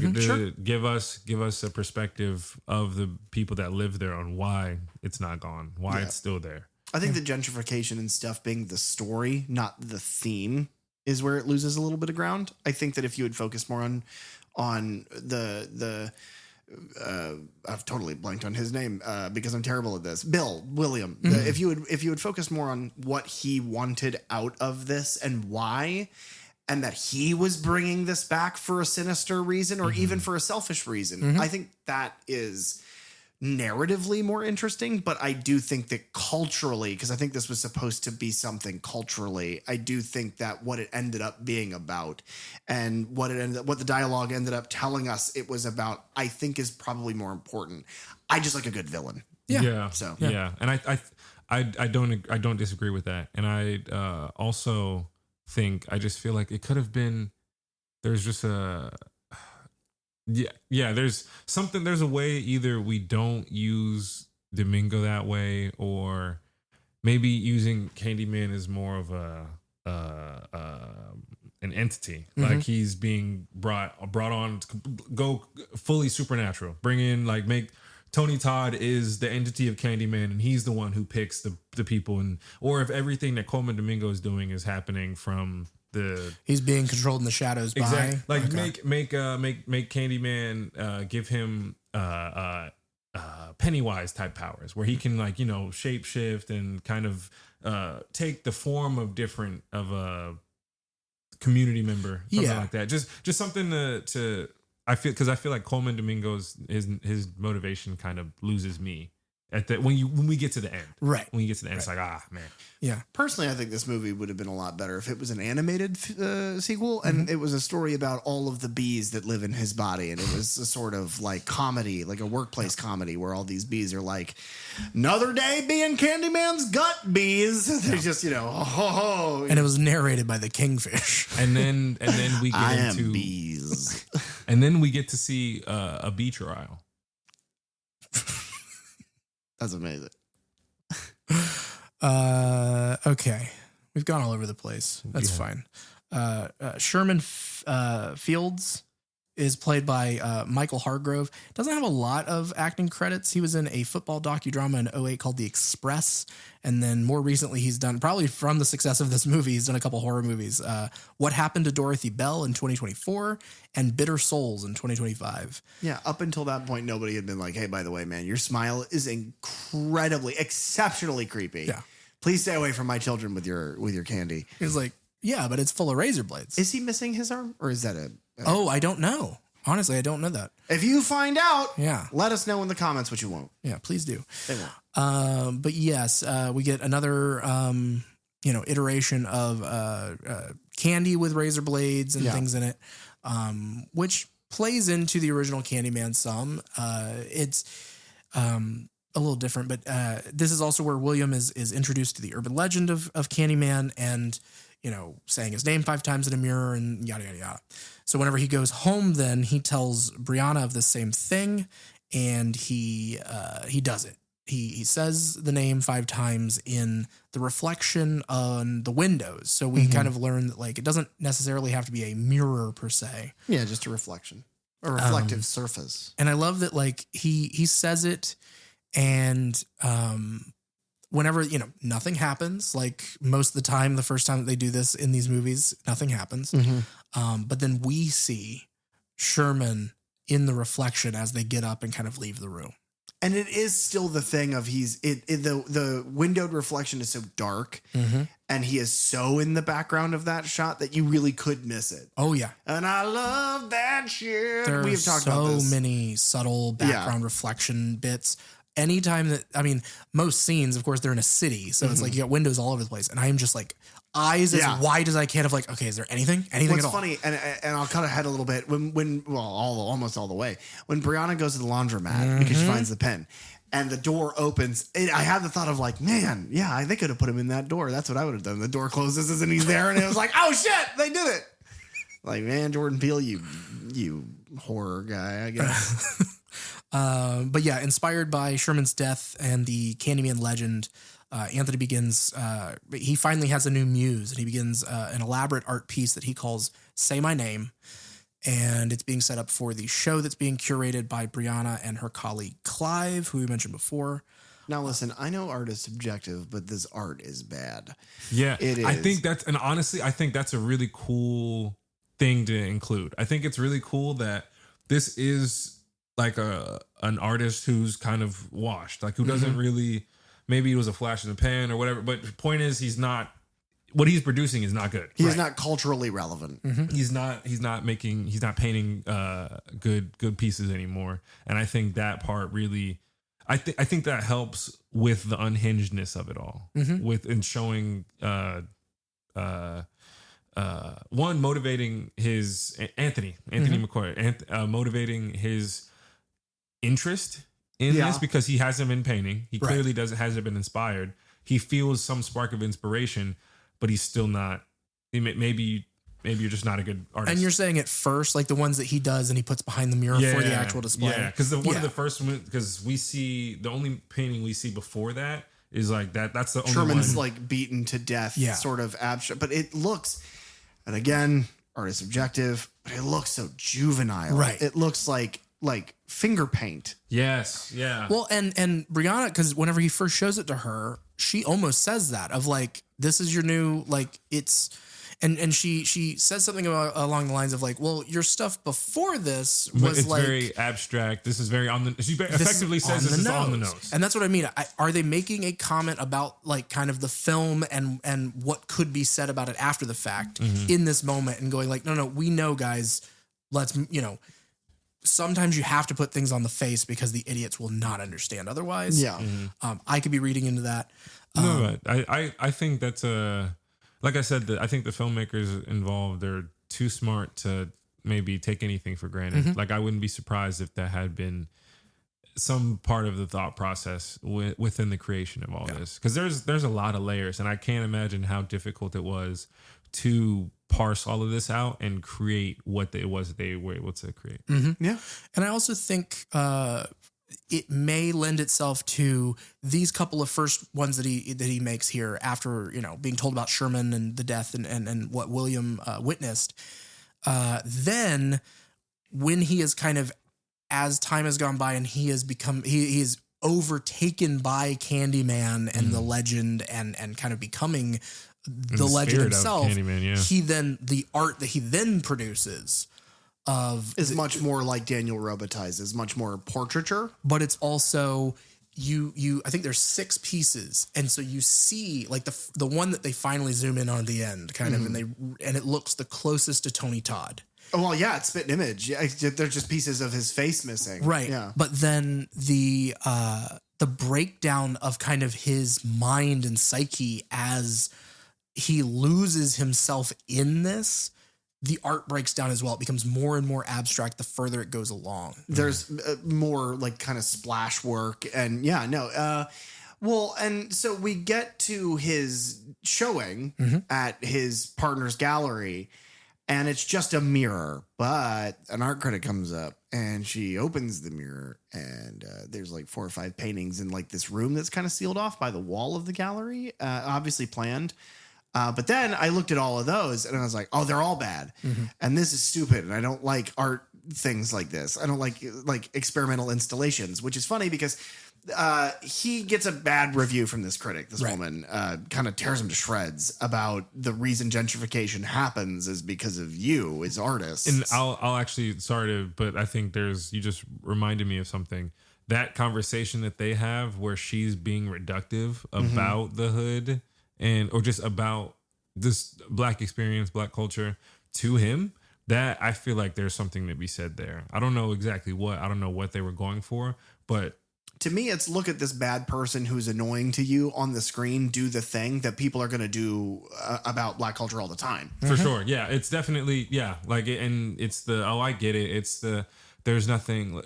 give us a perspective of the people that live there on why it's not gone, why it's still there. I think the gentrification and stuff being the story, not the theme, is where it loses a little bit of ground. I think that if you would focus more on the I've totally blanked on his name because I'm terrible at this. William. If you would focus more on what he wanted out of this and why, and that he was bringing this back for a sinister reason or even for a selfish reason, I think that is narratively more interesting. But I do think that culturally, because I think this was supposed to be something culturally, I do think that what it ended up being about and what the dialogue ended up telling us it was about, I think is probably more important. I just like a good villain. Yeah. So yeah. And I don't disagree with that. And I also think, I just feel like it could have been there's just there's a way either we don't use Domingo that way, or maybe using Candyman is more of an entity, like he's being brought on to go fully supernatural, bring in, like, make Tony Todd is the entity of Candyman, and he's the one who picks the people, and or if everything that Coleman Domingo is doing is happening from he's being controlled in the shadows by, like, make Candyman give him Pennywise type powers, where he can, like, shape shift and kind of take the form of a community member, something like that. Just something to I feel like Coleman Domingo's his motivation kind of loses me at when we get to the end. Right. When you get to the end, it's like, man. Yeah. Personally, I think this movie would have been a lot better if it was an animated sequel, and it was a story about all of the bees that live in his body, and it was a sort of like comedy, like a workplace comedy, where all these bees are like, another day being Candyman's gut bees. They're just, and it was narrated by the Kingfish. And then we get into bees. And then we get to see a bee trial. That's amazing. Okay. We've gone all over the place. That's fine. Sherman Fields is played by Michael Hargrove. Doesn't have a lot of acting credits. He was in a football docudrama in 2008 called The Express. And then more recently, he's done, probably from the success of this movie, he's done a couple horror movies. What Happened to Dorothy Bell in 2024 and Bitter Souls in 2025. Yeah, up until that point, nobody had been like, hey, by the way, man, your smile is exceptionally creepy. Yeah. Please stay away from my children with your candy. He was like, yeah, but it's full of razor blades. Is he missing his arm, or is that Oh, I don't know. Honestly, I don't know that. If you find out, yeah, let us know in the comments what you won't. Yeah, please do. They won't. But yes, we get another, iteration of candy with razor blades and things in it, which plays into the original Candyman some. It's a little different, but this is also where William is introduced to the urban legend of Candyman, and saying his name 5 times in a mirror and yada yada yada. So whenever he goes home, then he tells Brianna of the same thing, and he does it. He says the name 5 times in the reflection on the windows. So we kind of learn that, like, it doesn't necessarily have to be a mirror per se. Yeah, just a reflection, a reflective surface. And I love that, like, he says it, and whenever, nothing happens, like most of the time, the first time that they do this in these movies, nothing happens. But then we see Sherman in the reflection as they get up and kind of leave the room. And it is still the thing of the windowed reflection is so dark, and he is so in the background of that shot that you really could miss it. Oh yeah. And I love that shit. There are so many subtle background reflection bits. Anytime that, most scenes, of course, they're in a city. So it's like you got windows all over the place. And I am just like eyes as wide as I can of like, okay, is there anything at all? What's funny, and I'll cut ahead a little bit, almost all the way. When Brianna goes to the laundromat because she finds the pen and the door opens, I had the thought of like, man, yeah, they could have put him in that door. That's what I would have done. The door closes and he's there, and it was like, oh shit, they did it. Like, man, Jordan Peele, you horror guy, I guess. But yeah, inspired by Sherman's death and the Candyman legend, Anthony begins, he finally has a new muse, and he begins an elaborate art piece that he calls Say My Name. And it's being set up for the show that's being curated by Brianna and her colleague Clive, who we mentioned before. Now, listen, I know art is subjective, but this art is bad. Yeah, it is. I think honestly, I think that's a really cool thing to include. I think it's really cool that this is like an artist who's kind of washed, like who doesn't really, maybe it was a flash in the pan or whatever, but the point is he's not, what he's producing is not good. He's not culturally relevant. He's not painting good pieces anymore. And I think that part really, I think that helps with the unhingedness of it all, in showing one, motivating his Anthony McCoy, motivating his interest in this, because he hasn't been painting. He clearly hasn't been inspired. He feels some spark of inspiration, but he's still not. Maybe maybe you're just not a good artist. And you're saying at first, like the ones that he does and he puts behind the mirror for the actual display. Yeah, because one of the first ones, because we see the only painting we see before that is like that. That's the only Sherman's one. like beaten to death, Yeah. sort of abstract. But it looks, and again, art is subjective, but it looks so juvenile. Right. It looks like finger paint. Yes, yeah. Well, and Brianna, because whenever he first shows it to her, she almost says that of like, this is your new, like, it's, and she says something along the lines of like, well, your stuff before this was it's like very abstract. This is very on the. She effectively says this is on the nose, and that's what I mean. Are they making a comment about like kind of the film and what could be said about it after the fact in this moment and going like, no, we know, guys. Let's sometimes you have to put things on the face because the idiots will not understand otherwise. Yeah. I could be reading into that. No, but I think that's like I said, I think the filmmakers involved, they're too smart to maybe take anything for granted. Like I wouldn't be surprised if that had been some part of the thought process within the creation of all this, because there's a lot of layers, and I can't imagine how difficult it was to parse all of this out and create what it was that they were able to create. Yeah. And I also think it may lend itself to these couple of first ones that he makes here after, being told about Sherman and the death and what William witnessed. Then when he is kind of, as time has gone by and he has become, he is overtaken by Candyman and the legend and kind of becoming the legend himself. Candyman, yeah. He then, the art that he then produces Is much more like Daniel Robitaille's, is much more portraiture. but it's also I think there's 6 pieces, and so you see like the one that they finally zoom in on at the end kind of, and it looks the closest to Tony Todd, Oh, well, yeah, it's spit and image. Yeah, there's just pieces of his face missing. right? Yeah. But then the breakdown of kind of his mind and psyche as he loses himself in this, the art breaks down as well. It becomes more and more abstract the further it goes along. There's more like kind of splash work, and well, and so we get to his showing at his partner's gallery, and it's just a mirror, but an art critic comes up and she opens the mirror, and there's like 4 or 5 paintings in like this room that's kind of sealed off by the wall of the gallery, obviously planned. But then I looked at all of those and I was like, oh, they're all bad. And this is stupid. And I don't like art things like this. I don't like experimental installations, which is funny because he gets a bad review from this critic. This woman kind of tears him to shreds about the reason gentrification happens is because of you as artists. And I'll actually, but I think you just reminded me of something. That conversation that they have where she's being reductive about the hood or just about this Black experience, Black culture to him, that I feel like there's something to be said there. I don't know exactly what. I don't know what they were going for, but to me, it's look at this bad person who's annoying to you on the screen do the thing that people are going to do about Black culture all the time. For sure. Yeah, it's definitely, like, and it's I get it. It's there's nothing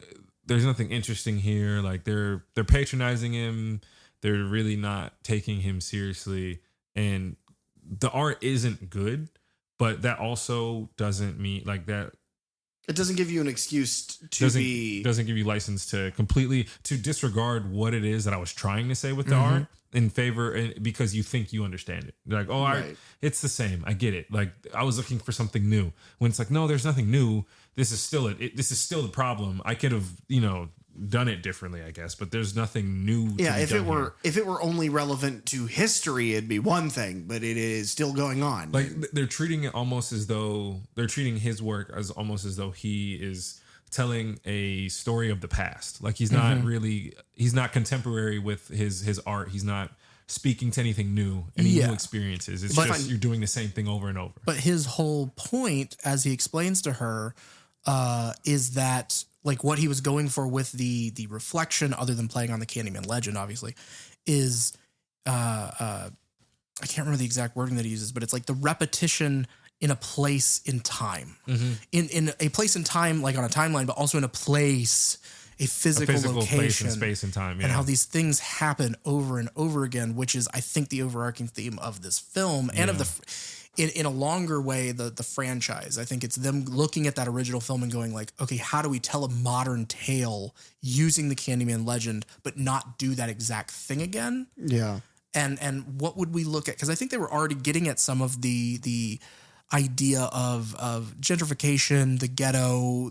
interesting here. Like they're patronizing him. They're really not taking him seriously. And the art isn't good, but that also doesn't mean like that. It doesn't give you an excuse to doesn't give you license to completely to disregard what it is that I was trying to say with the art in favor because you think you understand it. Like, it's the same. I get it. Like I was looking for something new when it's like, no, there's nothing new. This is still this is still the problem. I could have, done it differently, I guess, but there's nothing new. Yeah, if it were only relevant to history, it'd be one thing, but it is still going on. Like they're treating it almost as though they're treating his work as almost as though he is telling a story of the past. Like he's not he's not contemporary with his art. He's not speaking to anything new, any new experiences. It's just you're doing the same thing over and over. But his whole point, as he explains to her, is that like what he was going for with the reflection, other than playing on the Candyman legend, obviously, is I can't remember the exact wording that he uses, but it's like the repetition in a place in time, in a place in time, like on a timeline, but also in a place, a physical location, place in space and time, and how these things happen over and over again, which is, I think, the overarching theme of this film and of the. in a longer way, the franchise, I think it's them looking at that original film and going like, okay, how do we tell a modern tale using the Candyman legend, but not do that exact thing again? Yeah. And what would we look at? Because I think they were already getting at some of the idea of gentrification, the ghetto,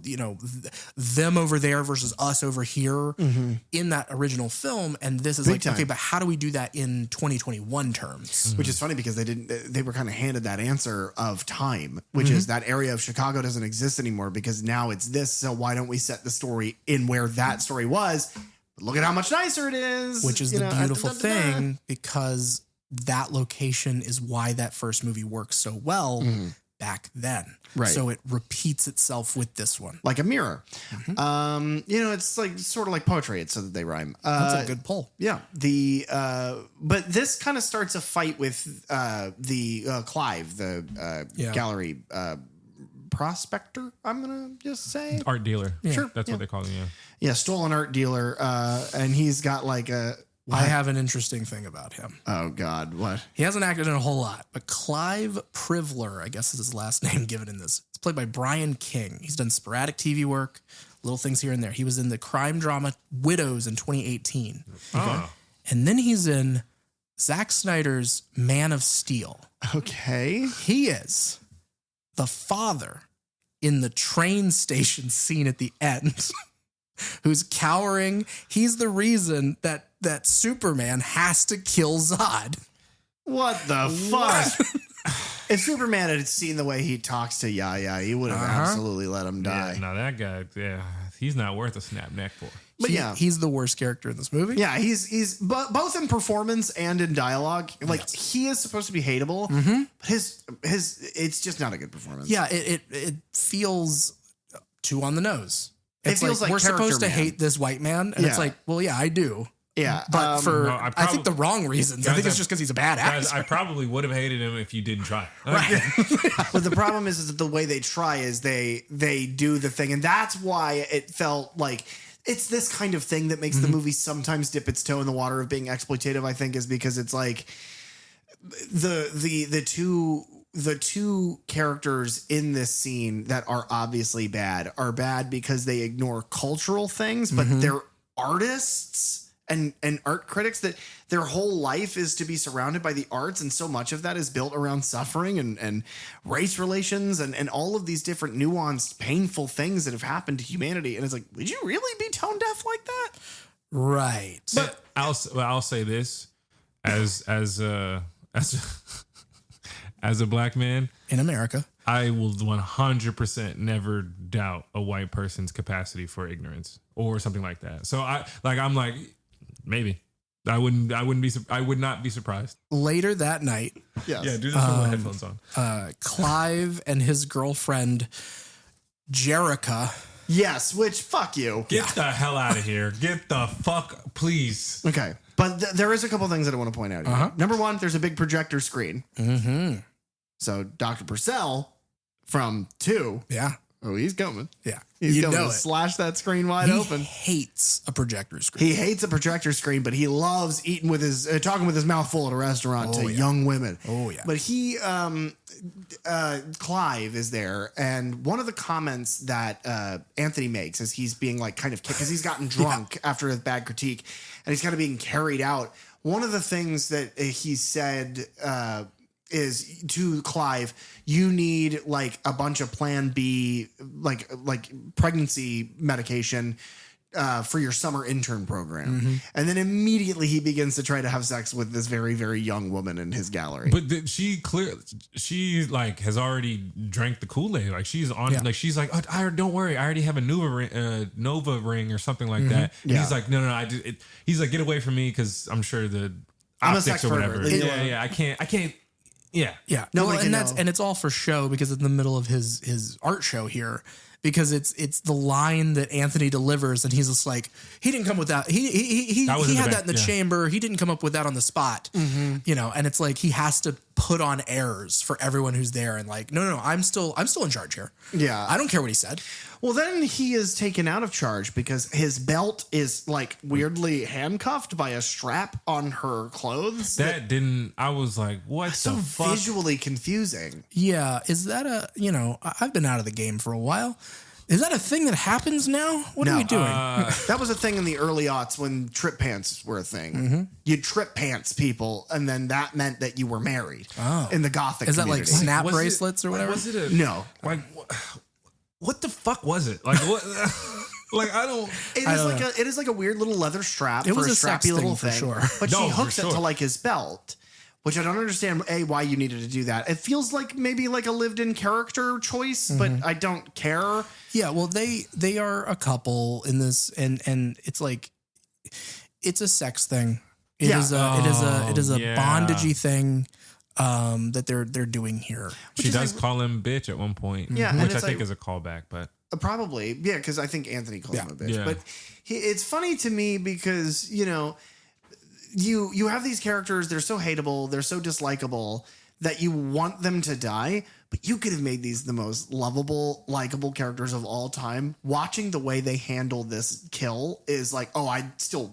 them over there versus us over here in that original film. And this is Big time. okay, but how do we do that in 2021 terms? Which is funny because they were kind of handed that answer of time, which is that area of Chicago doesn't exist anymore because now it's this. So why don't we set the story in where that story was? Look at how much nicer it is. Which is the beautiful thing, because that location is why that first movie works so well back then. Right. So it repeats itself with this one. Like a mirror. It's like sort of like poetry. It's so that they rhyme. That's a good pull. Yeah. But this kind of starts a fight with Clive, the gallery prospector, I'm gonna just say. Art dealer. Sure. That's what they call him, yeah. Yeah, stolen art dealer. And he's got like a... I have an interesting thing about him. Oh, God. What? He hasn't acted in a whole lot, but Clive Privler, I guess is his last name given in this. It's played by Brian King. He's done sporadic TV work, little things here and there. He was in the crime drama Widows in 2018. Oh. And then he's in Zack Snyder's Man of Steel. Okay. He is the father in the train station scene at the end who's cowering. He's the reason that Superman has to kill Zod. What the fuck? If Superman had seen the way he talks to Yaya, he would have absolutely let him die. Yeah, no, that guy, he's not worth a snap neck for. But he's the worst character in this movie. Yeah, he's both in performance and in dialogue. Like he is supposed to be hateable, but his it's just not a good performance. Yeah, it feels too on the nose. It feels like we're supposed to man. hate this white man, and it's Yeah. like, well, yeah, I do. Yeah, But I think the wrong reasons. I think it's Guys, just because he's a bad Guys, actor. I probably would have hated him if you didn't try. Right. But the problem is that the way they try is they do the thing, and that's why it felt like it's this kind of thing that makes the movie sometimes dip its toe in the water of being exploitative. I think is because it's like the two characters in this scene that are obviously bad are bad because they ignore cultural things, but they're artists and art critics that their whole life is to be surrounded by the arts. And so much of that is built around suffering and race relations and all of these different nuanced, painful things that have happened to humanity. And it's like, would you really be tone deaf like that? Right. But I'll say this as a black man In America. I will 100% never doubt a white person's capacity for ignorance or something like that. So I'm like maybe I would not be surprised. Later that night, Yes. Yeah, do this with my headphones on. Clive and his girlfriend, Jerica. Yes, which fuck you. Get the hell out of here. Get the fuck, please. Okay. But there is a couple things that I want to point out here. Number one, there's a big projector screen. Mm-hmm. So Dr. Purcell from 2. Yeah. Oh, he's coming. Yeah. He's You coming know to it. slash that screen wide He open. hates a projector screen. He hates a projector screen, but he loves talking with his mouth full at a restaurant to young women. Oh, yeah. But Clive is there, and one of the comments that Anthony makes as he's being like kind of kicked because he's gotten drunk after a bad critique, and he's kind of being carried out. One of the things that he said is to Clive, you need like a bunch of Plan B, like pregnancy medication for your summer intern program. And then immediately he begins to try to have sex with this very, very young woman in his gallery. But she like has already drank the Kool-Aid. Like she's on, like she's like, oh, don't worry, I already have a Nova ring or something like that. And Yeah. he's like, no, he's like, get away from me because I'm sure the I'm a optics sex or pervert. whatever. Leave me alone. Yeah, I can't. Yeah. Yeah. Nobody can and know. and it's all for show because it's in the middle of his art show here. Because it's the line that Anthony delivers, and he's just like, he didn't come with that. He That was in the had back, that in the yeah. chamber. He didn't come up with that on the spot, you know. And it's like he has to put on airs for everyone who's there, and like, no, I'm still in charge here. Yeah. I don't care what he said. Well, then he is taken out of charge because his belt is like weirdly handcuffed by a strap on her clothes. I was like, what So the fuck? visually confusing. Yeah. Is that I've been out of the game for a while. Is that a thing that happens now? What are we doing? That was a thing in the early aughts when trip pants were a thing. You'd trip pants people, and then that meant that you were married in the Gothic Is that like community. snap Was bracelets or whatever? Was it a, No. Like, what the fuck was it? Like, what? Like, I don't. It is like a weird little leather strap It for was a a sex strappy little thing for thing. sure. But No, she for hooks it sure. to like his belt, which I don't understand why you needed to do that. It feels like maybe like a lived-in character choice, but I don't care. Yeah, well, they are a couple in this, and it's like it's a sex thing. It is a yeah. bondagey thing that they're doing here. She does call him bitch at one point. Yeah, and which I it's think like- is a callback, but Probably, yeah, because I think Anthony calls him a bitch. Yeah. But it's funny to me because, you have these characters, they're so hateable, they're so dislikable that you want them to die, but you could have made these the most lovable, likable characters of all time. Watching the way they handle this kill is like, oh, I'd still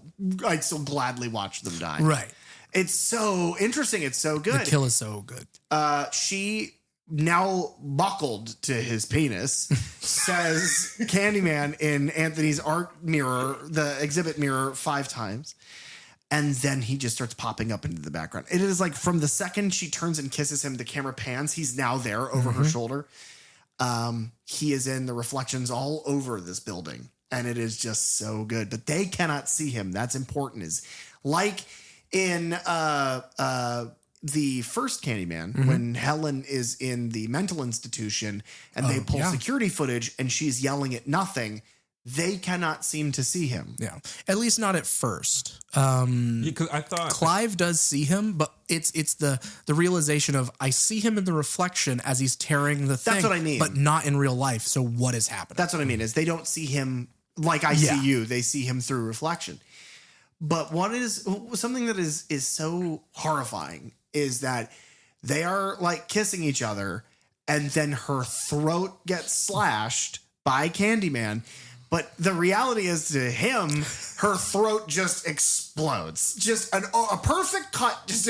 gladly watch them die. Right. It's so interesting. It's so good. The kill is so good. She now buckled to his penis, says Candyman in Anthony's art mirror, the exhibit mirror, 5 times. And then he just starts popping up into the background. It is like from the second she turns and kisses him, the camera pans. He's now there over her shoulder. He is in the reflections all over this building. And it is just so good. But they cannot see him. That's important. Is like in the first Candyman, when Helen is in the mental institution and they pull security footage and she's yelling at nothing, they cannot seem to see him. Yeah, at least not at first. because I thought Clive does see him, but it's the realization of I see him in the reflection as he's tearing the thing. That's what I mean. But not in real life. So what is happening? That's what I mean, is they don't see him like I see you. They see him through reflection. But what is something that is so horrifying is that they are like kissing each other and then her throat gets slashed by Candyman. But the reality is to him, her throat just explodes. Just a perfect cut. Just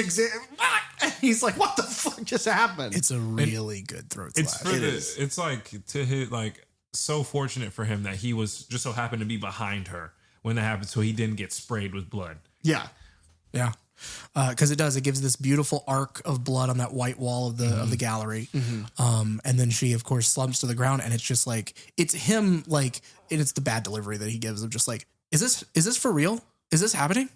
he's like, what the fuck just happened? It's a really good throat it's slash. for it's like to hit like so fortunate for him that he was just so happened to be behind her when that happened, so he didn't get sprayed with blood. Yeah. Yeah. Because it gives this beautiful arc of blood on that white wall of the gallery. And then she, of course, slumps to the ground, and it's just like, it's him, like, and it's the bad delivery that he gives of just like, is this for real? Is this happening?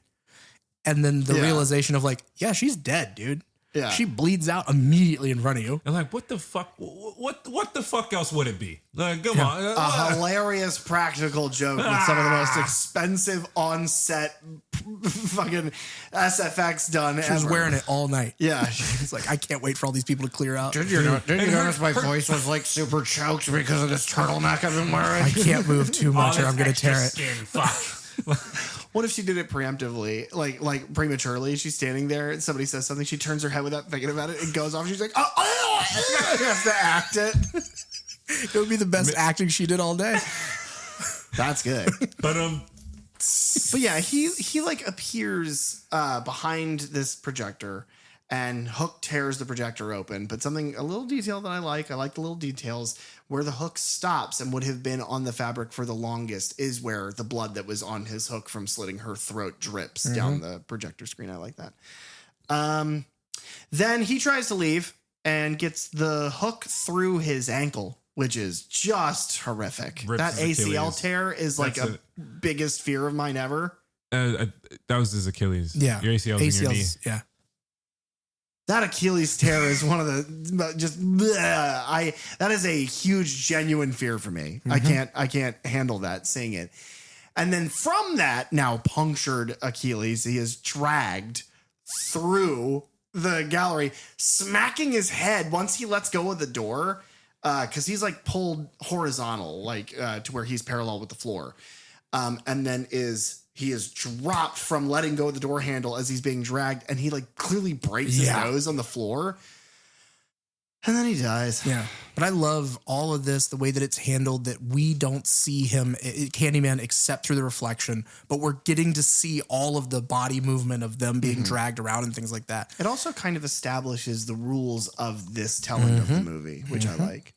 And then the realization of like, yeah, she's dead, dude. Yeah. She bleeds out immediately in front of you. And like, what the fuck? What the fuck else would it be? Like, come on. A hilarious practical joke with some of the most expensive on-set fucking SFX done She was ever. wearing it all night. Yeah. It's like, I can't wait for all these people to clear out. Did you notice my voice was like super choked because of this turtleneck I've been wearing? I can't move too much or I'm going to tear it. Fuck. What if she did it preemptively, like prematurely? She's standing there and somebody says something. She turns her head without thinking about it. It goes off. She's like, oh, has to act it. It would be the best acting she did all day. That's good. But But yeah, he like appears behind this projector, and Hook tears the projector open. But a little detail that I like the little details where the hook stops and would have been on the fabric for the longest is where the blood that was on his hook from slitting her throat drips down the projector screen. I like that. Then he tries to leave and gets the hook through his ankle, which is just horrific. Rips That his ACL Achilles. tear is like That's biggest fear of mine ever. that was his Achilles. Yeah. Your ACL's in your knee. Yeah. That Achilles tear is one of the just that is a huge genuine fear for me. I can't handle that, seeing it. And then from that now punctured Achilles, he is dragged through the gallery, smacking his head once he lets go of the door, because he's like pulled horizontal, like to where he's parallel with the floor, and then he is dropped from letting go of the door handle as he's being dragged, and he like clearly breaks his nose on the floor. And then he dies. Yeah. But I love all of this, the way that it's handled, that we don't see him, Candyman, except through the reflection, but we're getting to see all of the body movement of them being dragged around and things like that. It also kind of establishes the rules of this telling of the movie, which I like.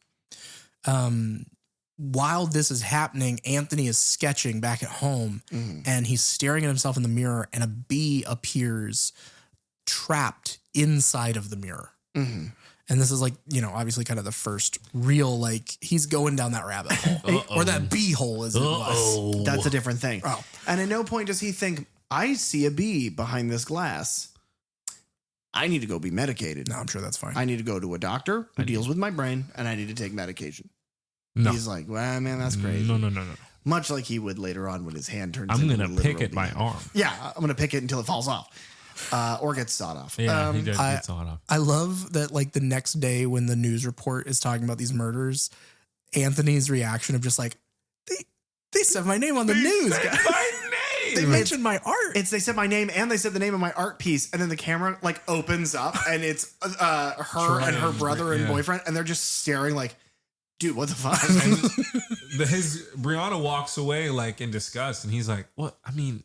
While this is happening, Anthony is sketching back at home and he's staring at himself in the mirror, and a bee appears trapped inside of the mirror. And this is like, you know, obviously kind of the first real, like, he's going down that rabbit hole. Or that bee hole, as it was. That's a different thing. Oh. And at no point does he think, I see a bee behind this glass. I need to go be medicated. No, I'm sure that's fine. I need to go to a doctor who deals with my brain, and I need to take medication. No. He's like, well, man, that's crazy. No. Much like he would later on when his hand turns I'm into going a to pick literal at my bee. arm. Yeah, I'm going to pick it until it falls off. Or gets sawed off. Yeah, he does get sawed off. I love that, like, the next day when the news report is talking about these murders, Anthony's reaction of just like, they said my name on the news, guys. My They name! mentioned my art. They said my name and they said the name of my art piece, and then the camera like opens up and it's her and her brother and boyfriend, and they're just staring like, dude, what the fuck? And Brianna walks away like in disgust, and he's like, "What? I mean,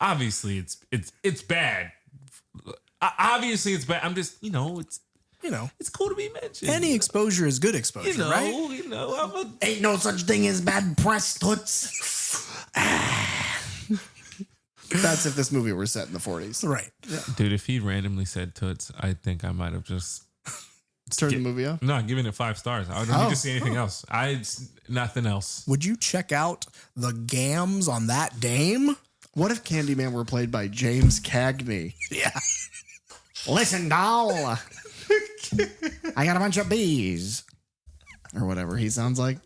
obviously it's bad. Obviously it's bad. I'm just, it's cool to be mentioned. Any exposure is good exposure, right? Ain't no such thing as bad press, toots. That's if this movie were set in the 40s. Right. Yeah. Dude, if he randomly said toots, I think I might have just Turned the movie off? No, giving it 5 stars. I don't need to see anything else. Nothing else. Would you check out the gams on that dame? What if Candyman were played by James Cagney? Yeah. Listen, doll. I got a bunch of bees. Or whatever he sounds like.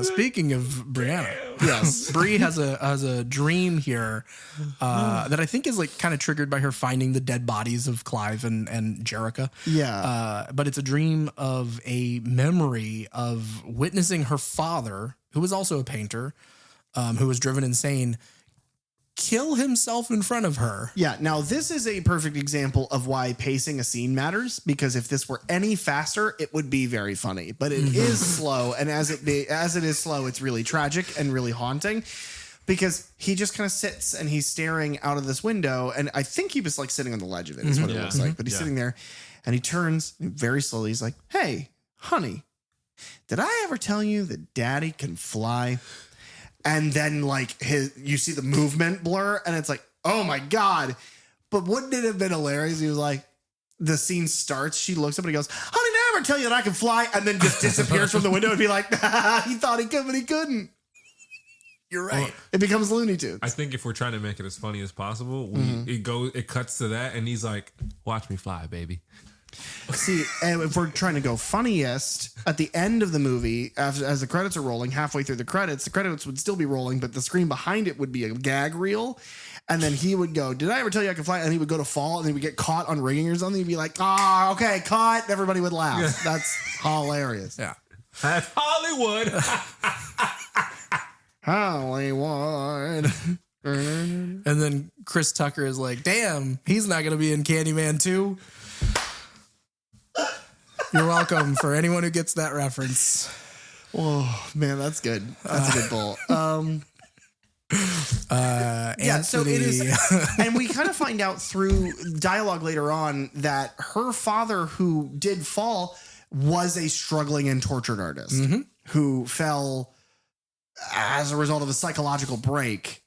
Speaking of Brianna, yes, Bree has a dream here that I think is like kind of triggered by her finding the dead bodies of Clive and Jerica. Yeah. But it's a dream of a memory of witnessing her father, who was also a painter, who was driven insane, kill himself in front of her. Yeah. Now, this is a perfect example of why pacing a scene matters, because if this were any faster, it would be very funny. But it is slow, and as it is slow, it's really tragic and really haunting, because he just kind of sits and he's staring out of this window, and I think he was like sitting on the ledge of it is what it looks like. But he's sitting there, and he turns very slowly. He's like, "Hey, honey, did I ever tell you that Daddy can fly?" And then like you see the movement blur, and it's like, oh my God. But wouldn't it have been hilarious? He was like, the scene starts, she looks up and he goes, honey, did I ever tell you that I can fly? And then just disappears from the window and be like, he thought he could, but he couldn't. You're right. It becomes Looney Tunes. I think if we're trying to make it as funny as possible, it cuts to that, and he's like, "Watch me fly, baby." See, and if we're trying to go funniest, at the end of the movie, as the credits are rolling, halfway through the credits would still be rolling, but the screen behind it would be a gag reel. And then he would go, did I ever tell you I can fly? And he would go to fall, and he would get caught on rigging or something. He'd be like, okay, caught. And everybody would laugh. That's hilarious. Yeah. That's Hollywood. Hollywood. And then Chris Tucker is like, damn, he's not going to be in Candyman 2. You're welcome for anyone who gets that reference. Oh, man, that's good. That's a good pull. Yeah, so it is. And we kind of find out through dialogue later on that her father, who did fall, was a struggling and tortured artist who fell as a result of a psychological break.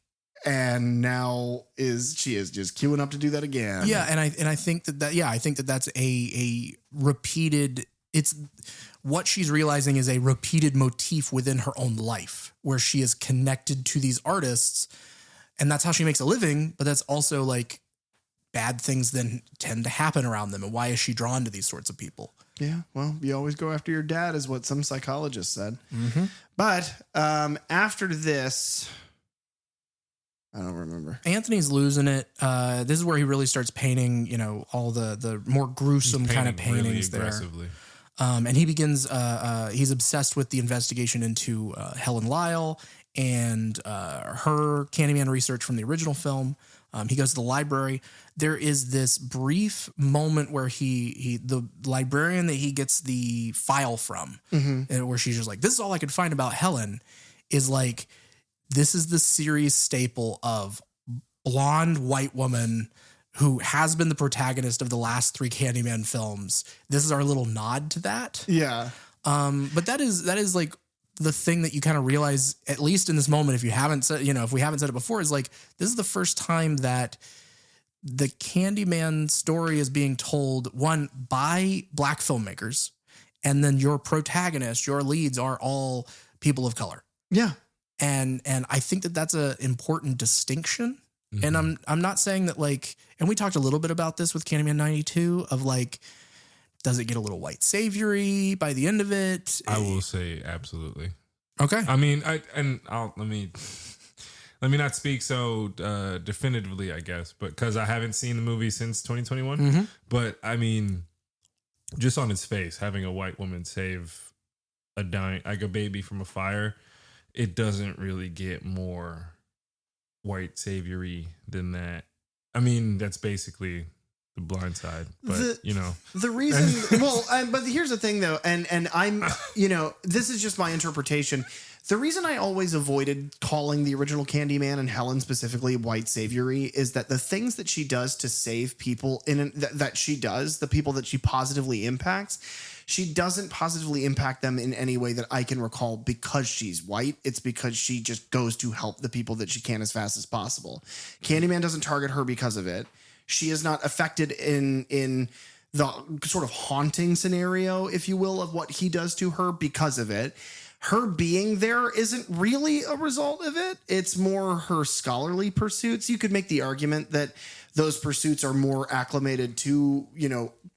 And now she is just queuing up to do that again. Yeah, and I think that's a repeated. It's what she's realizing is a repeated motif within her own life, where she is connected to these artists, and that's how she makes a living. But that's also like bad things then tend to happen around them, and why is she drawn to these sorts of people? Yeah, well, you always go after your dad, is what some psychologists said. But after this. I don't remember. Anthony's losing it. This is where he really starts painting, all the more gruesome kind of paintings really there. And he begins, he's obsessed with the investigation into Helen Lyle and her Candyman research from the original film. He goes to the library. There is this brief moment where the librarian that he gets the file from, and where she's just like, this is all I could find about Helen, is like, this is the series staple of blonde white woman who has been the protagonist of the last 3 Candyman films. This is our little nod to that. Yeah. But that is like the thing that you kind of realize, at least in this moment, if we haven't said it before, is like, this is the first time that the Candyman story is being told, one, by Black filmmakers, and then your protagonists, your leads are all people of color. Yeah. And I think that that's an important distinction. And I'm not saying that, like, and we talked a little bit about this with Candyman 92 of like, does it get a little white savory by the end of it? I will say absolutely. Okay. I mean, let me not speak so definitively, I guess, but because I haven't seen the movie since 2021. But I mean, just on its face, having a white woman save a baby from a fire, it doesn't really get more white savory than that. I mean, that's basically The Blind Side, but the reason, but here's the thing though, and I'm, this is just my interpretation. The reason I always avoided calling the original Candyman and Helen specifically white savory is that the things that she does to save people the people that she positively impacts, she doesn't positively impact them in any way that I can recall because she's white. It's because she just goes to help the people that she can as fast as possible. Candyman doesn't target her because of it. She is not affected in the sort of haunting scenario, if you will, of what he does to her because of it. Her being there isn't really a result of it. It's more her scholarly pursuits. You could make the argument that those pursuits are more acclimated to,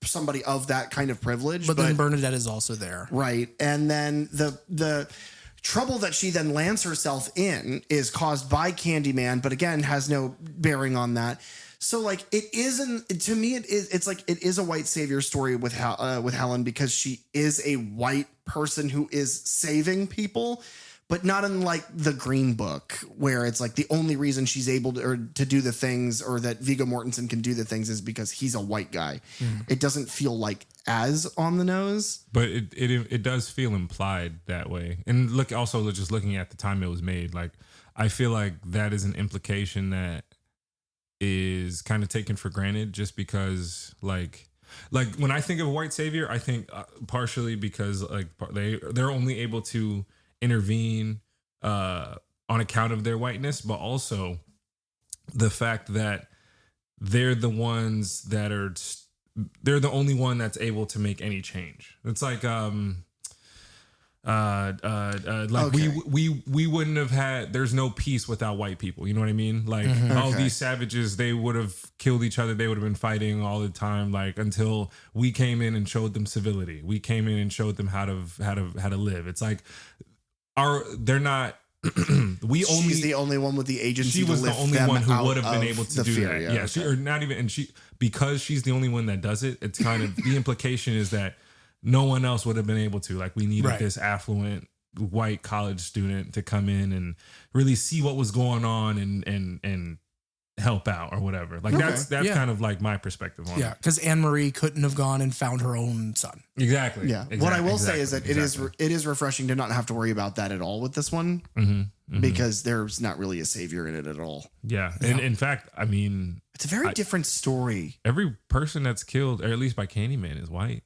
somebody of that kind of privilege. But then Bernadette is also there. Right. And then the trouble that she then lands herself in is caused by Candyman, but again, has no bearing on that. So like, it isn't, to me, it's like, it is a white savior story with Helen because she is a white person who is saving people, but not in like the Green Book where it's like the only reason she's able to do the things, or that Viggo Mortensen can do the things, is because he's a white guy. It doesn't feel like as on the nose, but it does feel implied that way. And look, also just looking at the time it was made, like, I feel like that is an implication that is kind of taken for granted, just because like when I think of a white savior, I think partially because like they're only able to intervene on account of their whiteness, but also the fact that they're the ones that they're the only one that's able to make any change. It's like okay. we wouldn't have had, there's no peace without white people, you know what I mean? Like all these savages, they would have killed each other, they would have been fighting all the time, like until we came in and showed them civility. We came in and showed them how to live. It's like they're not she's the only one with the agency. She was to the lift only them one who out would have been of able to the do fear, that. yeah, Yeah, she, or not even, and she, because she's the only one that does it, it's kind of the implication is that no one else would have been able to. Like, we needed this affluent white college student to come in and really see what was going on and help out or whatever. Like that's kind of like my perspective on it. Yeah, because Anne Marie couldn't have gone and found her own son. Exactly. Yeah. What I will say is that it is refreshing to not have to worry about that at all with this one, because there's not really a savior in it at all. Yeah. And in fact, I mean, it's a very different story. Every person that's killed, or at least by Candyman, is white.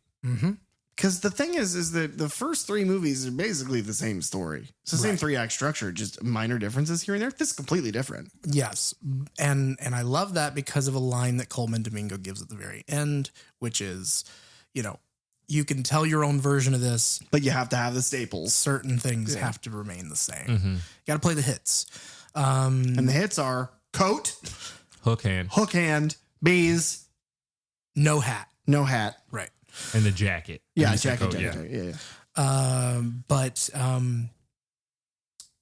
Because the thing is that the first 3 movies are basically the same story. It's the same 3-act structure, just minor differences here and there. This is completely different. Yes. And I love that because of a line that Coleman Domingo gives at the very end, which is, you can tell your own version of this, but you have to have the staples. Certain things have to remain the same. You got to play the hits. And the hits are coat, hook hand, bees, no hat. Right. And the jacket. Yeah, jacket. Yeah. But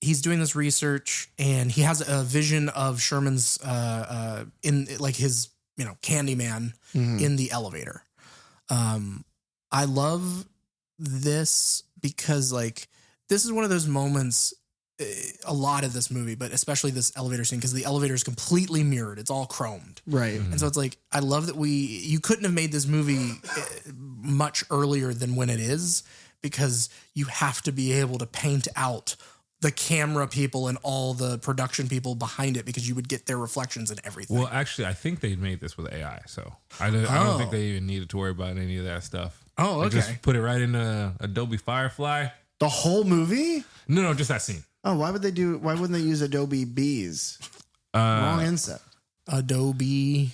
he's doing this research, and he has a vision of Sherman's in like his Candyman in the elevator. I love this because like this is one of those moments. a lot of this movie, but especially this elevator scene, because the elevator is completely mirrored. It's all chromed. Right. And so it's like, I love that you couldn't have made this movie much earlier than when it is, because you have to be able to paint out the camera people and all the production people behind it, because you would get their reflections and everything. Well, actually, I think they made this with AI, so I don't think they even needed to worry about any of that stuff. Oh, okay. They just put it right into Adobe Firefly. The whole movie? No, just that scene. Oh, why wouldn't they use Adobe Bees? Wrong inset. Adobe.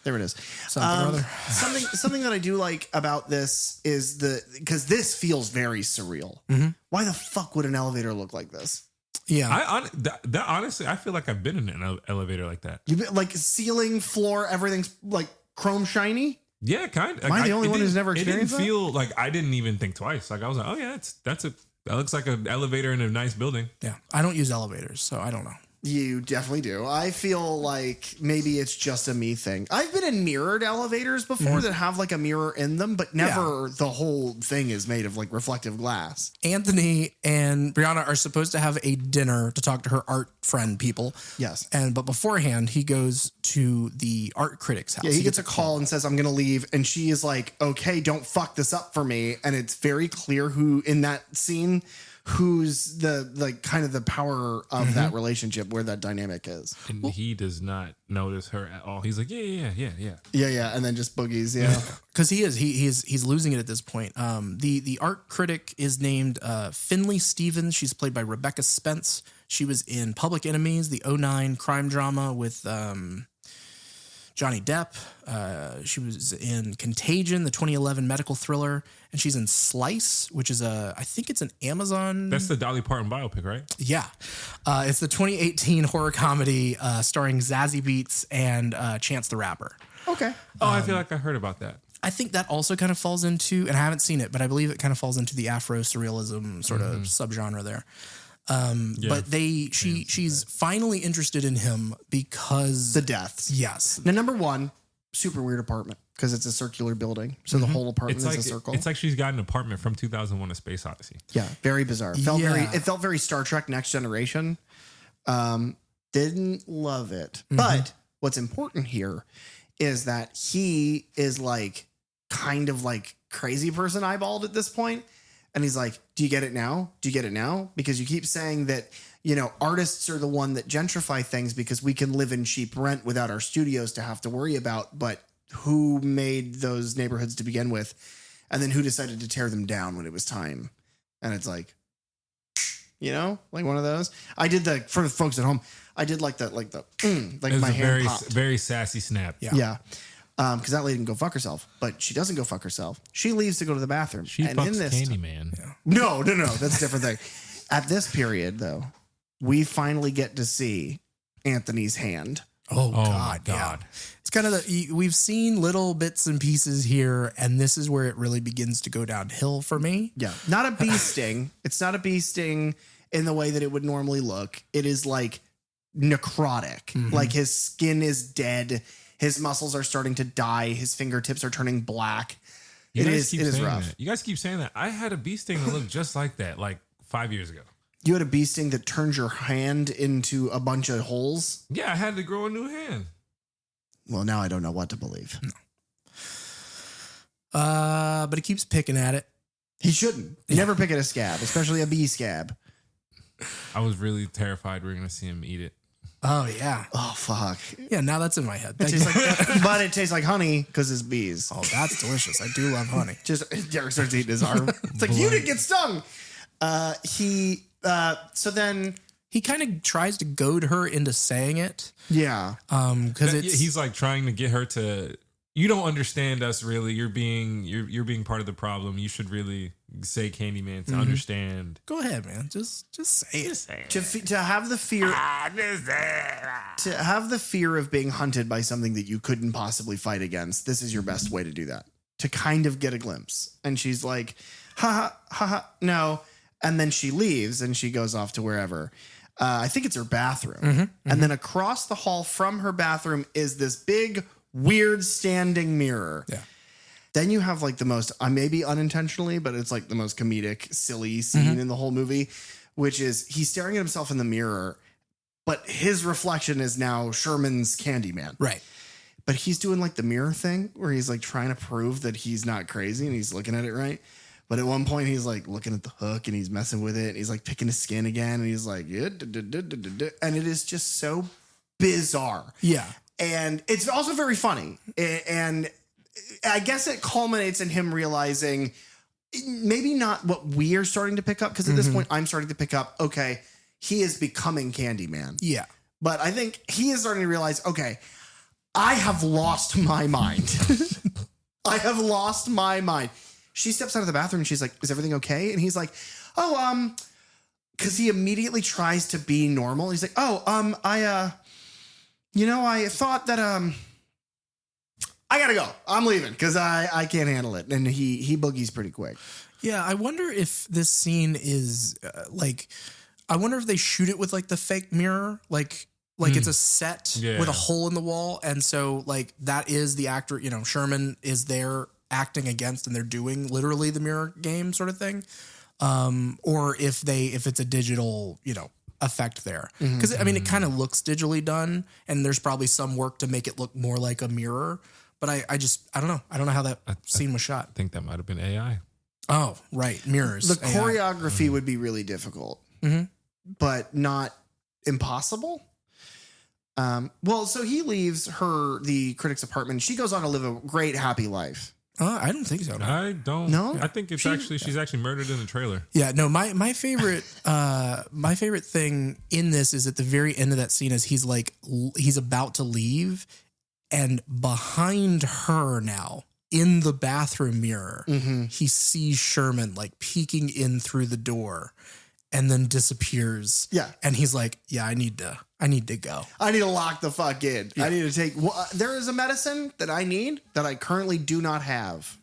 There it is. Something or other. Something that I do like about this is because this feels very surreal. Mm-hmm. Why the fuck would an elevator look like this? Yeah. Honestly, I feel like I've been in an elevator like that. Like ceiling, floor, everything's like chrome shiny. Yeah, kind of. Am I the only one who's never experienced It didn't feel like, I didn't even think twice. Like I was like, oh yeah, that looks like an elevator in a nice building. Yeah. I don't use elevators, so I don't know. You definitely do. I feel like maybe it's just a me thing. I've been in mirrored elevators before that have like a mirror in them, but never the whole thing is made of like reflective glass. Anthony and Brianna are supposed to have a dinner to talk to her art friend people. Yes. But beforehand, he goes to the art critic's house. Yeah, he gets a call and says, I'm going to leave. And she is like, okay, don't fuck this up for me. And it's very clear who in that scene, who's the like kind of the power of that relationship, where that dynamic is. And he does not notice her at all. He's like, yeah. Yeah. And then just boogies. Yeah. Because he's losing it at this point. The art critic is named Finley Stevens. She's played by Rebecca Spence. She was in Public Enemies, the 2009 crime drama with Johnny Depp. She was in Contagion, the 2011 medical thriller, and she's in Slice, which is I think it's an Amazon. That's the Dolly Parton biopic, right? Yeah. It's the 2018 horror comedy starring Zazie Beetz and Chance the Rapper. Okay. Oh, I feel like I heard about that. I think that also kind of falls into, and I haven't seen it, but I believe it kind of falls into the Afro surrealism sort of subgenre there. But she's finally interested in him because The deaths. Yes. Now, number one, super weird apartment because it's a circular building. So the whole apartment is a circle. It's like she's got an apartment from 2001: A Space Odyssey. Yeah, very bizarre. It felt very Star Trek Next Generation. Didn't love it. But what's important here is that he is like kind of like crazy person eyeballed at this point. And he's like, do you get it now? Do you get it now? Because you keep saying that, artists are the one that gentrify things because we can live in cheap rent without our studios to have to worry about. But who made those neighborhoods to begin with? And then who decided to tear them down when it was time? And it's like, like one of those. I did for the folks at home, I did like my hand popped. Very sassy snap. Yeah. Because that lady can go fuck herself, but she doesn't go fuck herself. She leaves to go to the bathroom. She fucks Candyman. No, that's a different thing. At this period, though, we finally get to see Anthony's hand. Oh God. Yeah. It's kind of we've seen little bits and pieces here, and this is where it really begins to go downhill for me. Yeah, not a bee sting. It's not a bee sting in the way that it would normally look. It is like necrotic. Like his skin is dead. His muscles are starting to die. His fingertips are turning black. It is rough. That. You guys keep saying that. I had a bee sting that looked just like that, like 5 years ago. You had a bee sting that turns your hand into a bunch of holes? Yeah, I had to grow a new hand. Well, now I don't know what to believe. But he keeps picking at it. He shouldn't. You never pick at a scab, especially a bee scab. I was really terrified we were going to see him eat it. Oh, yeah. Oh, fuck. Yeah, now that's in my head. But it tastes like honey because it's bees. Oh, that's delicious. I do love honey. Just Derek starts eating his arm. It's like, you didn't get stung. So then he kind of tries to goad her into saying it. Yeah. Because he's like trying to get her to, you don't understand us really. You're being part of the problem. You should really say Candyman to understand. Go ahead, man. Just say it. To have the fear of being hunted by something that you couldn't possibly fight against. This is your best way to do that. To kind of get a glimpse. And she's like, ha ha, no. And then she leaves and she goes off to wherever. I think it's her bathroom. And then across the hall from her bathroom is this big, weird standing mirror. Yeah. Then you have like the most, maybe unintentionally, but it's like the most comedic, silly scene in the whole movie which is he's staring at himself in the mirror, but his reflection is now Sherman's Candyman. Right. But he's doing like the mirror thing where he's like trying to prove that he's not crazy and he's looking at it right. But at one point he's like looking at the hook and he's messing with it. And he's like picking his skin again. And he's like, yeah, and it is just so bizarre. Yeah. And it's also very funny. And I guess it culminates in him realizing maybe not what we are starting to pick up. Because at this point I'm starting to pick up, okay, he is becoming Candyman. Yeah. But I think he is starting to realize, okay, I have lost my mind. I have lost my mind. She steps out of the bathroom and she's like, is everything okay? And he's like, oh, because he immediately tries to be normal. He's like, oh, I thought that, I gotta go. I'm leaving because I can't handle it. And he boogies pretty quick. Yeah. I wonder if this scene is I wonder if they shoot it with like the fake mirror, like it's a set with a hole in the wall. And so like that is the actor, Sherman is there acting against and they're doing literally the mirror game sort of thing. Or if it's a digital, effect there. Cause I mean, it kind of looks digitally done and there's probably some work to make it look more like a mirror, but I don't know. I don't know how that scene was shot. I think that might've been AI. Oh, right. Mirrors. The choreography would be really difficult, but not impossible. Well, so he leaves the critic's apartment. She goes on to live a great, happy life. I don't think so. I don't. No? I think she's actually murdered in the trailer. Yeah, no, my favorite thing in this is at the very end of that scene is he's about to leave and behind her now in the bathroom mirror, he sees Sherman like peeking in through the door and then disappears. Yeah. And he's like, yeah, I need to go. I need to lock the fuck in. Yeah. I need to take, there is a medicine that I need that I currently do not have.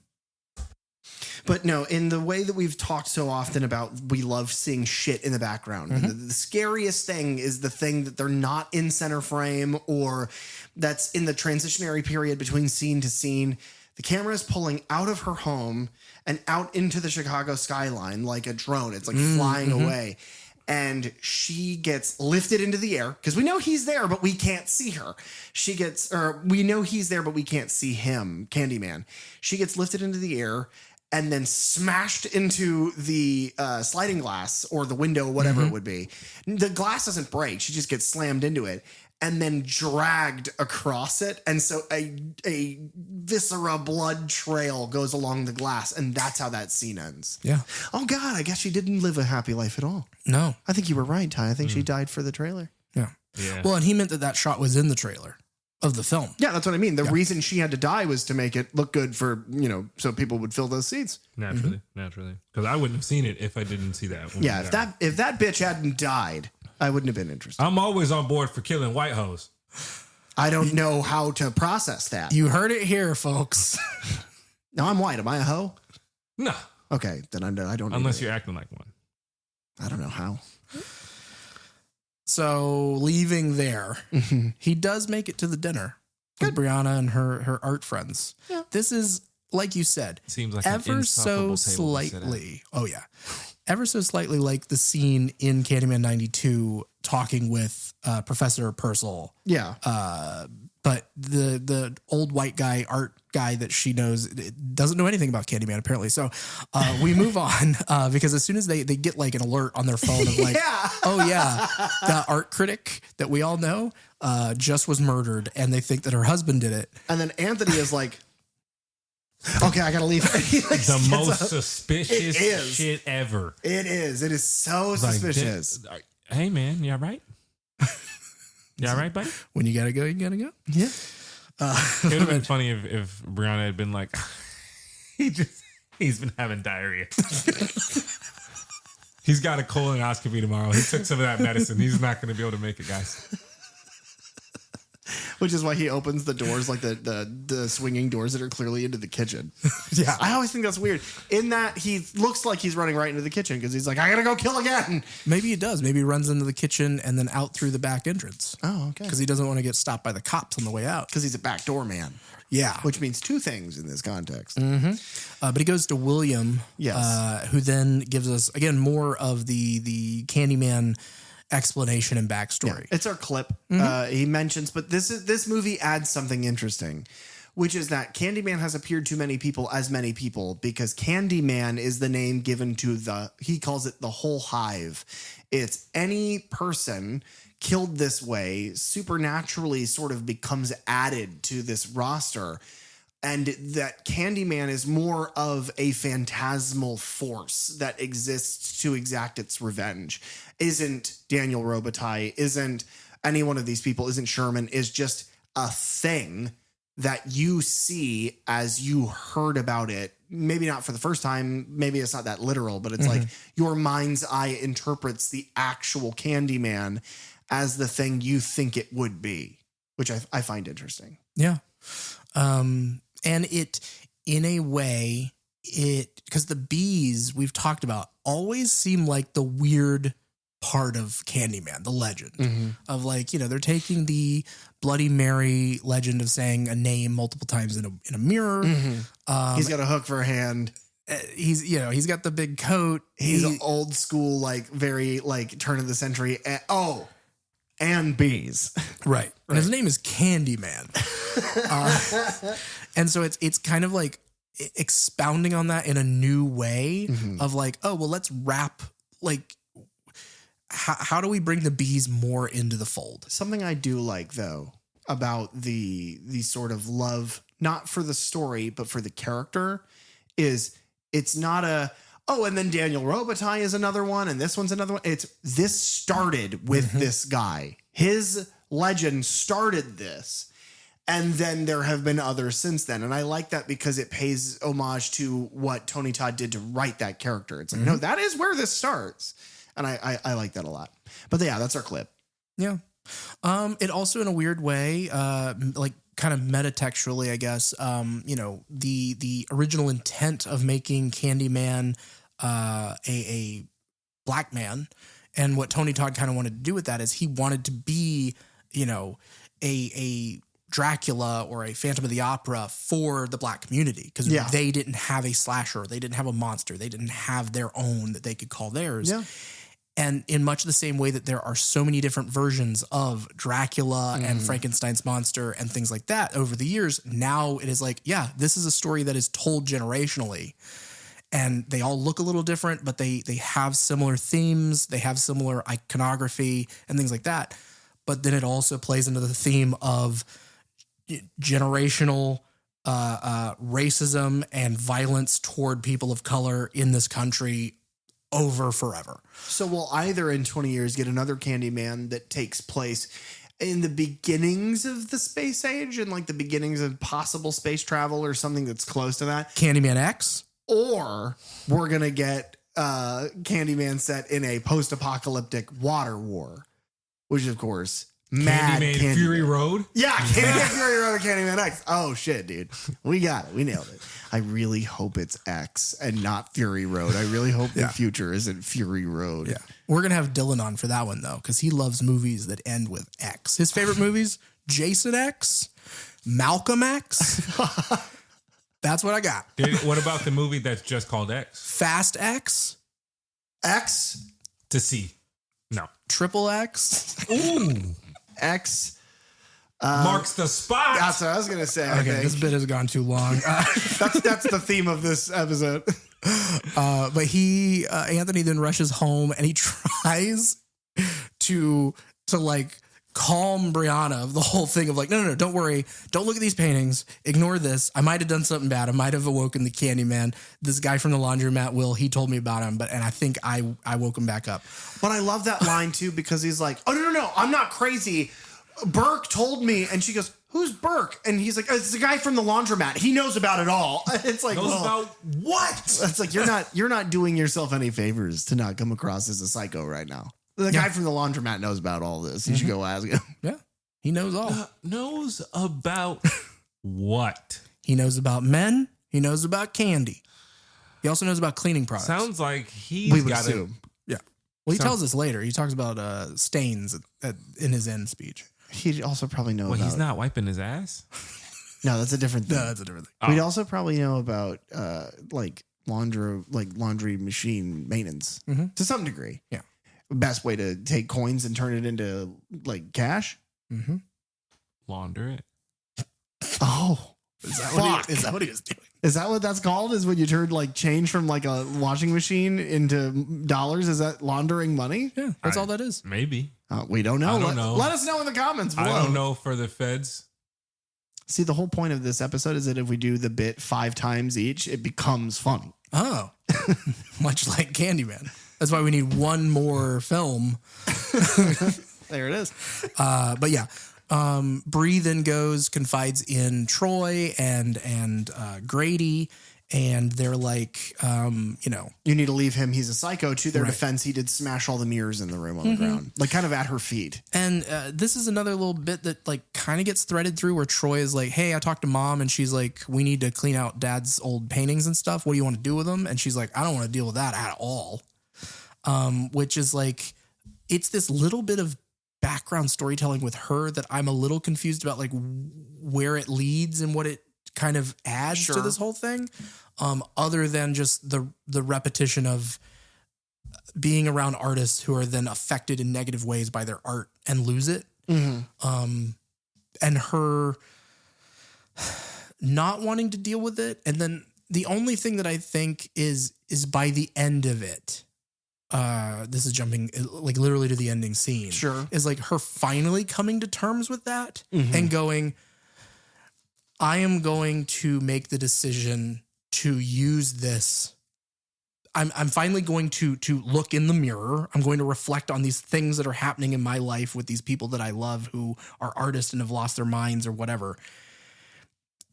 But no, in the way that we've talked so often about, we love seeing shit in the background. The scariest thing is the thing that they're not in center frame or that's in the transitionary period between scene to scene. The camera is pulling out of her home and out into the Chicago skyline like a drone. It's like flying away. And she gets lifted into the air because we know he's there, but we can't see her. We know he's there, but we can't see him, Candyman. She gets lifted into the air and then smashed into the sliding glass or the window, whatever it would be. The glass doesn't break. She just gets slammed into it and then dragged across it. And so a viscera blood trail goes along the glass. And that's how that scene ends. Yeah. Oh, God, I guess she didn't live a happy life at all. No. I think you were right, Ty. I think she died for the trailer. Yeah. Yeah. Well, and he meant that shot was in the trailer of the film. Yeah, that's what I mean. The reason she had to die was to make it look good for, so people would fill those seats. Naturally. Because I wouldn't have seen it if I didn't see that. Yeah, if that bitch hadn't died, I wouldn't have been interested. I'm always on board for killing white hoes. I don't know how to process that. You heard it here, folks. No, I'm white. Am I a hoe? No. Okay, then I don't. Unless you're acting like one. I don't know how. So leaving there, he does make it to the dinner with Brianna and her art friends. Yeah. This is, like you said, seems like ever so slightly. Oh yeah. Ever so slightly like the scene in Candyman 92 talking with Professor Purcell. Yeah. But the old white guy, art guy that she knows doesn't know anything about Candyman apparently. So we move on because as soon as they get like an alert on their phone of like, oh yeah, the art critic that we all know just was murdered and they think that her husband did it. And then Anthony is like, okay, I gotta leave. The most suspicious shit ever. It is. It is so suspicious. Hey man, you all right? You all right, buddy? When you gotta go, you gotta go. Yeah. It would have been funny if Brianna had been like, he's been having diarrhea. He's got a colonoscopy tomorrow. He took some of that medicine. He's not going to be able to make it, guys. Which is why he opens the doors, like the swinging doors that are clearly into the kitchen. Yeah. I always think that's weird. In that he looks like he's running right into the kitchen because he's like, I gotta go kill again. Maybe he does. Maybe he runs into the kitchen and then out through the back entrance. Oh, okay. Because he doesn't want to get stopped by the cops on the way out. Because he's a backdoor man. Yeah. Which means two things in this context. But he goes to William, Yes. who then gives us, again, more of the Candyman explanation and backstory. It's our clip. He mentions, but this movie adds something interesting, which is that Candyman has appeared to many people as many people because Candyman is the name given to he calls it the whole hive. It's any person killed this way supernaturally sort of becomes added to this roster. And that Candyman is more of a phantasmal force that exists to exact its revenge. Isn't Daniel Robitaille, isn't any one of these people, isn't Sherman, is just a thing that you see as you heard about it. Maybe not for the first time, maybe it's not that literal, but it's like your mind's eye interprets the actual Candyman as the thing you think it would be, which I find interesting. Yeah. And it, in a way, because the bees we've talked about always seem like the weird part of Candyman, the legend of like, they're taking the Bloody Mary legend of saying a name multiple times in a mirror. He's got a hook for a hand. He's got the big coat. He's old school, like very like turn of the century. And bees. Right. And his name is Candyman. And so it's kind of like expounding on that in a new way of like, oh, well, let's wrap, like, how do we bring the bees more into the fold? Something I do like, though, about the sort of love, not for the story, but for the character, is it's not and then Daniel Robitaille is another one, and this one's another one. This started with this guy. His legend started this, and then there have been others since then. And I like that because it pays homage to what Tony Todd did to write that character. It's like, no, that is where this starts. And I like that a lot. But yeah, that's our clip. Yeah. It also, in a weird way, like kind of metatextually, I guess, the original intent of making Candyman a black man, and what Tony Todd kind of wanted to do with that is he wanted to be, a Dracula or a Phantom of the Opera for the black community, because they didn't have a slasher, they didn't have a monster, they didn't have their own that they could call theirs. Yeah. And in much the same way that there are so many different versions of Dracula and Frankenstein's monster and things like that over the years, now it is like, this is a story that is told generationally. And they all look a little different, but they have similar themes, they have similar iconography and things like that. But then it also plays into the theme of generational racism and violence toward people of color in this country over forever. So we'll either in 20 years get another Candyman that takes place in the beginnings of the space age and like the beginnings of possible space travel or something that's close to that. Candyman X. Or we're going to get Candyman set in a post-apocalyptic water war, which of course, Candyman Fury Road? Yeah, Candyman Fury Road or Candyman X. Oh shit, dude. We got it. We nailed it. I really hope it's X and not Fury Road. I really hope the future isn't Fury Road. Yeah. We're going to have Dylan on for that one though, because he loves movies that end with X. His favorite movies, Jason X, Malcolm X. That's what I got. What about the movie that's just called X? Fast X? X? To see. No. Triple X? Ooh. X. Marks the spot. That's what I was going to say. Okay, this bit has gone too long. That's the theme of this episode. But Anthony then rushes home and he tries to like calm Brianna of the whole thing of like, no, don't worry. Don't look at these paintings. Ignore this. I might have done something bad. I might have awoken the Candyman. This guy from the laundromat, he told me about him, and I think I woke him back up. But I love that line too, because he's like, oh, no, I'm not crazy. Burke told me. And she goes, who's Burke? And he's like, it's the guy from the laundromat. He knows about it all. It's like, knows about what? It's like, you're not doing yourself any favors to not come across as a psycho right now. The guy from the laundromat knows about all this. You should go ask him. Yeah. He knows all. Knows about what? He knows about men. He knows about candy. He also knows about cleaning products. Sounds like We he's would got to. assume. Yeah. Well, he tells us later. He talks about stains in his end speech. He'd also probably know Well, about. he's not wiping his ass. No, that's a different thing. No, that's a different thing. We'd also probably know about like laundry machine maintenance to some degree. Yeah. Best way to take coins and turn it into like cash. Mm-hmm. Launder it. Oh, Is that what he was doing? Is that what that's called? Is when you turn like change from like a washing machine into dollars? Is that laundering money? Yeah, that's all that is. Maybe. We don't know. I don't know. Let us know in the comments below. I don't know for the feds. See, the whole point of this episode is that if we do the bit 5 times each, it becomes funny. Oh, much like Candyman. That's why we need one more film. There it is. But yeah, Bree then confides in Troy and Grady, and they're like, You need to leave him. He's a psycho. To their defense, he did smash all the mirrors in the room on the ground, like kind of at her feet. And this is another little bit that like kind of gets threaded through where Troy is like, hey, I talked to mom and she's like, we need to clean out dad's old paintings and stuff. What do you want to do with them? And she's like, I don't want to deal with that at all. Which is like, it's this little bit of background storytelling with her that I'm a little confused about, like where it leads and what it kind of adds to this whole thing. Other than just the repetition of being around artists who are then affected in negative ways by their art and lose it. Mm-hmm. And her not wanting to deal with it. And then the only thing that I think is by the end of it, this is jumping like literally to the ending scene. Sure. Is like her finally coming to terms with that and going, I am going to make the decision to use this. I'm finally going to look in the mirror. I'm going to reflect on these things that are happening in my life with these people that I love who are artists and have lost their minds or whatever.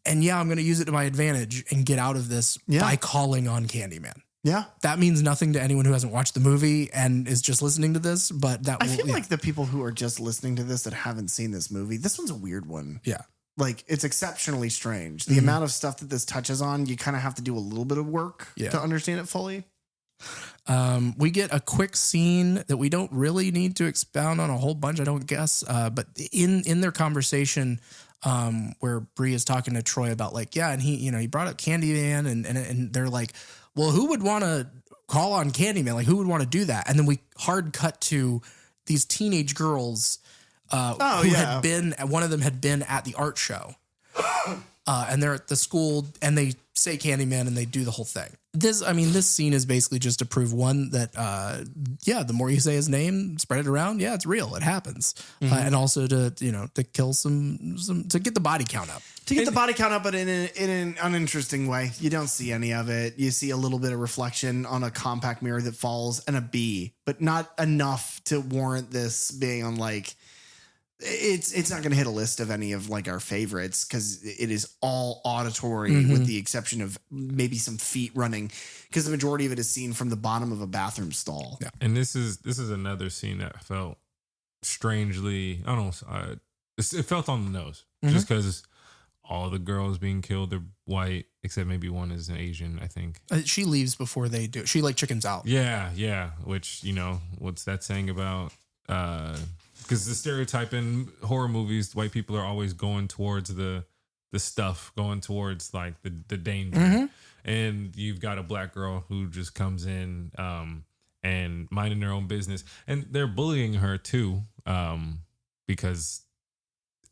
And yeah, I'm going to use it to my advantage and get out of this by calling on Candyman. Yeah. That means nothing to anyone who hasn't watched the movie and is just listening to this, but I feel like the people who are just listening to this that haven't seen this movie, this one's a weird one. Yeah. Like, it's exceptionally strange. The amount of stuff that this touches on, you kind of have to do a little bit of work to understand it fully. We get a quick scene that we don't really need to expound on a whole bunch, I don't guess. But in their conversation, where Bree is talking to Troy about like, yeah, and he brought up Candyman and they're like, well, who would want to call on Candyman? Like, who would want to do that? And then we hard cut to these teenage girls who had been, one of them had been at the art show. And they're at the school and they say Candyman and they do the whole thing. This scene is basically just to prove one that, the more you say his name, spread it around. Yeah, it's real. It happens. And also to kill some, to get the body count up. To get the body count up, but in an uninteresting way. You don't see any of it. You see a little bit of reflection on a compact mirror that falls and a bee, but not enough to warrant this being on like, it's not going to hit a list of any of like our favorites because it is all auditory with the exception of maybe some feet running because the majority of it is seen from the bottom of a bathroom stall. Yeah. And this is another scene that felt strangely, I don't know, it felt on the nose just because all the girls being killed are white except maybe one is an Asian, I think. She leaves before they do. She like chickens out. Yeah. Which, what's that saying about, because the stereotype in horror movies, white people are always going towards the stuff, going towards like the danger. And you've got a black girl who just comes in and minding their own business. And they're bullying her too because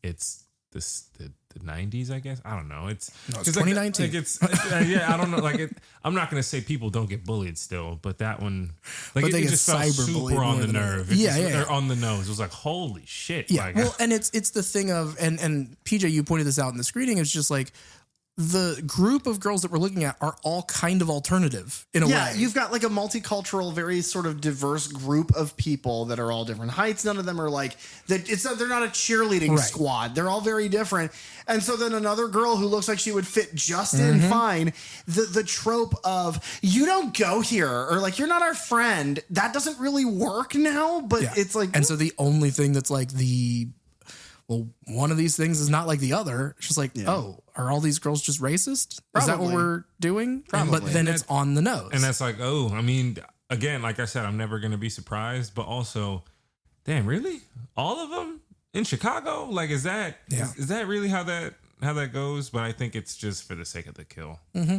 it's the 90s, I guess. I don't know. It's 2019. I don't know. Like, I'm not going to say people don't get bullied still, but that one, like, but it just felt super on the nerve. They're on the nose. It was like, holy shit. Yeah. Like, well, and it's the thing of, and PJ, you pointed this out in the screening, it's just like, the group of girls that we're looking at are all kind of alternative in a way. Yeah, you've got like a multicultural, very sort of diverse group of people that are all different heights. None of them are like that. They're not a cheerleading squad. They're all very different. And so then another girl who looks like she would fit just in fine. The trope of you don't go here or like you're not our friend. That doesn't really work now. But it's like, and so the only thing that's like well, one of these things is not like the other. It's just like, oh, are all these girls just racist? Is that what we're doing? Probably. But then it's on the nose. And that's like, oh, I mean, again, like I said, I'm never going to be surprised, but also, damn, really? All of them in Chicago? Like, is that really how that goes? But I think it's just for the sake of the kill. Mm-hmm.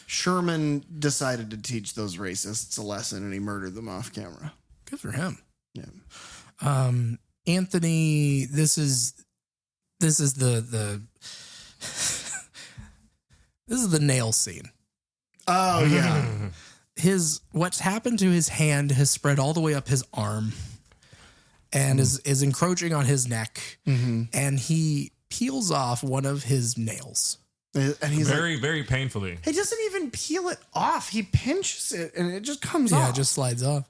Sherman decided to teach those racists a lesson, and he murdered them off camera. Good for him. Yeah. Anthony, this is the this is the nail scene. Oh yeah. What's happened to his hand has spread all the way up his arm and is encroaching on his neck, and he peels off one of his nails. And he's very, very painfully. He doesn't even peel it off. He pinches it and it just comes off. Yeah, it just slides off.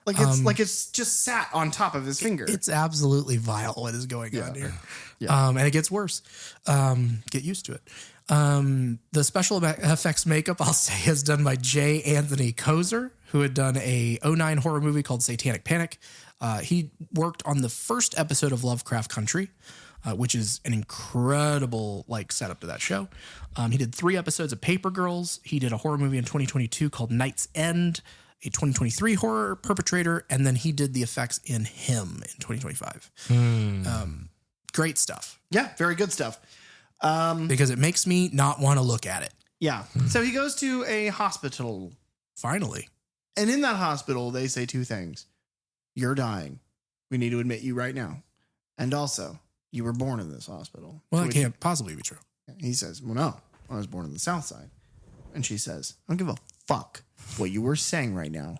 Like it's just sat on top of his finger. It's absolutely vile what is going on here. Yeah. And it gets worse. Get used to it. The special effects makeup, I'll say, is done by J. Anthony Kozer, who had done a 2009 horror movie called Satanic Panic. He worked on the first episode of Lovecraft Country, which is an incredible setup to that show. He did 3 episodes of Paper Girls. He did a horror movie in 2022 called Night's End, a 2023 horror perpetrator, and then he did the effects in Him in 2025. Great stuff. Yeah, very good stuff. Because it makes me not want to look at it. Yeah. So he goes to a hospital. Finally. And in that hospital, they say 2 things. You're dying. We need to admit you right now. And also, you were born in this hospital. Well, that can't possibly be true. He says, well, no, I was born in the South Side. And she says, I don't give a fuck what you were saying right now.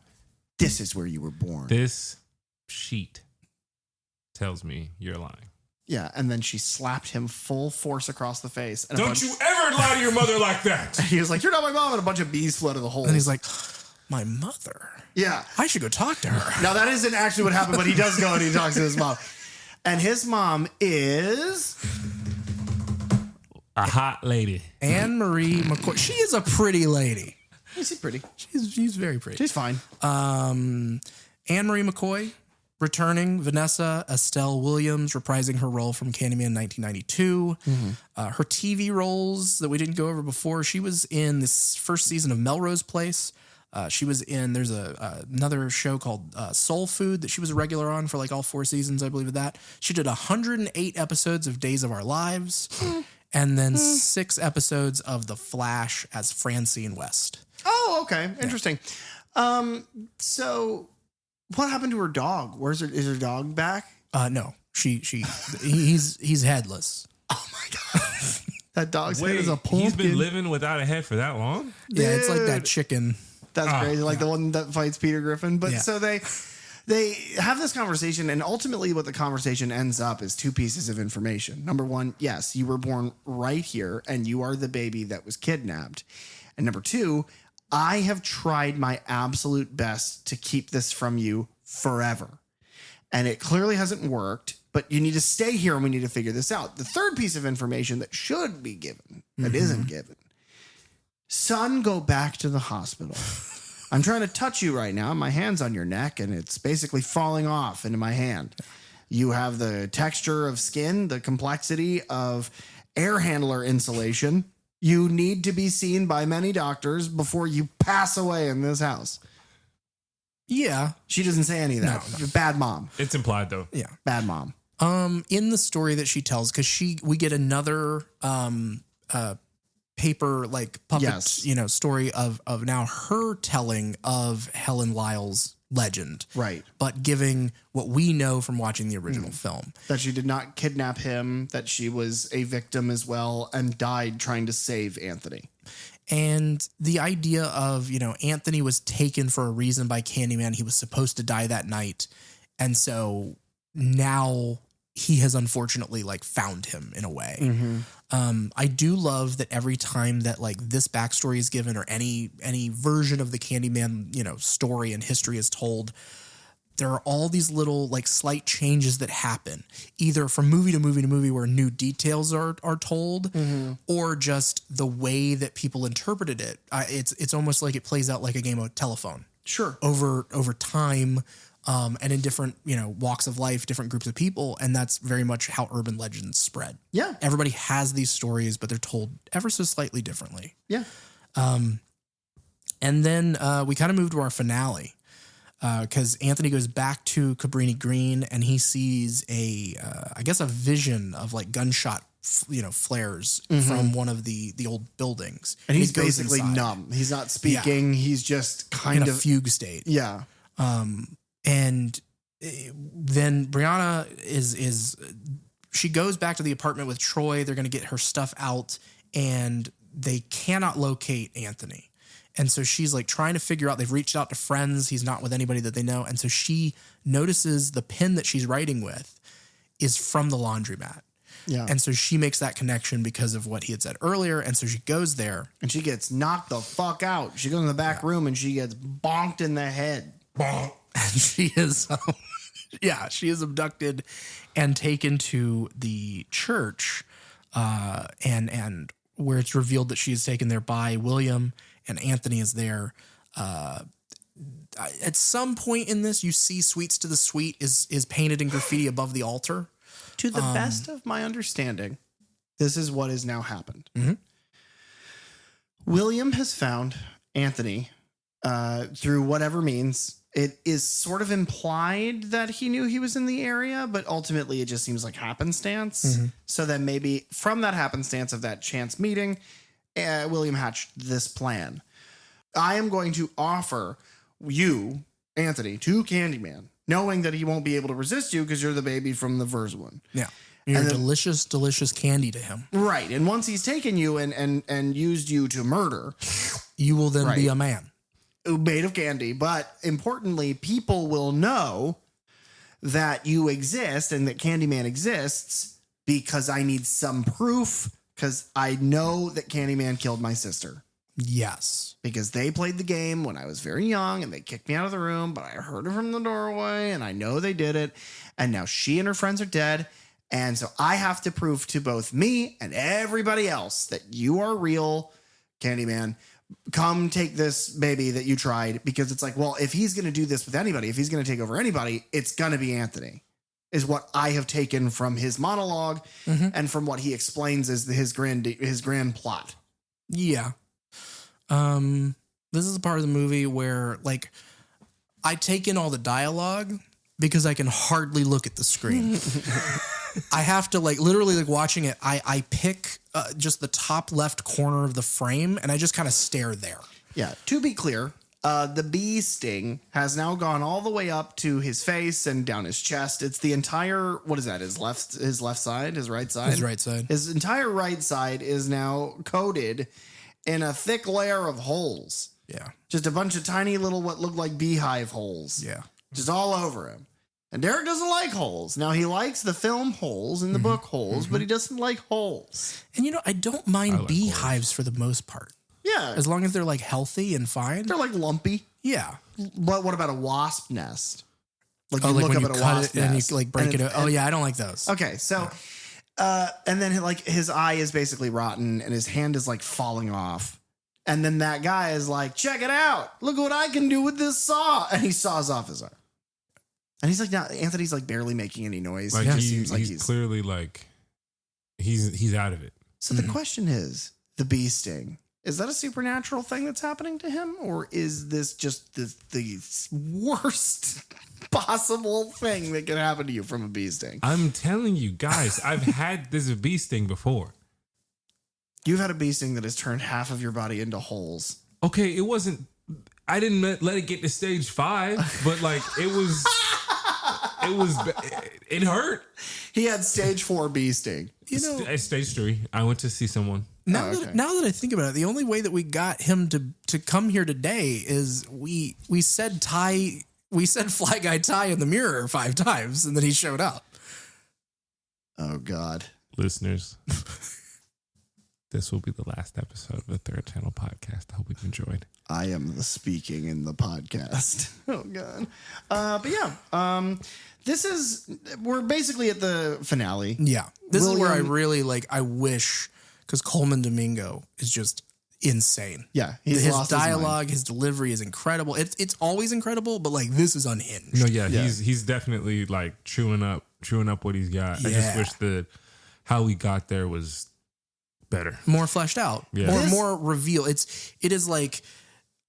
This is where you were born. This sheet tells me you're lying. Yeah, and then she slapped him full force across the face. And Don't you ever lie to your mother like that. He was like, you're not my mom, and a bunch of bees flooded the hole. And he's like, my mother? Yeah. I should go talk to her. Now, that isn't actually what happened, but he does go and he talks to his mom. And his mom is... a hot lady. Anne-Marie McCoy. She is a pretty lady. She's pretty. She's very pretty. She's fine. Anne-Marie McCoy returning. Vanessa Estelle Williams reprising her role from Candyman 1992. Her TV roles that we didn't go over before. She was in this first season of Melrose Place. She was in, there's another show called Soul Food that she was a regular on for all 4 seasons, I believe, of that. She did 108 episodes of Days of Our Lives and then 6 episodes of The Flash as Francine West. Oh, okay. Interesting. So what happened to her dog? Is her dog back? No, he's headless. Oh my God. That dog's head is a pumpkin. He's been living without a head for that long? Yeah, it's like that chicken. That's crazy. The one that fights Peter Griffin. But so they have this conversation, and ultimately what the conversation ends up is 2 pieces of information. Number 1, yes, you were born right here, and you are the baby that was kidnapped. And number 2, I have tried my absolute best to keep this from you forever. And it clearly hasn't worked, but you need to stay here and we need to figure this out. The 3rd piece of information that should be given, that isn't given. Son, go back to the hospital. I'm trying to touch you right now. My hand's on your neck and it's basically falling off into my hand. You have the texture of skin, the complexity of air handler insulation. You need to be seen by many doctors before you pass away in this house. Yeah. She doesn't say any of that. No. Bad mom. It's implied, though. Yeah. Bad mom. In the story that she tells, because we get another paper puppet story of now her telling of Helen Lyle's legend, right? But giving what we know from watching the original film, that she did not kidnap him, that she was a victim as well and died trying to save Anthony. And the idea of Anthony was taken for a reason by Candyman. He was supposed to die that night, and so now he has unfortunately found him in a way. I do love that every time that this backstory is given or any version of the Candyman, story and history is told, there are all these little slight changes that happen either from movie to movie to movie where new details are told or just the way that people interpreted it. It's almost like it plays out like a game of telephone. Sure. Over time, and in different, walks of life, different groups of people. And that's very much how urban legends spread. Yeah. Everybody has these stories, but they're told ever so slightly differently. Yeah. And then we kind of move to our finale because Anthony goes back to Cabrini Green and he sees a vision of like gunshot, flares from one of the old buildings. And he's he goes basically inside. numb. He's not speaking. He's just kind In of a fugue state. Yeah. And then Brianna she goes back to the apartment with Troy. They're going to get her stuff out and they cannot locate Anthony. And so she's like trying to figure out, they've reached out to friends. He's not with anybody that they know. And so she notices the pen that she's writing with is from the laundromat. Yeah. And so she makes that connection because of what he had said earlier. And so she goes there. And she gets knocked the fuck out. She goes in the back room and she gets bonked in the head. And she is, she is abducted and taken to the church, and where it's revealed that she is taken there by William and Anthony is there. At some point in this, you see "Sweets to the Sweet" is painted in graffiti above the altar. To the best of my understanding, this is what has now happened. Mm-hmm. William has found Anthony through whatever means. It is sort of implied that he knew he was in the area, but ultimately it just seems like happenstance. Mm-hmm. So then maybe from that happenstance of that chance meeting, William hatched this plan. I am going to offer you, Anthony, to Candyman, knowing that he won't be able to resist you because you're the baby from the first one. Yeah. You're And then- delicious, delicious candy to him. Right. And once he's taken you and used you to murder, You will then be Right. a man. made of candy. But importantly, people will know that you exist and that Candyman exists because I need some proof because I know that Candyman killed my sister. Yes. Because they played the game when I was very young and they kicked me out of the room, but I heard it from the doorway and I know they did it. And now she and her friends are dead. And so I have to prove to both me and everybody else that you are real, Candyman. Come take this baby that you tried, because it's like, well, if he's going to do this with anybody, if he's going to take over anybody, it's going to be Anthony, is what I have taken from his monologue and from what he explains as his grand plot. Yeah. This is a part of the movie where like I take in all the dialogue because I can hardly look at the screen. I have to like literally like watching it. I pick just the top left corner of the frame and I just kind of stare there. Yeah. To be clear, the bee sting has now gone all the way up to his face and down his chest. It's the entire, what is that? His left side, his right side, His right side. His entire right side is now coated in a thick layer of holes. Yeah. Just a bunch of tiny little, what look like beehive holes. Yeah. Just all over him. And Derek doesn't like holes. Now, he likes the film holes and the book holes, but he doesn't like holes. And I don't mind like beehives for the most part. Yeah. As long as they're like healthy and fine. They're like lumpy. Yeah. But what about a wasp nest? Like Oh, like when you at a cut wasp it and nest. you like break it. Oh yeah, I don't like those. Okay, so, and then like his eye is basically rotten and his hand is like falling off. And then that guy is like, check it out. Look what I can do with this saw. And he saws off his arm. And he's like, now Anthony's like barely making any noise. Like It he, seems like he's clearly like he's out of it. So the question is, the bee sting, is that a supernatural thing that's happening to him? Or is this just the worst possible thing that can happen to you from a bee sting? I'm telling you guys, I've had this bee sting before. You've had a bee sting that has turned half of your body into holes. Okay, it wasn't. I didn't let it get to stage 5, but like it was. It hurt. He had stage 4 bee sting. At stage 3, I went to see someone. Now okay. that I think about it, the only way that we got him to come here today is we said Fly Guy Ty in the mirror 5 times, and then he showed up. Oh, God. Listeners, this will be the last episode of the Third Channel podcast. I hope you enjoyed. I am the speaking in the podcast. Oh, God. But yeah, we're basically at the finale. Yeah. This is where I William- really I wish, because Coleman Domingo is just, insane. Yeah, His lost his mind. dialogue, his delivery is incredible. It's always incredible, but like this is unhinged. No, yeah, he's definitely like chewing up what he's got. I just Yeah. wish that how we got there was better. More fleshed out. Yeah. More reveal. It is like,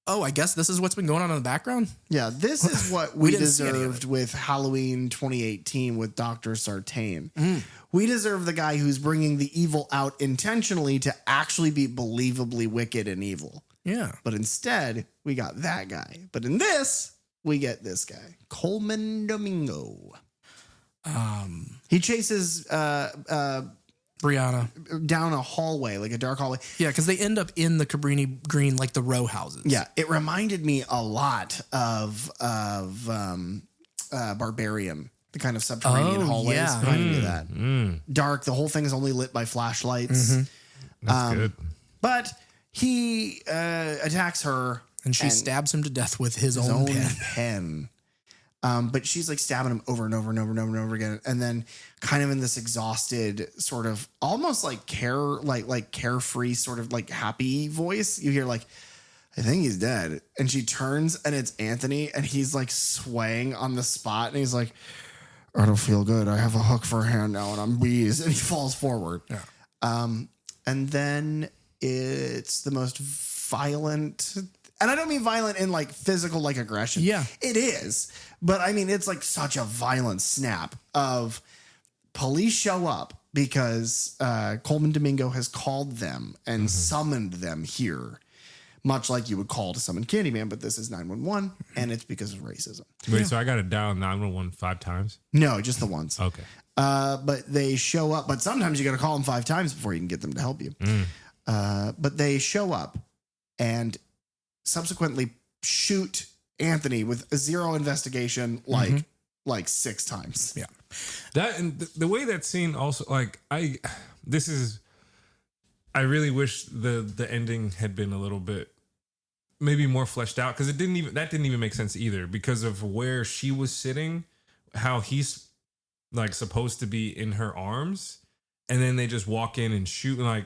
oh, I guess this is what's been going on in the background. Yeah, this is what We we didn't see any of deserved with Halloween 2018 with Dr. Sartain. We deserve the guy who's bringing the evil out intentionally to actually be believably wicked and evil. Yeah. But instead, we got that guy. But in this, we get this guy, Coleman Domingo. He chases Brianna. down a hallway, like a dark hallway. Yeah, because they end up in the Cabrini Green, like the row houses. Yeah, it reminded me a lot of Barbarian, the kind of subterranean hallways. yeah. Reminded me of that. Dark. The whole thing is only lit by flashlights. That's good. But he attacks her, And she stabs him to death with his own pen. But she's like stabbing him over and over and over and over and over again. And then kind of in this exhausted sort of almost like carefree sort of like happy voice, you hear like, I think he's dead. And she turns and it's Anthony and he's like swaying on the spot. And he's like, I don't feel good. I have a hook for a hand now and I'm wheezed. And he falls forward. Yeah. And then it's the most violent, and I don't mean violent in like physical, like aggression. Yeah. It is. But I mean, it's like such a violent snap of police show up because Coleman Domingo has called them and summoned them here, much like you would call to summon Candyman, but this is 911 and it's because of racism. Wait, so I got to dial 911 5 times? No, just the once. Okay. But they show up, but sometimes you got to call them 5 times before you can get them to help you. But they show up and subsequently shoot Anthony with a 0 investigation, like 6 times. Yeah. That and the way that scene also like I really wish the ending had been a little bit maybe more fleshed out because that didn't even make sense either because of where she was sitting, how he's like supposed to be in her arms, and then they just walk in and shoot. Like,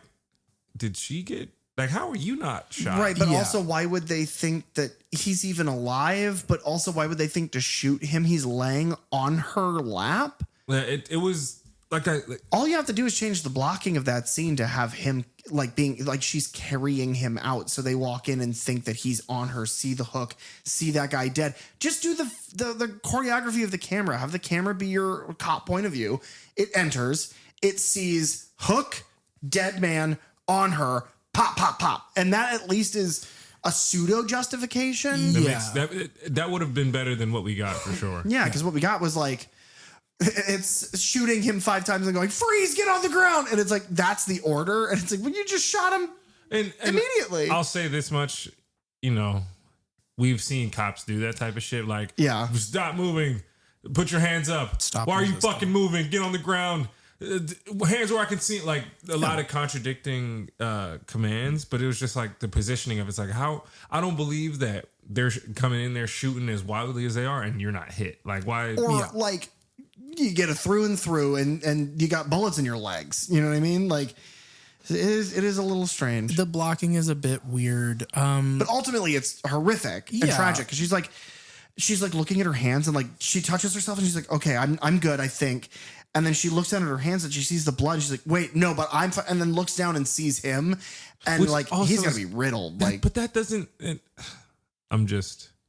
did she get like? How are you not shot? Right, but Yeah. also, why would they think that he's even alive? But also, why would they think to shoot him? He's laying on her lap. It was like All you have to do is change the blocking of that scene to have him like being like she's carrying him out. So they walk in and think that he's on her, see the hook, see that guy dead. Just do the choreography of the camera. Have the camera be your cop point of view. It enters, it sees hook, dead man on her, pop, pop, pop. And that at least is a pseudo justification. Yeah. that would have been better than what we got for sure. Yeah, because what we got was like, it's shooting him 5 times and going, freeze, get on the ground. And it's like, that's the order. And it's like, well, you just shot him And immediately. I'll say this much, we've seen cops do that type of shit. Like, Yeah. stop moving, put your hands up. Stop Why are you resisting. fucking moving? Get on the ground. Hands where I can see. Like a lot of contradicting commands, but it was just like the positioning of it's like how I don't believe that they're coming in there shooting as wildly as they are, and you're not hit. Like why? Or like you get a through and through and you got bullets in your legs. You know what I mean? Like it is a little strange. The blocking is a bit weird. But ultimately it's horrific and Yeah. tragic because she's like looking at her hands and like she touches herself and she's like, okay, I'm good, I think. And then she looks down at her hands and she sees the blood. And she's like, wait, no, but I'm fine. And then looks down and sees him. And Which like, also he's going is- to be riddled. That- Like, but that doesn't.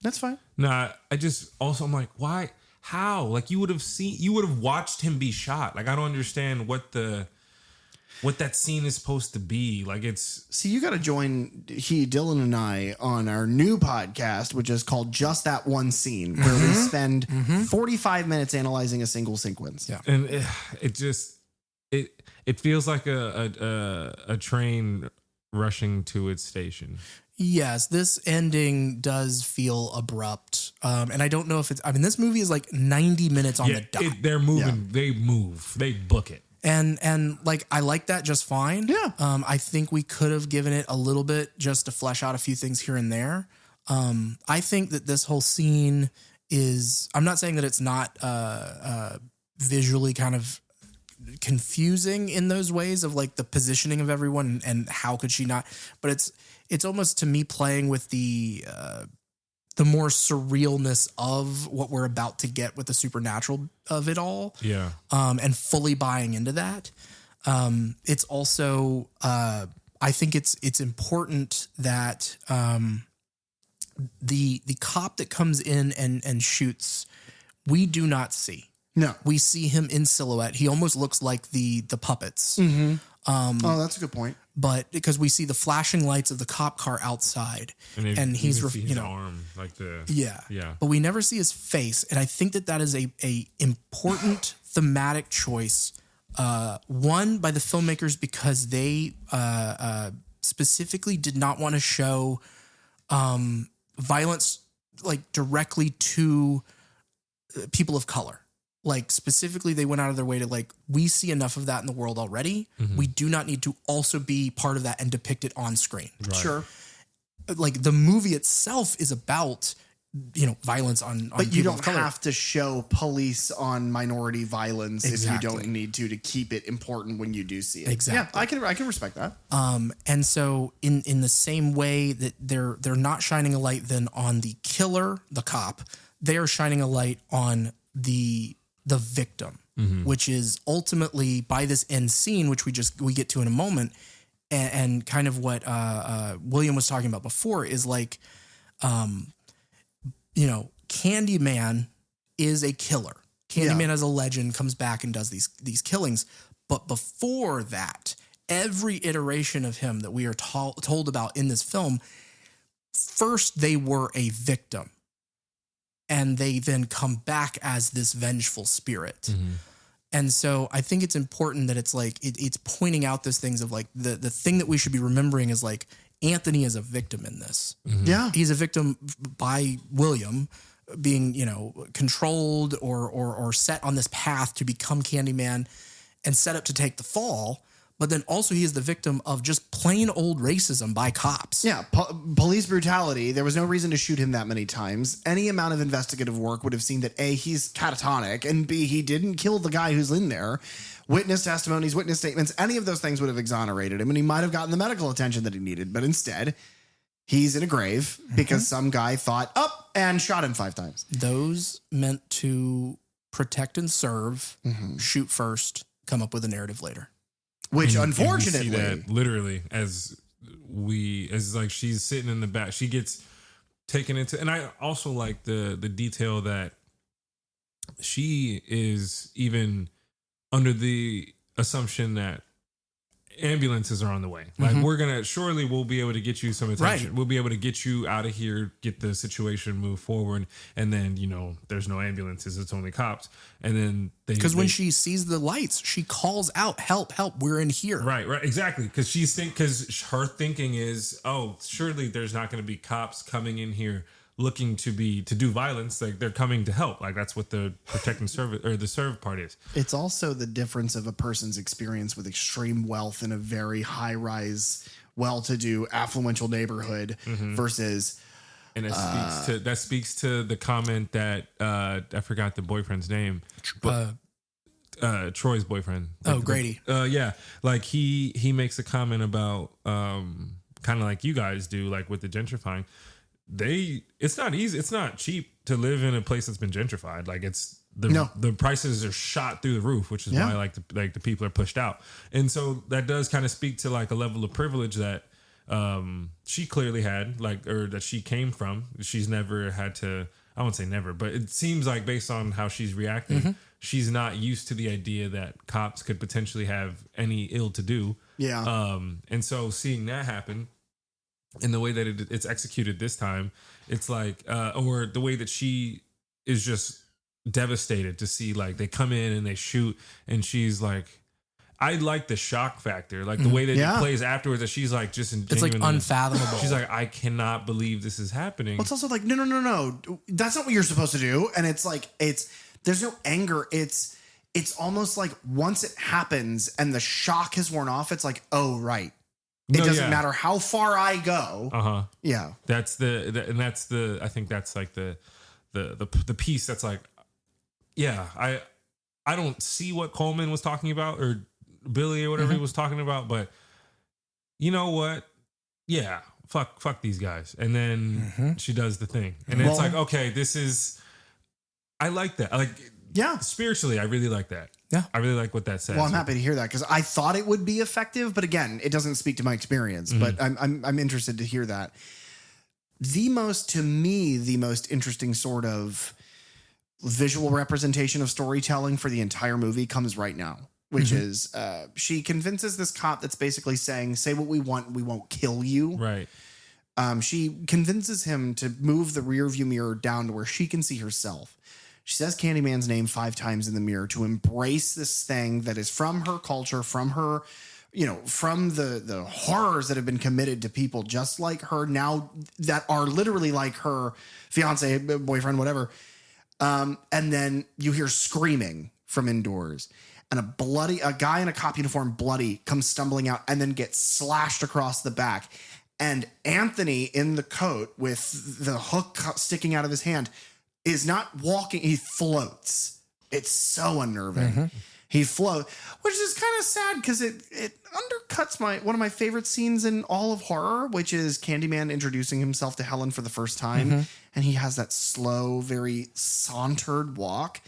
that's fine. Nah, I'm like, why? How? Like you would have watched him be shot. Like I don't understand what that scene is supposed to be. Like it's See, you got to join Dylan and I on our new podcast, which is called Just That One Scene, where we spend 45 minutes analyzing a single sequence. Yeah. and it just it feels like a train rushing to its station. Yes, this ending does feel abrupt. And I don't know if this movie is like 90 minutes on the dot. They're moving. They move. They book it. And like I like that just fine. Yeah. I think we could have given it a little bit just to flesh out a few things here and there. I think that this whole scene is, I'm not saying that it's not visually kind of confusing in those ways of like the positioning of everyone and how could she not, but it's almost to me playing with the more surrealness of what we're about to get with the supernatural of it all. Yeah. And fully buying into that. It's also, I think it's important that, the cop that comes in and shoots, we do not see. No. We see him in silhouette. He almost looks like the puppets. Oh, that's a good point. But because we see the flashing lights of the cop car outside, and he's see his arm, like yeah. But we never see his face, and I think that is a important thematic choice. One, by the filmmakers, because they specifically did not want to show violence like directly to people of color. Like specifically, they went out of their way to like, we see enough of that in the world already. We do not need to also be part of that and depict it on screen. Right. Sure. Like the movie itself is about, violence on But you people don't of color. have to show police on minority violence if you Exactly. don't need to keep it important when you do see it. Exactly. Yeah, I can respect that. And so in the same way that they're not shining a light then on the killer, the cop, they are shining a light on the victim, which is ultimately by this end scene, which we get to in a moment, and kind of what William was talking about before is like, Candyman is a killer. Candyman as a legend comes back and does these killings. But before that, every iteration of him that we are told about in this film, first they were a victim. And they then come back as this vengeful spirit. And so I think it's important that it's like, it's pointing out those things of like, the thing that we should be remembering is like, Anthony is a victim in this. Yeah. He's a victim by William being, controlled or set on this path to become Candyman and set up to take the fall. But then also he is the victim of just plain old racism by cops. Yeah, police brutality. There was no reason to shoot him that many times. Any amount of investigative work would have seen that A, he's catatonic, and B, he didn't kill the guy who's in there. Witness testimonies, witness statements, any of those things would have exonerated him, and he might have gotten the medical attention that he needed. But instead, he's in a grave because some guy thought up and shot him 5 times. Those meant to protect and serve, shoot first, come up with a narrative later. Which, And unfortunately, we see that literally as like she's sitting in the back, she gets taken into, and I also like the detail that she is even under the assumption that ambulances are on the way. Like we'll be able to get you some attention. Right. We'll be able to get you out of here, get the situation moved forward. And then, there's no ambulances. It's only cops. And then Because when she sees the lights, she calls out, help, we're in here. Right, exactly. Because her thinking is, oh, surely there's not going to be cops coming in here looking to do violence. Like they're coming to help. Like that's what the protect and serve or the serve part is. it's also the difference of a person's experience with extreme wealth in a very high-rise, well-to-do, affluential neighborhood versus... And that speaks to the comment that I forgot the boyfriend's name, but Troy's boyfriend. Grady. Yeah, like he makes a comment about kind of like you guys do, like with the gentrifying. It's not easy. It's not cheap to live in a place that's been gentrified. Like the prices are shot through the roof, which is why the people are pushed out. And so that does kind of speak to like a level of privilege that she clearly had, or that she came from. She's never had to, I won't say never, but it seems like based on how she's reacting, she's not used to the idea that cops could potentially have any ill to do. Yeah. And so seeing that happen in the way that it's executed this time, it's like, or the way that she is just devastated to see, like they come in and they shoot and she's like, I like the shock factor, like the way that it plays afterwards. That she's like just It's like unfathomable. She's like, I cannot believe this is happening. Well, it's also like, no. That's not what you're supposed to do. And it's like, there's no anger. It's almost like once it happens and the shock has worn off, it's like, oh, right. It doesn't matter how far I go. Yeah. I think that's like the piece that's like, yeah, I don't see what Coleman was talking about or Billy or whatever he was talking about, but you know what? Yeah, fuck these guys. And then she does the thing. And it's like, okay, I like that. Spiritually, I really like that. Yeah. I really like what that says. Well, I'm happy to hear that because I thought it would be effective, but again, it doesn't speak to my experience. But I'm interested to hear that. To me, the most interesting sort of visual representation of storytelling for the entire movie comes right now, which is she convinces this cop that's basically saying, say what we want, we won't kill you. Right. She convinces him to move the rear view mirror down to where she can see herself. She says Candyman's name 5 times in the mirror to embrace this thing that is from her culture, from her, from the horrors that have been committed to people just like her now that are literally like her fiance, boyfriend, whatever. And then you hear screaming from indoors, and a guy in a cop uniform, bloody, comes stumbling out and then gets slashed across the back. And Anthony in the coat with the hook sticking out of his hand is not walking. He floats. It's so unnerving. He floats, which is kind of sad because it undercuts one of my favorite scenes in all of horror, which is Candyman introducing himself to Helen for the first time. And he has that slow, very sauntered walk.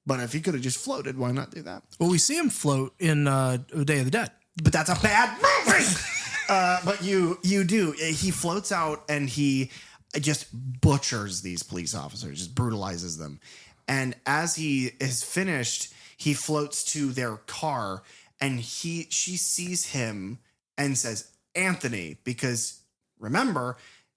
But if he could have just floated, why not do that? Well, we see him float in Day of the Dead. But that's a bad movie. But you do. He floats out and he just butchers these police officers, just brutalizes them. And as he is finished, he floats to their car and she sees him and says, Anthony, because remember,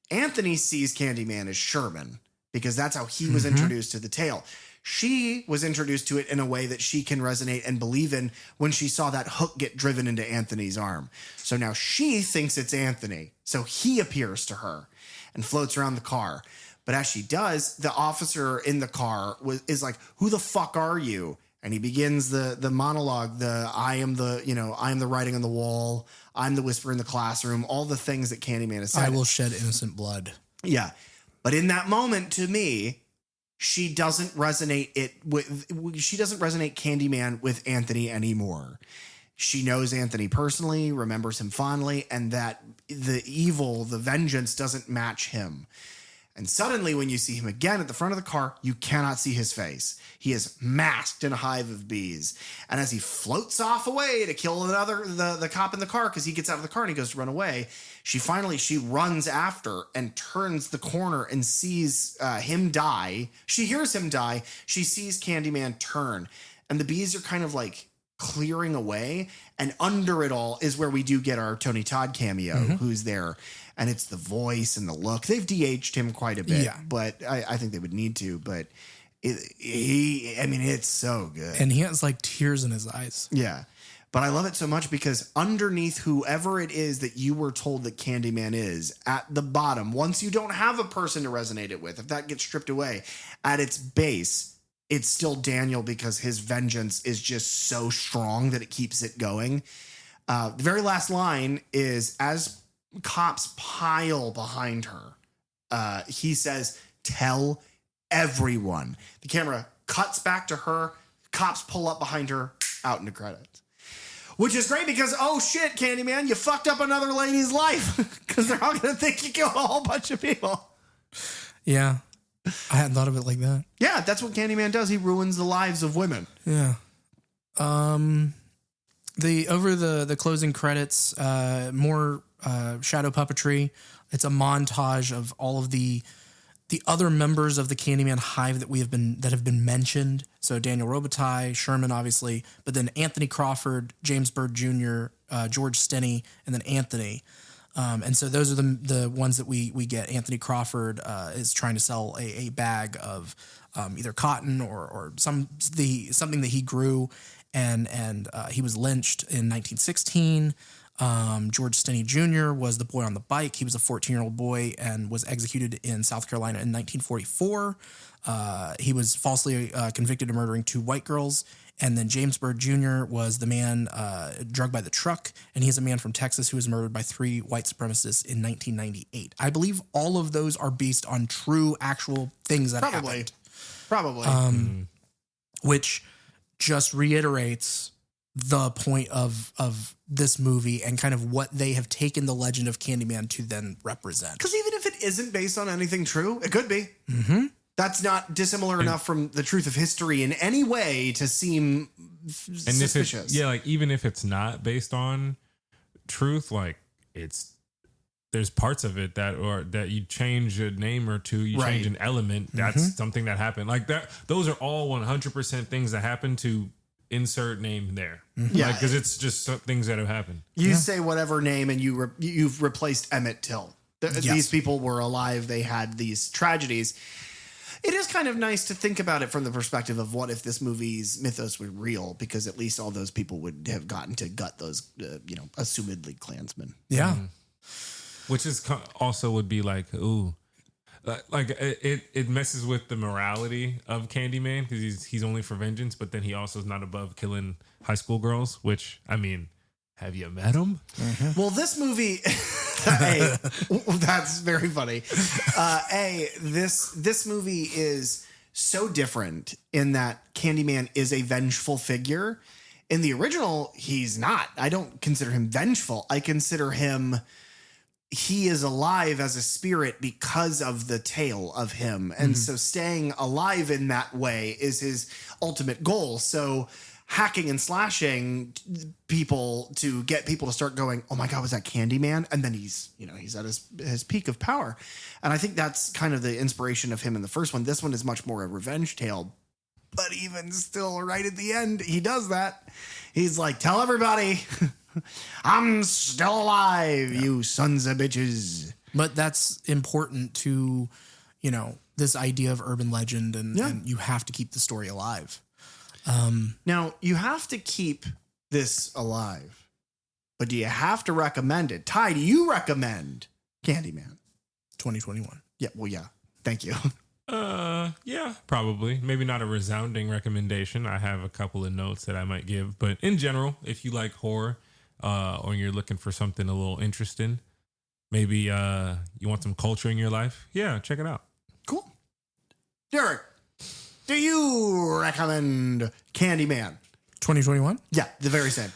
Anthony sees Candyman as Sherman because that's how he was introduced to the tale. She was introduced to it in a way that she can resonate and believe in when she saw that hook get driven into Anthony's arm. So now she thinks it's Anthony. So he appears to her and floats around the car. But as she does, the officer in the car is like, who the fuck are you? And he begins the monologue, I am the writing on the wall. I'm the whisper in the classroom. All the things that Candyman has said. I will shed innocent blood. Yeah. But in that moment, to me, she doesn't resonate Candyman with Anthony anymore. She knows Anthony personally, remembers him fondly, and that the evil, the vengeance doesn't match him. And suddenly when you see him again at the front of the car, you cannot see his face. He is masked in a hive of bees. And as he floats off away to kill the cop in the car, because he gets out of the car and he goes to run away, she runs after and turns the corner and sees him die. She hears him die. She sees Candyman turn. And the bees are kind of like clearing away. And under it all is where we do get our Tony Todd cameo, who's there. And it's the voice and the look. They've de-aged him quite a bit, but I think they would need to. But it's so good. And he has like tears in his eyes. Yeah. But I love it so much because underneath whoever it is that you were told that Candyman is, at the bottom, once you don't have a person to resonate it with, if that gets stripped away, at its base, it's still Daniel because his vengeance is just so strong that it keeps it going. The very last line is, as cops pile behind her, he says, tell everyone. The camera cuts back to her. Cops pull up behind her, out into credits. Which is great because, oh shit, Candyman, you fucked up another lady's life. Because they're all going to think you killed a whole bunch of people. Yeah. I hadn't thought of it like that. Yeah, that's what Candyman does. He ruins the lives of women. Yeah. Over the closing credits, more shadow puppetry. It's a montage of all of the other members of the Candyman hive that have been mentioned. So Daniel Robitaille, Sherman, obviously, but then Anthony Crawford, James Byrd Jr., George Stinney, and then Anthony. And so those are the ones that we get. Anthony Crawford is trying to sell a bag of either cotton or something that he grew, and he was lynched in 1916. George Stinney Jr. was the boy on the bike. He was a 14-year-old boy and was executed in South Carolina in 1944. He was falsely convicted of murdering 2 white girls. And then James Byrd Jr. was the man drugged by the truck. And he's a man from Texas who was murdered by 3 white supremacists in 1998. I believe all of those are based on true, actual things that happened. Probably. Which just reiterates the point of this movie and kind of what they have taken the legend of Candyman to then represent. Because even if it isn't based on anything true, it could be. Mm-hmm. That's not dissimilar enough from the truth of history in any way to seem suspicious. Like even if it's not based on truth, like there's parts of it that you change a name or two, you change an element. That's something that happened. Like that. Those are all 100% things that happen to insert name there. Yeah, because it's just some things that have happened. You say whatever name and you've replaced Emmett Till. These people were alive. They had these tragedies. It is kind of nice to think about it from the perspective of what if this movie's mythos were real, because at least all those people would have gotten to gut those, assumedly Klansmen. Yeah. Which is also would be like, ooh, like it messes with the morality of Candyman because he's only for vengeance, but then he also is not above killing high school girls, which, I mean, have you met him? Mm-hmm. Well, this movie, that's very funny. This movie is so different in that Candyman is a vengeful figure. In the original, he's not. I don't consider him vengeful. I consider him, he is alive as a spirit because of the tale of him. And so staying alive in that way is his ultimate goal. So hacking and slashing people to get people to start going, oh my God, was that Candyman? And then he's at his peak of power. And I think that's kind of the inspiration of him in the first one. This one is much more a revenge tale, but even still right at the end, he does that. He's like, tell everybody I'm still alive, you sons of bitches. But that's important to, this idea of urban legend and you have to keep the story alive. Now, you have to keep this alive, but do you have to recommend it? Ty, do you recommend Candyman? 2021. Yeah, well, yeah. Thank you. Yeah, probably. Maybe not a resounding recommendation. I have a couple of notes that I might give, but in general, if you like horror, or you're looking for something a little interesting, maybe you want some culture in your life, yeah, check it out. Cool. Derek, do you recommend Candyman? 2021? Yeah, the very same.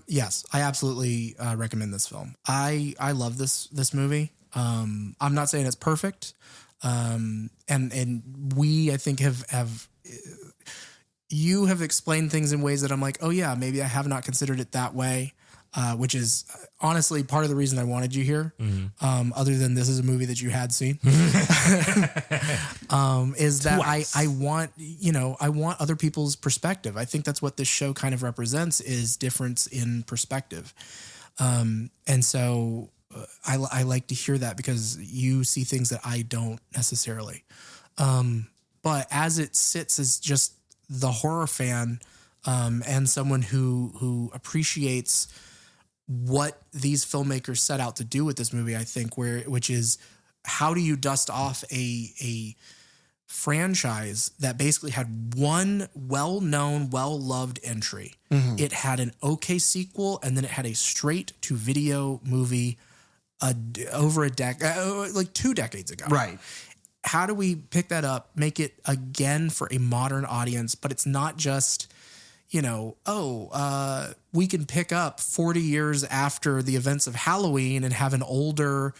Yes, I absolutely recommend this film. I love this movie. I'm not saying it's perfect. And we, I think, have you have explained things in ways that I'm like, oh yeah, maybe I have not considered it that way. Which is honestly part of the reason I wanted you here. Other than this is a movie that you had seen, is that I want other people's perspective. I think that's what this show kind of represents, is difference in perspective. And so I like to hear that because you see things that I don't necessarily. But as it sits as just the horror fan, and someone who appreciates what these filmmakers set out to do with this movie, I think, which is how do you dust off a franchise that basically had one well-known, well-loved entry. It had an okay sequel, and then it had a straight-to-video movie over a decade, like 2 decades ago. Right. How do we pick that up, make it again for a modern audience, but it's not just, we can pick up 40 years after the events of Halloween and have an older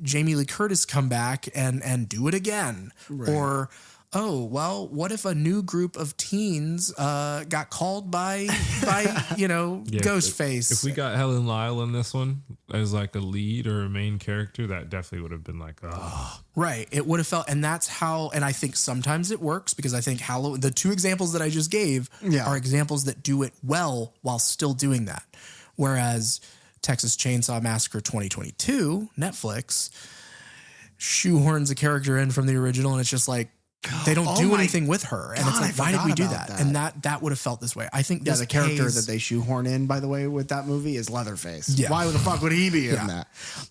Jamie Lee Curtis come back and do it again. Right. Or, what if a new group of teens got called by Ghostface? If we got Helen Lyle in this one as like a lead or a main character, that definitely would have been like, oh. Right. It would have felt, and that's how, and I think sometimes it works because I think the 2 examples that I just gave are examples that do it well while still doing that. Whereas Texas Chainsaw Massacre 2022, Netflix, shoehorns a character in from the original, and it's just like, they don't do anything with her. And it's like, why did we do that? And that would have felt this way. I think the character that they shoehorn in, by the way, with that movie is Leatherface. Yeah. Why the fuck would he be in that?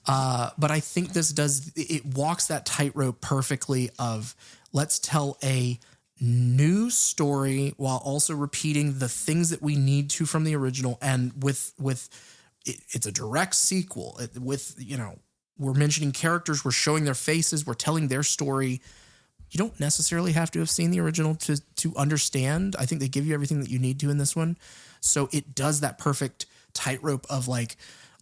But I think it walks that tightrope perfectly of let's tell a new story while also repeating the things that we need to from the original. And with it's a direct sequel we're mentioning characters, we're showing their faces, we're telling their story, you don't necessarily have to have seen the original to understand. I think they give you everything that you need to in this one. So it does that perfect tightrope of like,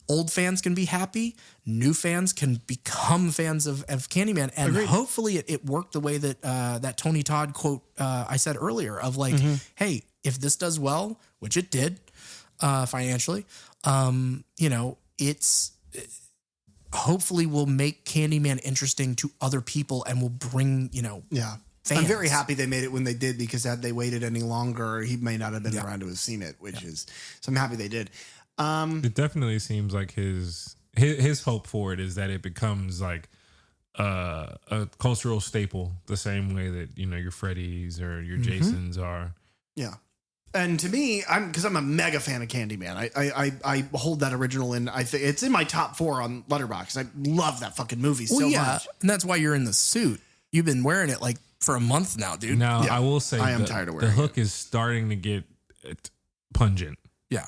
old fans can be happy, new fans can become fans of Candyman. And Agreed. hopefully it worked the way that that Tony Todd quote I said earlier of like, hey, if this does well, which it did financially, you know, it's hopefully will make Candyman interesting to other people and will bring, you know, Yeah. fans. I'm very happy they made it when they did, because had they waited any longer, he may not have been around to have seen it, so I'm happy they did. It definitely seems like his hope for it is that it becomes like a cultural staple, the same way that, you know, your Freddys or your Jasons are. Yeah. And to me, because I'm a mega fan of Candyman. I hold that original in. I think it's in my top 4 on Letterboxd. I love that fucking movie so much. And that's why you're in the suit. You've been wearing it like for a month now, dude. Now, Yeah, I will say I am tired of wearing the hook is starting to get pungent. Yeah.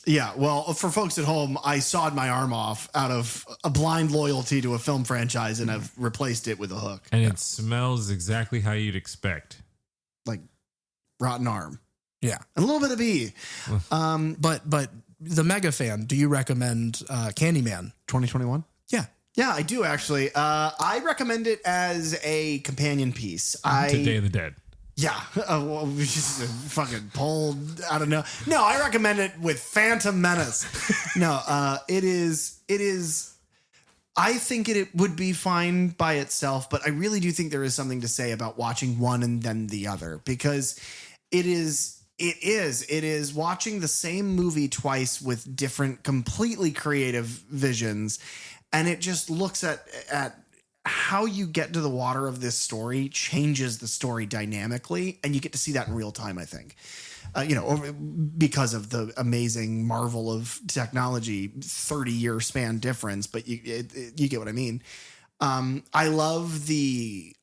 Yeah, well, for folks at home, I sawed my arm off out of a blind loyalty to a film franchise, and I've replaced it with a hook. And it smells exactly how you'd expect. Like rotten arm. Yeah. And a little bit of bee. But the mega fan, do you recommend Candyman? 2021? Yeah. Yeah, I do actually. I recommend it as a companion piece. Day of the Dead. Yeah, well, just fucking pulled out of no. No, I recommend it with Phantom Menace. No, it is. I think it would be fine by itself, but I really do think there is something to say about watching one and then the other, because it is watching the same movie twice with different, completely creative visions, and it just looks at how you get to the water of this story changes the story dynamically, and you get to see that in real time, I think. You know, because of the amazing marvel of technology, 30-year span difference, but you get what I mean. I love the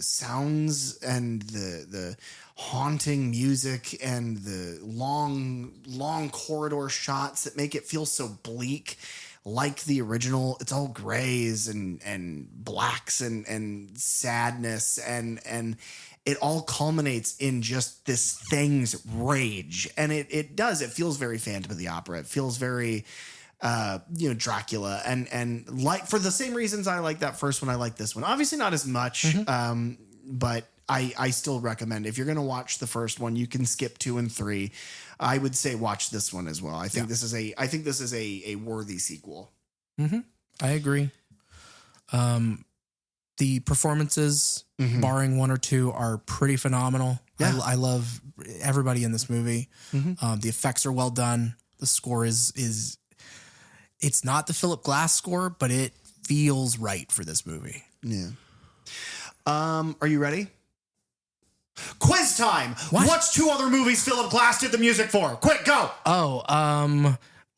sounds and the haunting music and the long corridor shots that make it feel so bleak. Like the original, it's all grays and blacks and sadness, and it all culminates in just this thing's rage. And it feels very Phantom of the Opera. It feels very Dracula, and like, for the same reasons I like that first one, I like this one. Obviously not as much, but I still recommend, if you're going to watch the first one, you can skip 2 and 3. I would say watch this one as well. I think this is a worthy sequel. Mm-hmm. I agree. The performances, barring 1 or 2, are pretty phenomenal. Yeah. I love everybody in this movie. The effects are well done. The score is it's not the Philip Glass score, but it feels right for this movie. Yeah. Are you ready? Quiz time. What? What's 2 other movies Philip Glass did the music for? Quick, go. Oh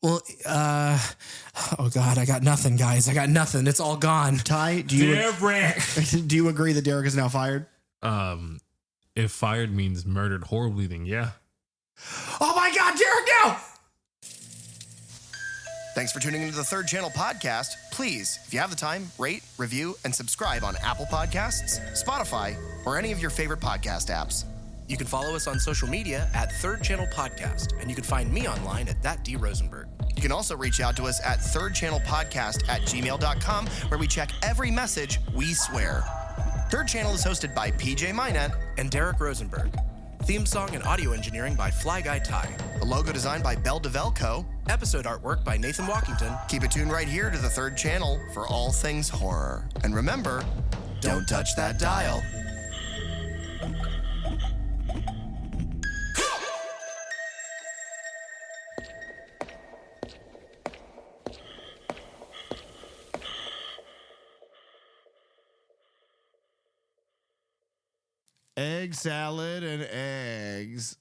God, I got nothing, guys. I got nothing. It's all gone. Ty, do you agree that Derek is now fired? If fired means murdered horribly, then yeah. Oh my God, Derek, no! Thanks for tuning into the Third Channel podcast. Please, if you have the time, rate, review, and subscribe on Apple Podcasts, Spotify, or any of your favorite podcast apps. You can follow us on social media at Third Channel Podcast, and you can find me online at @DRosenberg. You can also reach out to us at thirdchannelpodcast@gmail.com, where we check every message we swear. Third Channel is hosted by PJ Minette and Derek Rosenberg. Theme song and audio engineering by Fly Guy Ty. The logo designed by Bell DeVelco. Episode artwork by Nathan Walkington. Keep it tuned right here to the Third Channel for all things horror. And remember, don't touch that dial. Egg salad and eggs.